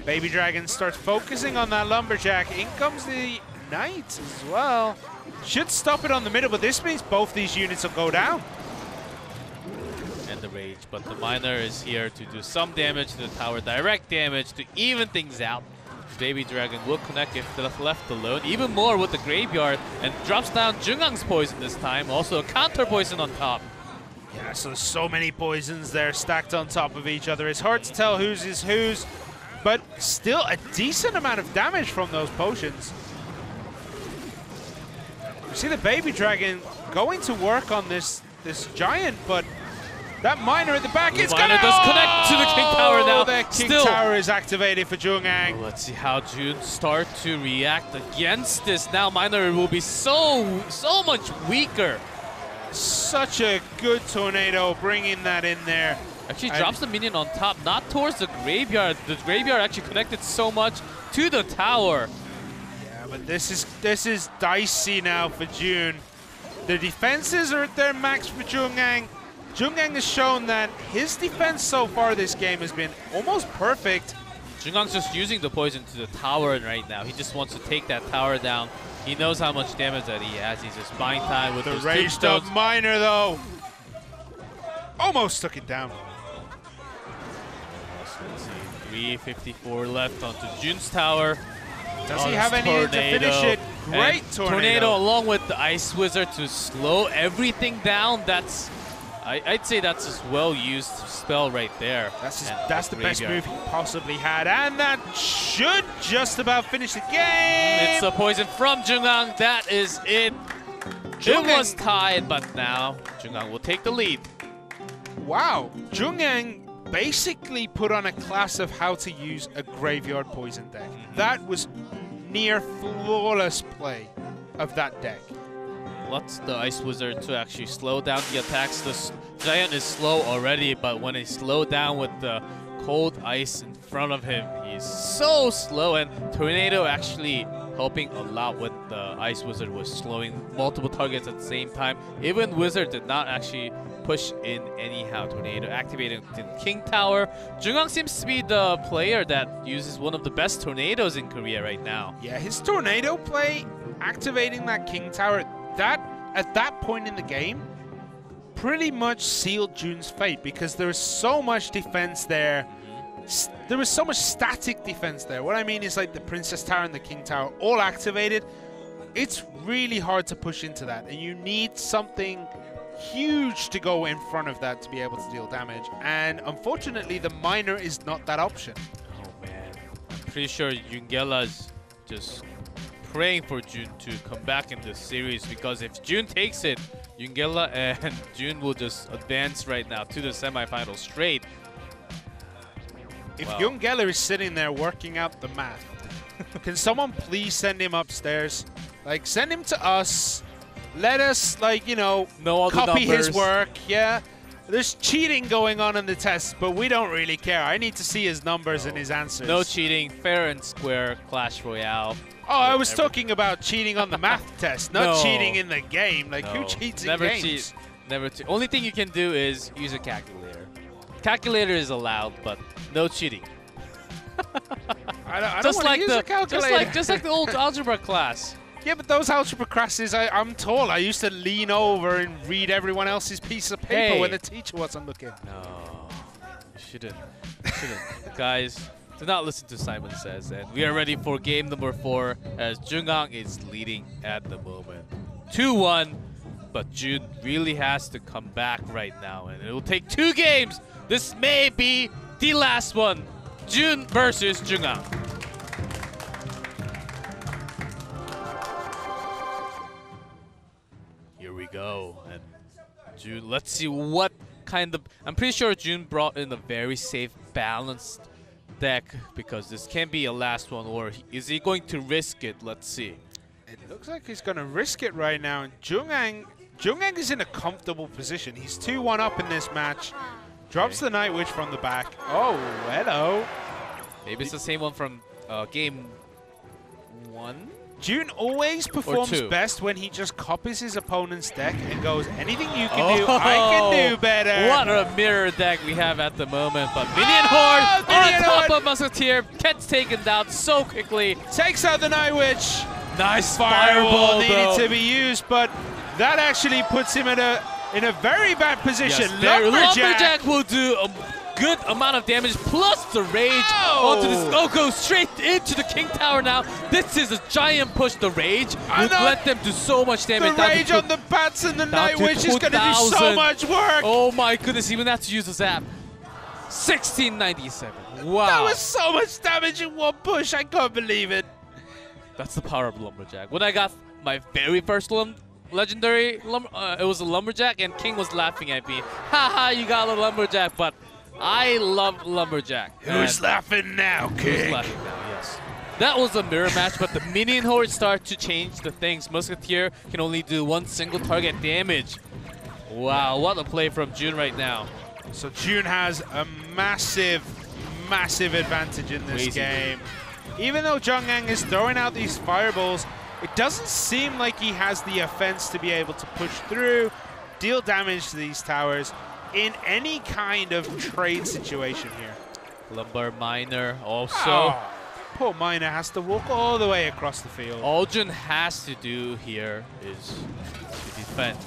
Baby Dragon starts focusing on that Lumberjack. In comes the Knight as well. Should stop it on the middle, but this means both these units will go down. And the Rage, but the Miner is here to do some damage to the tower, direct damage to even things out. Baby Dragon will connect if left alone, even more with the Graveyard, and drops down Jungang's poison this time, also a counter poison on top. Yeah, so there's so many poisons there stacked on top of each other. It's hard to tell whose is whose, but still a decent amount of damage from those potions. You see the Baby Dragon going to work on this Giant, but that Miner at the back is gonna connect to the King Tower now. The King Tower is activated for Jungang. Let's see how June start to react against this. Now Miner will be so much weaker such a good tornado bringing that in there. Actually drops the minion on top, not towards the graveyard. The graveyard actually connected so much to the tower. Yeah, but this is dicey now for June. The defenses are at their max for Jungang. Jungang has shown that his defense so far this game has been almost perfect. Jungang's just using the poison to the tower right now. He just wants to take that tower down. He knows how much damage that he has. He's just buying time with the those raised up miner though. Almost took it down. Let's see, 354 left onto June's tower. Does he have anything to finish it? Great tornado. Along with the Ice Wizard to slow everything down. That's, I'd say that's a well-used spell right there. That's the best move he possibly had, and that should just about finish the game. It's a poison from Jungang. That is it. It was tied, but now Jungang will take the lead. Wow, Jungang basically put on a class of how to use a graveyard poison deck. That was near flawless play of that deck. Lots the Ice Wizard to actually slow down the attacks. The Giant is slow already, but when he slowed down with the cold ice in front of him, he's so slow. And Tornado actually helping a lot with the Ice Wizard, was slowing multiple targets at the same time. Even Wizard did not actually push in anyhow. Tornado activating the King Tower. Jungang seems to be the player that uses one of the best tornadoes in Korea right now. Yeah, his tornado play, activating that King Tower, that at that point in the game pretty much sealed June's fate, because there was so much defense there. There was so much static defense there. What I mean is, like, the Princess Tower and the King Tower all activated. It's really hard to push into that, and you need something huge to go in front of that to be able to deal damage. And unfortunately, the miner is not that option. Oh man, I'm pretty sure Yungela's just praying for June to come back in this series, because if June takes it, Yungela and June will just advance right now to the semifinals straight. If Yungela is sitting there working out the math, can someone please send him upstairs? Like, send him to us. Let us, like, you know copy his work. Yeah, there's cheating going on in the test, but we don't really care. I need to see his numbers and his answers. No cheating, fair and square Clash Royale. Oh, I was talking about cheating on the math test, not cheating in the game. Like, who cheats in games? Cheat. Never cheat. Only thing you can do is use a calculator. Calculator is allowed, but no cheating. I don't want to use a calculator. Just like the old algebra class. Yeah, but those algebra classes, I'm told, I used to lean over and read everyone else's piece of paper when the teacher wasn't looking. No, you shouldn't. Guys, do not listen to Simon Says. And we are ready for game number 4, as Jungang is leading at the moment. 2-1, but June really has to come back right now, and it will take 2 games. This may be the last one. June versus Jungang. Here we go. And June, let's see what kind of... I'm pretty sure June brought in a very safe, balanced deck, because this can be a last one, or is he going to risk it? Let's see. It looks like he's going to risk it right now. And Jungang is in a comfortable position. He's 2-1 up in this match. Drops the Night Witch from the back. Oh, hello. Maybe it's the same one from game 1? June always performs best when he just copies his opponent's deck and goes, anything you can do, I can do better. What a mirror deck we have at the moment. But Minion Horde on top of Musketeer gets taken down so quickly. Takes out the Night Witch. Nice Fireball needed to be used, but that actually puts him in a very bad position. Yes, Lumberjack will do a good amount of damage, plus the rage onto this. Oh, goes straight into the King Tower now. This is a giant push. The rage would let them do so much damage. The rage on the bats and the Night Witch is going to do so much work. Oh my goodness, even have to use the zap. 1697. Wow. That was so much damage in one push. I can't believe it. That's the power of Lumberjack. When I got my very first legendary, it was a Lumberjack, and King was laughing at me. Haha, you got a Lumberjack, but I love Lumberjack. Who's laughing now, King? Who's laughing now, yes. That was a mirror match, but the Minion Horde start to change the things. Musketeer can only do 1 single target damage. Wow, what a play from Jun right now. So Jun has a massive advantage in this game. Even though Junggang is throwing out these fireballs, it doesn't seem like he has the offense to be able to push through, deal damage to these towers in any kind of trade situation here. Lumber Miner also. Oh, poor Miner has to walk all the way across the field. All Jun has to do here is to defend.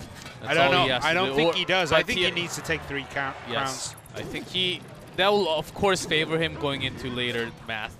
That's I don't all he know. has I to don't do. think Or- he does. but I think he needs to take 3 crowns. Yes, I think that will of course favor him going into later math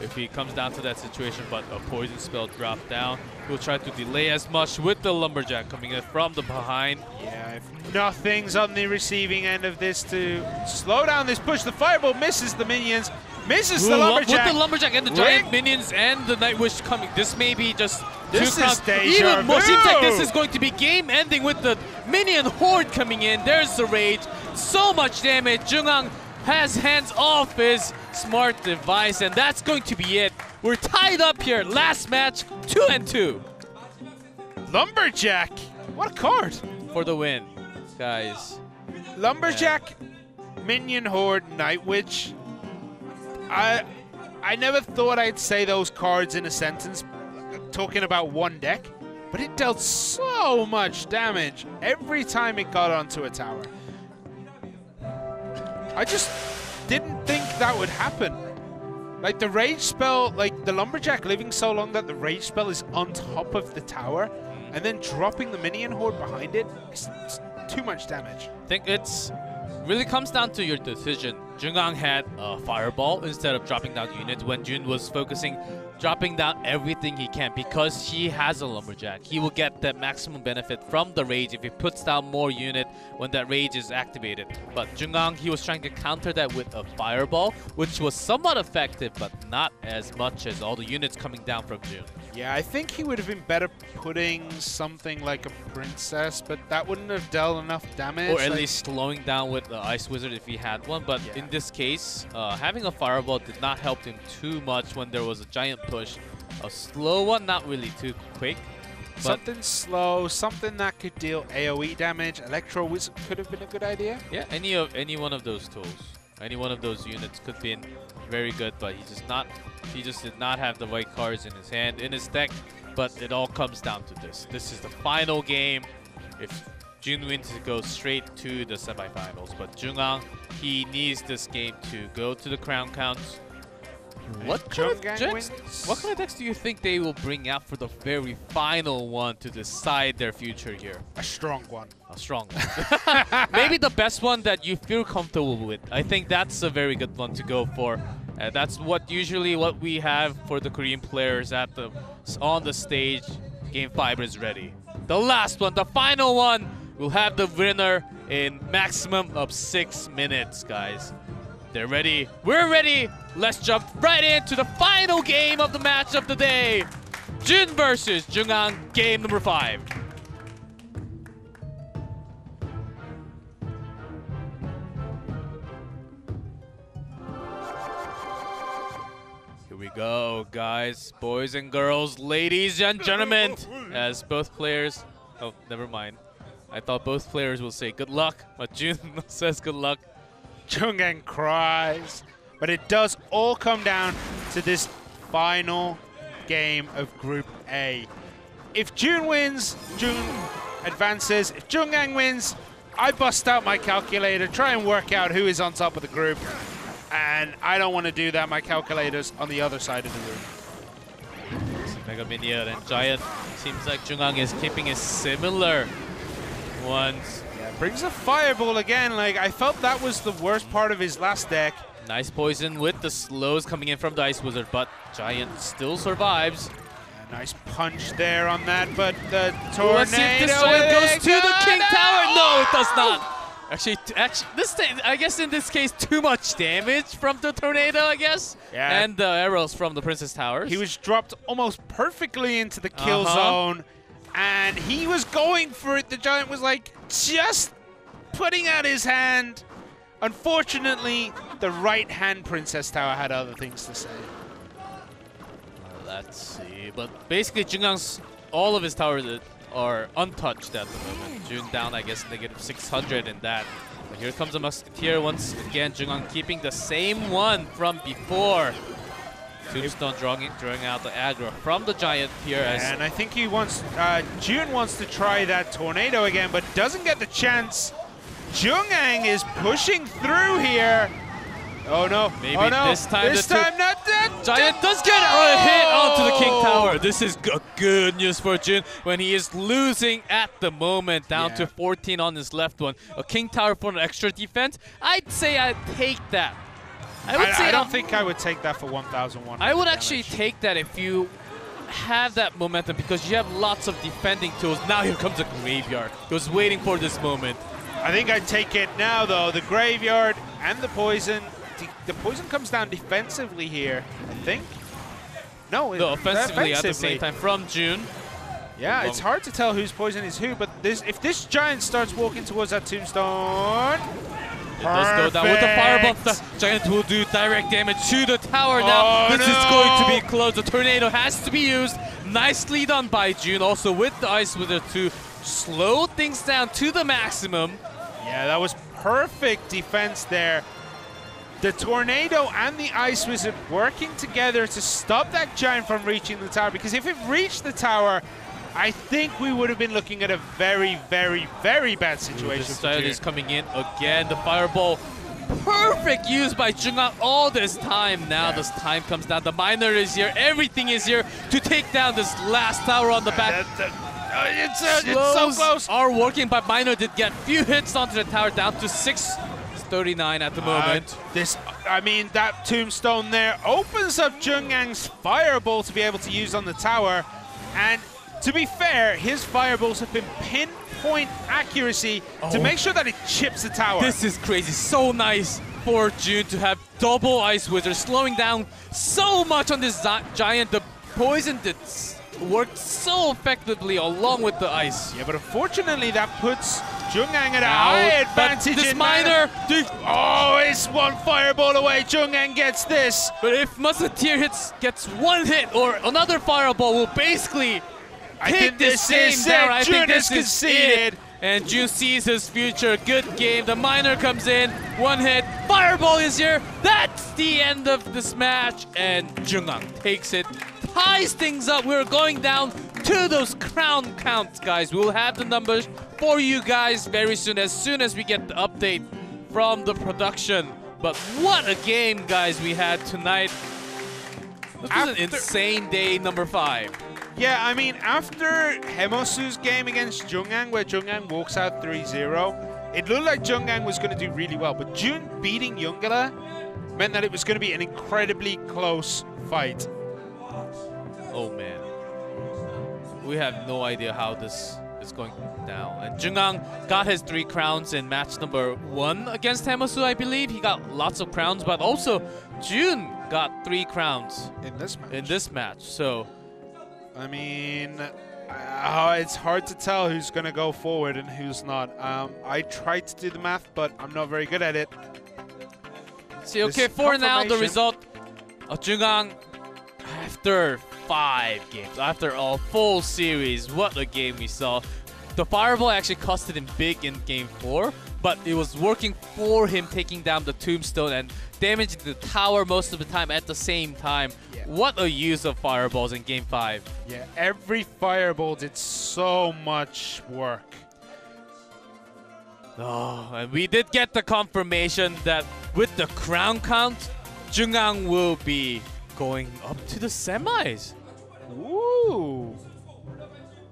if he comes down to that situation, but a poison spell dropped down. He'll try to delay as much with the Lumberjack coming in from the behind. Yeah, if nothing's on the receiving end of this to slow down this push, the fireball misses the minions, misses the Lumberjack. With the Lumberjack and the giant minions and the Night Wish coming, this may be just This two is crowns. deja Even more, seems like this vu. is going to be game ending with the minion horde coming in. There's the rage, so much damage. Jungang has hands off his smart device, and that's going to be it. We're tied up here. Last match, 2-2 Lumberjack, what a card! for the win, guys. Lumberjack, Minion Horde, Night Witch. I never thought I'd say those cards in a sentence, talking about one deck, but it dealt so much damage every time it got onto a tower. I just didn't think that would happen. Like the rage spell, like the Lumberjack living so long that the rage spell is on top of the tower, and then dropping the Minion Horde behind it, it's too much damage. I think it's really comes down to your decision. Jungang had a fireball instead of dropping down units when Jun was focusing dropping down everything he can because he has a Lumberjack. He will get the maximum benefit from the rage if he puts down more unit when that rage is activated. But Jungang, he was trying to counter that with a fireball, which was somewhat effective, but not as much as all the units coming down from Jun. Yeah, I think he would have been better putting something like a princess, but that wouldn't have dealt enough damage. Or at least slowing down with the Ice Wizard if he had one. But in this case, having a fireball did not help him too much when there was a giant push. A slow one, not really too quick. But something slow, something that could deal AoE damage. Electro Wizard could have been a good idea. yeah, any one of those tools, any one of those units could be very good, but he just did not have the right cards in his hand, in his deck. But it all comes down to this. This is the final game. If Jun wins, it goes straight to the semifinals. But Jungang, he needs this game to go to the crown counts. What kind of decks do you think they will bring out for the very final one to decide their future here? A strong one. A strong one. Maybe the best one that you feel comfortable with. I think that's a very good one to go for. That's usually what we have for the Korean players on the stage. Game 5 is ready. The last one, the final one, we'll have the winner in maximum of 6 minutes, guys. They're ready. We're ready. Let's jump right into the final game of the match of the day. Jun versus Jungang, game number 5. Here we go, guys, boys and girls, ladies and gentlemen. As both players... Oh, never mind. I thought both players will say good luck, but Jun says good luck. Jungang cries. But it does all come down to this final game of Group A. If Jun wins, Jun advances. If Jungang wins, I bust out my calculator, try and work out who is on top of the group. And I don't want to do that. My calculator's on the other side of the room. Mega Minion and Giant. Seems like Jungang is keeping a similar ones. Yeah, brings a fireball again. Like, I felt that was the worst part of his last deck. Nice poison with the slows coming in from the Ice Wizard, but Giant still survives. A nice punch there on that, but the tornado. Let's see if this Giant goes to the King Tower. No, it does not. Actually, I guess in this case, too much damage from the tornado, I guess. Yeah. And the arrows from the Princess Towers. He was dropped almost perfectly into the kill zone, and he was going for it. The Giant was like just putting out his hand. Unfortunately, the right-hand Princess Tower had other things to say. Let's see. But basically, Jungang's all of his towers are untouched at the moment. June down, I guess, negative 600 in that. But here comes a Musketeer once again. Jungwon keeping the same one from before. Tombstone drawing out the aggro from the Giant here. And I think he wants, June wants to try that Tornado again, but doesn't get the chance. Jungwon is pushing through here. Oh no! Maybe oh no! This time not that. Giant does get a hit onto the King Tower. This is good news for Jun when he is losing at the moment, down to 14 on his left one. A King Tower for an extra defense. I'd say I'd take that. I don't think I would take that for 1,100. I would actually take that if you have that momentum because you have lots of defending tools. Now here comes a Graveyard. He was waiting for this moment. I think I'd take it now though. The Graveyard and the Poison. The Poison comes down defensively here, I think. No, offensively at the same time from June. Yeah, it's hard to tell whose Poison is who, but if this Giant starts walking towards that Tombstone, it does go down with the Fireball. The Giant will do direct damage to the tower now. This is going to be close. The Tornado has to be used. Nicely done by June, also with the Ice Wither to slow things down to the maximum. Yeah, that was perfect defense there. The Tornado and the Ice Wizard working together to stop that Giant from reaching the tower, because if it reached the tower, I think we would have been looking at a very, very, very bad situation. This Giant is coming in again. The Fireball, perfect use by Jungwon all this time. Now this time comes down. The Miner is here. Everything is here to take down this last tower on the back. It's so close. Are working, but Miner did get few hits onto the tower, down to 639 at the moment. That Tombstone there opens up Jungwon's Fireball to be able to use on the tower. And to be fair, his Fireballs have been pinpoint accuracy to make sure that it chips the tower. This is crazy. So nice for June to have double Ice Wizard, slowing down so much on this Giant. The Poison did work so effectively along with the Ice. Yeah, but unfortunately that puts Jungwon at a high advantage. This Miner, it's one Fireball away. Jungwon gets this. But if Musketeer gets one hit or another Fireball, will basically take this game down. I think this is it. And June sees his future. Good game. The Miner comes in. One hit. Fireball is here. That's the end of this match. And Jungwon takes it. Ties things up. We're going down to those crown counts, guys. We'll have the numbers for you guys very soon as we get the update from the production. But what a game, guys, we had tonight. This was an insane day number 5. Yeah, I mean, after Hemosu's game against Jungwon, where Jungwon walks out 3-0, it looked like Jungwon was going to do really well. But June beating Yungela meant that it was going to be an incredibly close fight. Oh, man. We have no idea how this is going down. And Jungwon got his 3 crowns in match number 1 against Hemosu, I believe. He got lots of crowns, but also June got 3 crowns in this match. So, I mean, it's hard to tell who's going to go forward and who's not. I tried to do the math, but I'm not very good at it. See, okay, for now, the result of Jungwon after 5 games, after a full series, what a game we saw. The Fireball actually costed him big in Game 4, but it was working for him, taking down the Tombstone and damaging the tower most of the time at the same time. Yeah. What a use of Fireballs in Game 5. Yeah, every Fireball did so much work. Oh, and we did get the confirmation that with the crown count, Jungwon will be going up to the semis. Ooh.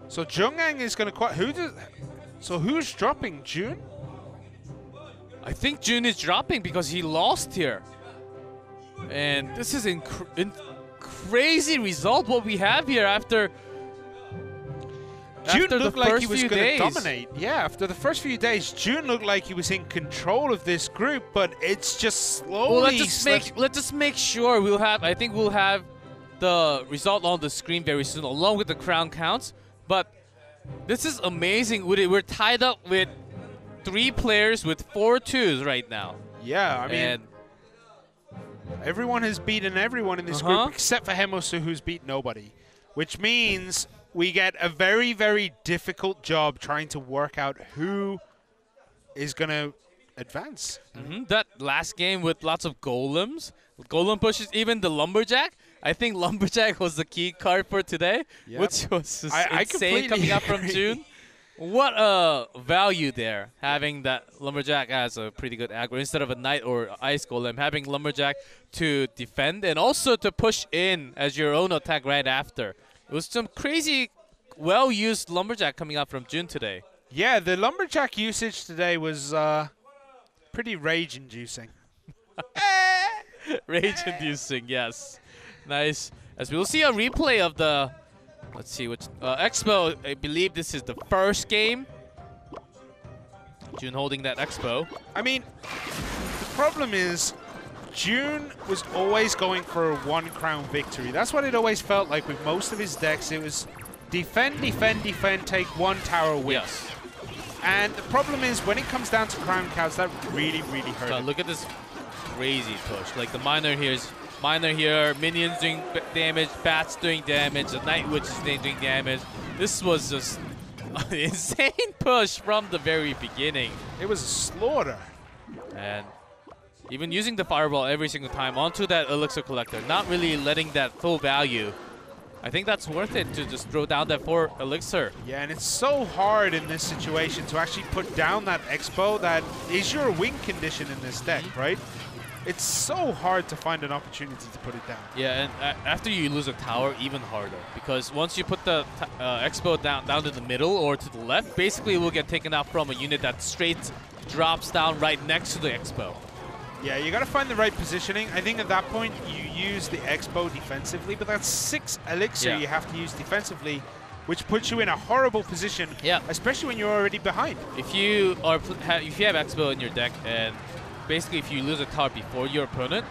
So Jungwon is going to So who's dropping? June? I think June is dropping because he lost here. And this is crazy result what we have here after June looked the like first he was few going to days. dominate. Yeah, after the first few days, June looked like he was in control of this group, but it's just slowly. Well, let's just make sure we'll have. I think we'll have the result on the screen very soon, along with the crown counts. But this is amazing. We're tied up with 3 players with 4 2s right now. Yeah, I mean, everyone has beaten everyone in this group except for Hemosu, who's beat nobody. Which means we get a very, very difficult job trying to work out who is going to advance. That last game with lots of golem pushes, even the lumberjack. I think lumberjack was the key card for today, which was just insane coming out from June. What a value there, having that lumberjack as a pretty good aggro instead of a knight or ice golem, having lumberjack to defend and also to push in as your own attack right after. It was some crazy, well-used lumberjack coming out from June today. Yeah, the lumberjack usage today was pretty rage-inducing. Rage-inducing, yes. Nice. As we'll see a replay of the, let's see which Expo. I believe this is the first game. June holding that Expo. I mean, the problem is June was always going for a one crown victory. That's what it always felt like with most of his decks. It was defend, defend, defend, take one tower win. Yes. And the problem is when it comes down to crown counts, that really, really hurt him. Look at this crazy push. Like the miner here, minions doing damage, bats doing damage, the night witch is doing damage. This was just an insane push from the very beginning. It was a slaughter. And even using the fireball every single time onto that elixir collector, not really letting that full value. I think that's worth it to just throw down that 4 elixir. Yeah, and it's so hard in this situation to actually put down that Expo that is your win condition in this deck, right? It's so hard to find an opportunity to put it down. Yeah, and after you lose a tower, even harder. Because once you put the Expo down to the middle or to the left, basically it will get taken out from a unit that straight drops down right next to the Expo. Yeah, you got to find the right positioning. I think at that point you use the Expo defensively, but that's 6 elixir you have to use defensively, which puts you in a horrible position, especially when you're already behind. If you have Expo in your deck, and basically if you lose a tower before your opponent,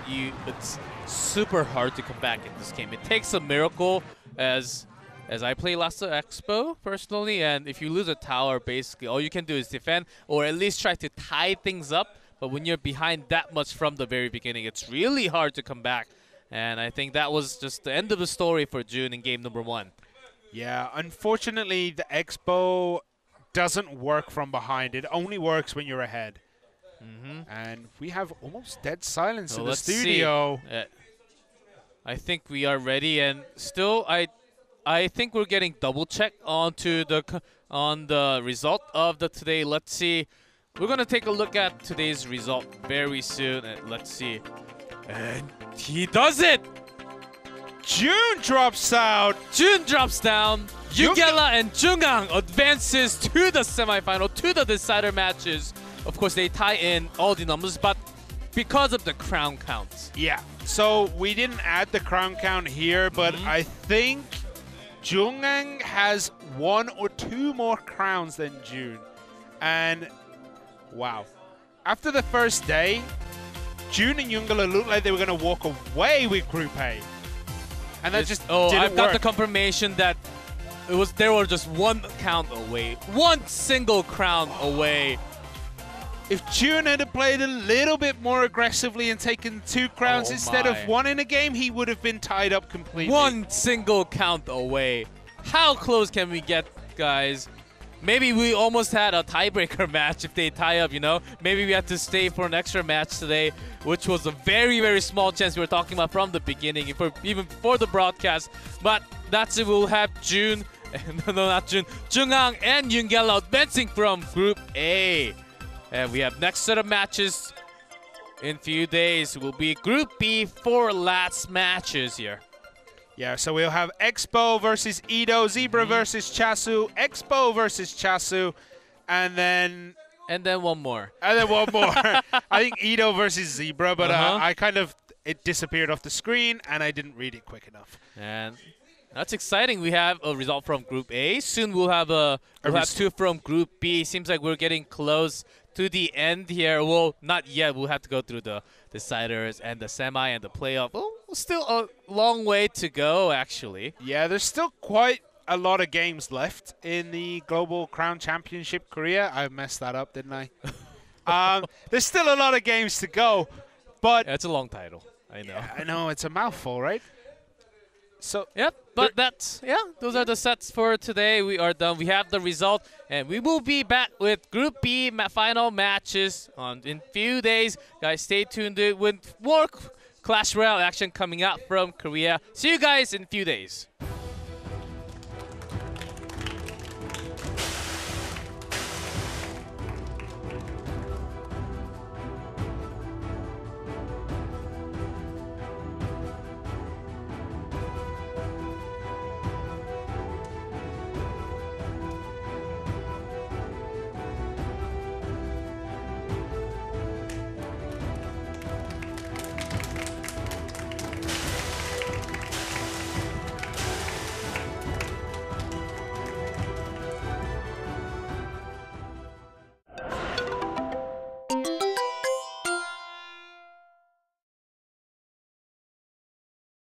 it's super hard to come back in this game. It takes a miracle, as I play lots of Expo personally, and if you lose a tower, basically all you can do is defend or at least try to tie things up. But when you're behind that much from the very beginning, it's really hard to come back. And I think that was just the end of the story for June in game number 1. Yeah, unfortunately, the Expo doesn't work from behind. It only works when you're ahead. And we have almost dead silence in the studio. I think we are ready, and still, I think we're getting double check on the result of the today. Let's see. We're gonna take a look at today's result very soon, and let's see. And he does it! June drops out! June drops down. Yugela and Jungang advances to the semifinal, to the decider matches. Of course, they tie in all the numbers, but because of the crown counts. Yeah, so we didn't add the crown count here, but I think Jungang has 1 or 2 more crowns than June. And wow. After the first day, June and Yungela looked like they were going to walk away with Group A. And that just didn't I've got work. the confirmation that they were just 1 count away. 1 single crown away. If June had played a little bit more aggressively and taken 2 crowns instead of 1 in a game, he would have been tied up completely. 1 single count away. How close can we get, guys? Maybe we almost had a tiebreaker match if they tie up, you know? Maybe we had to stay for an extra match today, which was a very, very small chance we were talking about from the beginning, even before the broadcast. But that's it. We'll have June, no, not June, Jungang and Yungela advancing from Group A. And we have next set of matches in few days. Will be Group B, 4 last matches here. Yeah, so we'll have Expo versus Ido, Zebra versus Chasu, Expo versus Chasu, and then one more. And then one more. I think Ido versus Zebra, but it disappeared off the screen, and I didn't read it quick enough. And that's exciting. We have a result from Group A. Soon we'll have 2 from Group B. Seems like we're getting close to the end here. Well, not yet. We'll have to go through the deciders and the semi and the playoff. Well, still a long way to go, actually. Yeah, there's still quite a lot of games left in the Global Crown Championship Korea. I messed that up, didn't I? There's still a lot of games to go, but... Yeah, it's a long title. I know. Yeah, I know. It's a mouthful, right? So Yep, but those are the sets for today. We are done. We have the result, and we will be back with Group B final matches in few days. Guys, stay tuned with more Clash Royale action coming out from Korea. See you guys in a few days.